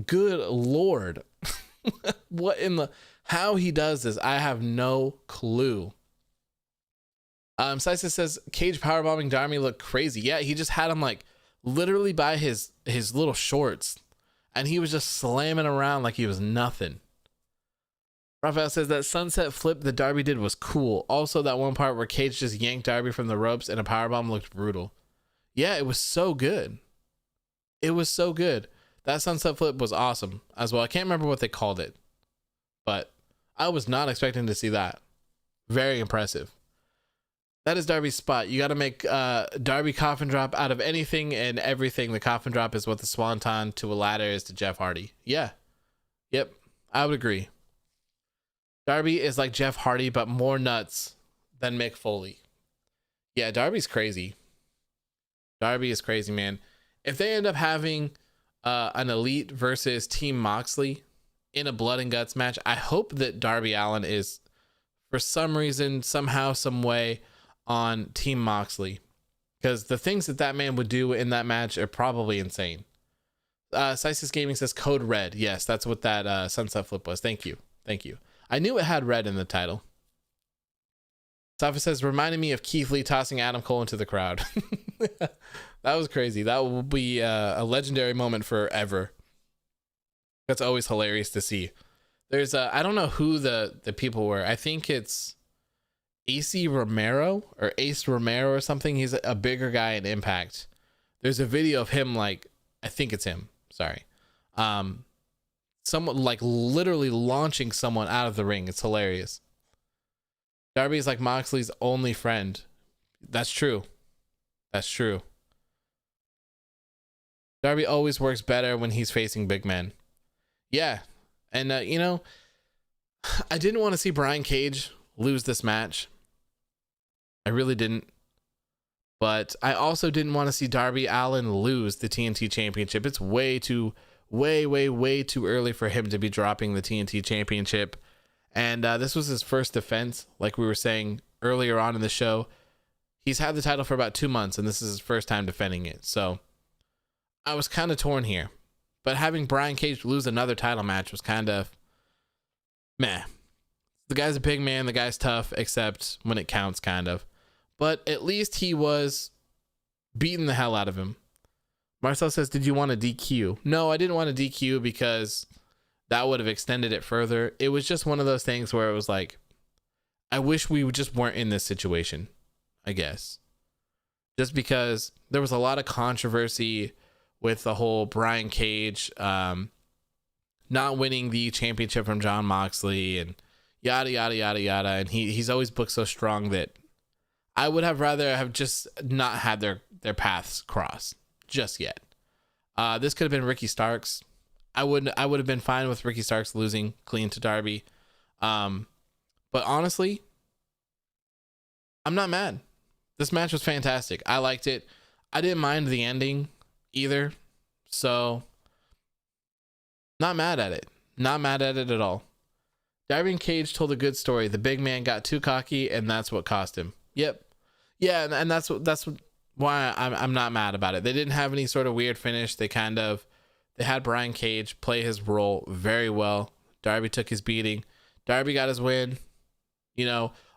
Good Lord. What in the... How he does this, I have no clue. Sisa says Cage powerbombing Darby looked crazy. Yeah, he just had him like literally by his little shorts, and he was just slamming around like he was nothing. Raphael says that sunset flip that Darby did was cool. Also, that one part where Cage just yanked Darby from the ropes and a powerbomb looked brutal. Yeah, it was so good. It was so good. That sunset flip was awesome as well. I can't remember what they called it, but I was not expecting to see that. Very impressive. That is Darby's spot. You got to make Darby coffin drop out of anything and everything. The coffin drop is what the swanton to a ladder is to Jeff Hardy. Yeah. Yep. I would agree. Darby is like Jeff Hardy, but more nuts than Mick Foley. Yeah, Darby's crazy. Darby is crazy, man. If they end up having an Elite versus Team Moxley in a blood and guts match, I hope that Darby Allin is, for some reason, somehow, some way, on Team Moxley, because the things that man would do in that match are probably insane. Sysis Gaming says Code Red. Yes, that's what that sunset flip was. Thank you. I knew it had red in the title. Safa says, reminded me of Keith Lee tossing Adam Cole into the crowd. That was crazy. That will be a legendary moment forever. That's always hilarious to see. There's I don't know who the people were. I think it's Ace Romero or something. He's a bigger guy in Impact. There's a video of him, like, I think it's him. Sorry. Someone like literally launching someone out of the ring. It's hilarious. Darby is like Moxley's only friend. That's true. Darby always works better when he's facing big men. Yeah. And, I didn't want to see Brian Cage lose this match. I really didn't. But I also didn't want to see Darby Allin lose the TNT Championship. It's way too early for him to be dropping the TNT Championship. And this was his first defense, like we were saying earlier on in the show. He's had the title for about 2 months, and this is his first time defending it. So I was kind of torn here. But having Brian Cage lose another title match was kind of meh. The guy's a big man. The guy's tough, except when it counts, kind of. But at least he was beating the hell out of him. Marcel says, did you want a DQ? No, I didn't want a DQ because that would have extended it further. It was just one of those things where it was like, I wish we just weren't in this situation, I guess. Just because there was a lot of controversy with the whole Brian Cage not winning the championship from Jon Moxley and yada, yada, yada, yada. And he's always booked so strong that I would have rather have just not had their paths cross just yet. This could have been Ricky Starks. I would have been fine with Ricky Starks losing clean to Darby. But honestly, I'm not mad. This match was fantastic. I liked it. I didn't mind the ending either. So, not mad at it. Not mad at it at all. Darby and Cage told a good story. The big man got too cocky, and that's what cost him. Yep. Yeah, and that's why I'm not mad about it. They didn't have any sort of weird finish. They had Brian Cage play his role very well. Darby took his beating. Darby got his win.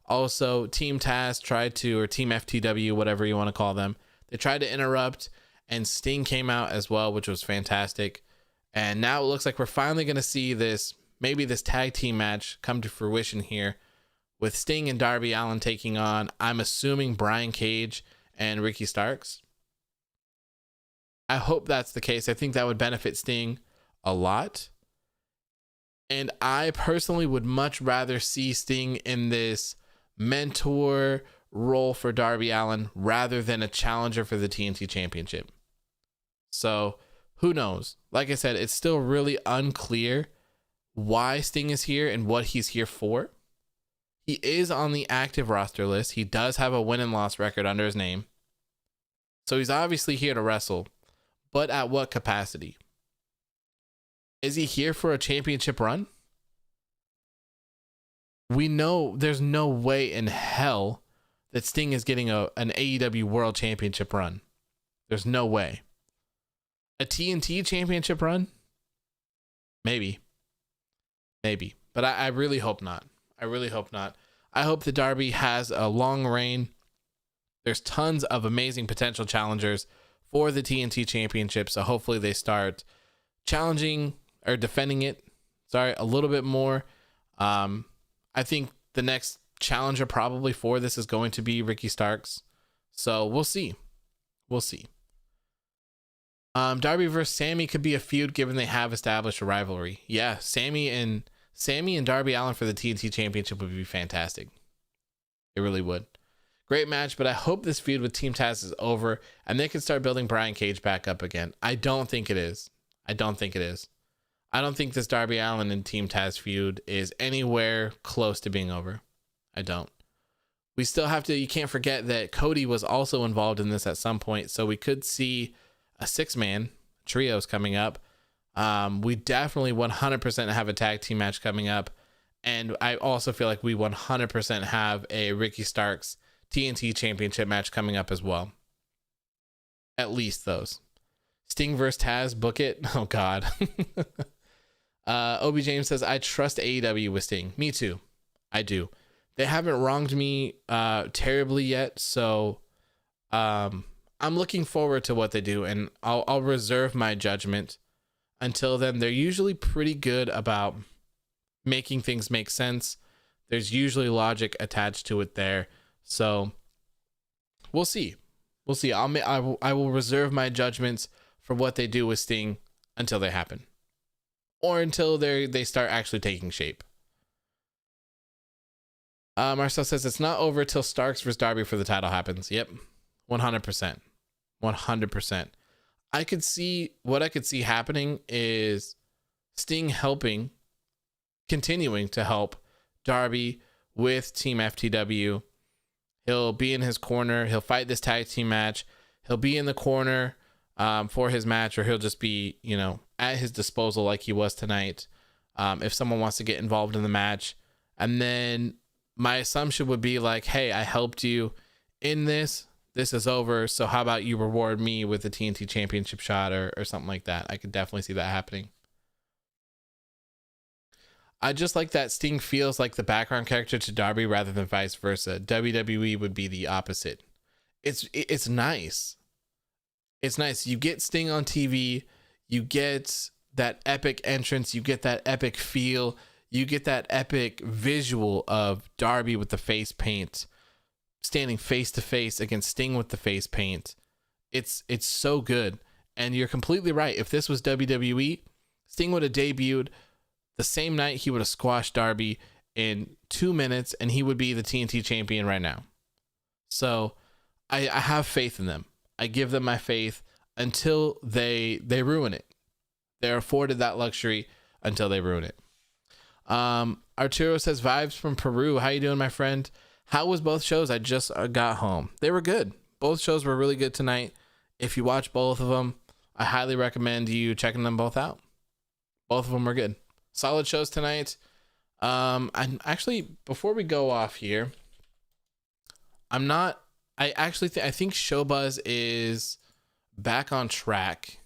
Also Team Taz tried to, or Team FTW, whatever you want to call them, they tried to interrupt, and Sting came out as well, which was fantastic. And now it looks like we're finally going to see maybe this tag team match come to fruition here with Sting and Darby Allin taking on, I'm assuming, Brian Cage and Ricky Starks. I hope that's the case. I think that would benefit Sting a lot. And I personally would much rather see Sting in this mentor role for Darby Allin rather than a challenger for the TNT Championship. So who knows? Like I said, it's still really unclear why Sting is here and what he's here for. He is on the active roster list. He does have a win and loss record under his name. So he's obviously here to wrestle, but at what capacity? Is he here for a championship run? We know there's no way in hell that Sting is getting an AEW World Championship run. There's no way. A TNT Championship run? Maybe. But I really hope not. I hope that Darby has a long reign. There's tons of amazing potential challengers for the TNT Championship, so hopefully they start challenging or defending it, a little bit more. I think the next challenger probably for this is going to be Ricky Starks. So we'll see. Darby versus Sammy could be a feud given they have established a rivalry. Yeah, Sammy and Darby Allin for the TNT Championship would be fantastic. It really would. Great match, but I hope this feud with Team Taz is over and they can start building Brian Cage back up again. I don't think it is. I don't think this Darby Allin and Team Taz feud is anywhere close to being over. I don't. We still have to, you can't forget that Cody was also involved in this at some point, so we could see a 6-man trios coming up. We definitely 100% have a tag team match coming up, and I also feel like we 100% have a Ricky Starks TNT Championship match coming up as well. At least those. Sting versus Taz, book it. Oh God. Obi James says, I trust AEW with Sting. Me too. I do. They haven't wronged me terribly yet, so I'm looking forward to what they do, and I'll reserve my judgment until then. They're usually pretty good about making things make sense. There's usually logic attached to it there, so we'll see. I will reserve my judgments for what they do with Sting until they happen, or until they start actually taking shape. Marcel says it's not over till Starks versus Darby for the title happens. Yep, 100%. I could see happening is Sting continuing to help Darby with Team FTW. He'll be in his corner. He'll fight this tag team match. He'll be in the corner for his match, or he'll just be, at his disposal like he was tonight. If someone wants to get involved in the match. And then my assumption would be like, hey, I helped you in this. This is over. So how about you reward me with the TNT Championship shot or something like that? I could definitely see that happening. I just like that Sting feels like the background character to Darby rather than vice versa. WWE would be the opposite. It's nice. It's nice. You get Sting on TV. You get that epic entrance, you get that epic feel, you get that epic visual of Darby with the face paint standing face to face against Sting with the face paint. It's so good. And you're completely right. If this was WWE, Sting would have debuted the same night. He would have squashed Darby in 2 minutes, and he would be the TNT champion right now. So I have faith in them. I give them my faith until they ruin it. They're afforded that luxury until they ruin it. Arturo says, vibes from Peru. How you doing, my friend? How was both shows? I just got home. They were good. Both shows were really good tonight. If you watch both of them, I highly recommend you checking them both out. Both of them were good. Solid shows tonight. And actually, before we go off here, I think Showbuzz is back on track.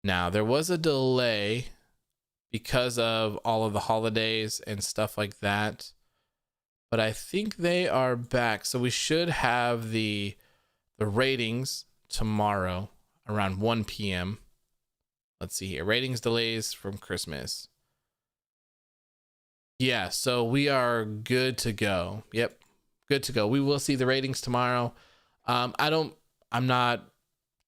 Now, there was a delay because of all of the holidays and stuff like that, but I think they are back. So we should have the ratings tomorrow around 1 p.m. Let's see here. Ratings delays from Christmas. Yeah, so we are good to go. Yep, good to go. We will see the ratings tomorrow. I'm not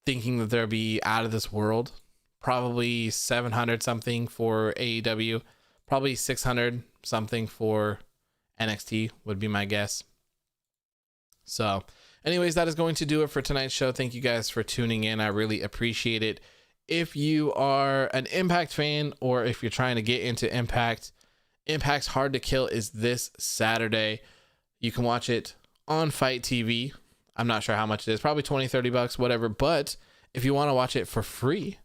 thinking that they'll be out of this world. Probably 700 something for AEW. Probably 600 something for NXT would be my guess. So anyways, that is going to do it for tonight's show. Thank you guys for tuning in. I really appreciate it. If you are an Impact fan, or if you're trying to get into Impact, Impact's Hard to Kill is this Saturday. You can watch it on Fight TV. I'm not sure how much it is. Probably $20-$30, whatever. But if you want to watch it for free,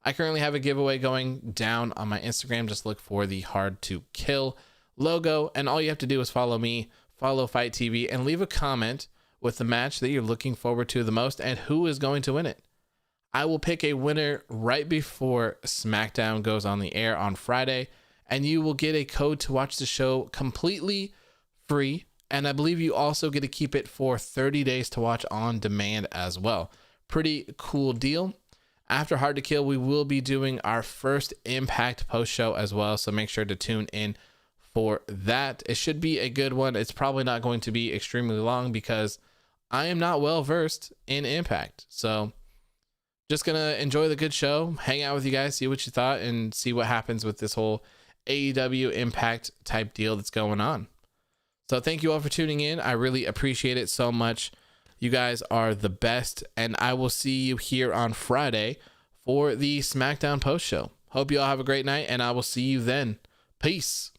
I currently have a giveaway going down on my Instagram. Just look for the Hard to Kill logo. And all you have to do is follow me, follow Fight TV, and leave a comment with the match that you're looking forward to the most and who is going to win it. I will pick a winner right before SmackDown goes on the air on Friday, and you will get a code to watch the show completely free. And I believe you also get to keep it for 30 days to watch on demand as well. Pretty cool deal. After Hard to Kill, we will be doing our first Impact post show as well. So make sure to tune in for that. It should be a good one. It's probably not going to be extremely long because I am not well versed in Impact. So just going to enjoy the good show, hang out with you guys, see what you thought, and see what happens with this whole AEW Impact type deal that's going on. So thank you all for tuning in. I really appreciate it so much. You guys are the best, and I will see you here on Friday for the SmackDown post show. Hope you all have a great night, and I will see you then. Peace.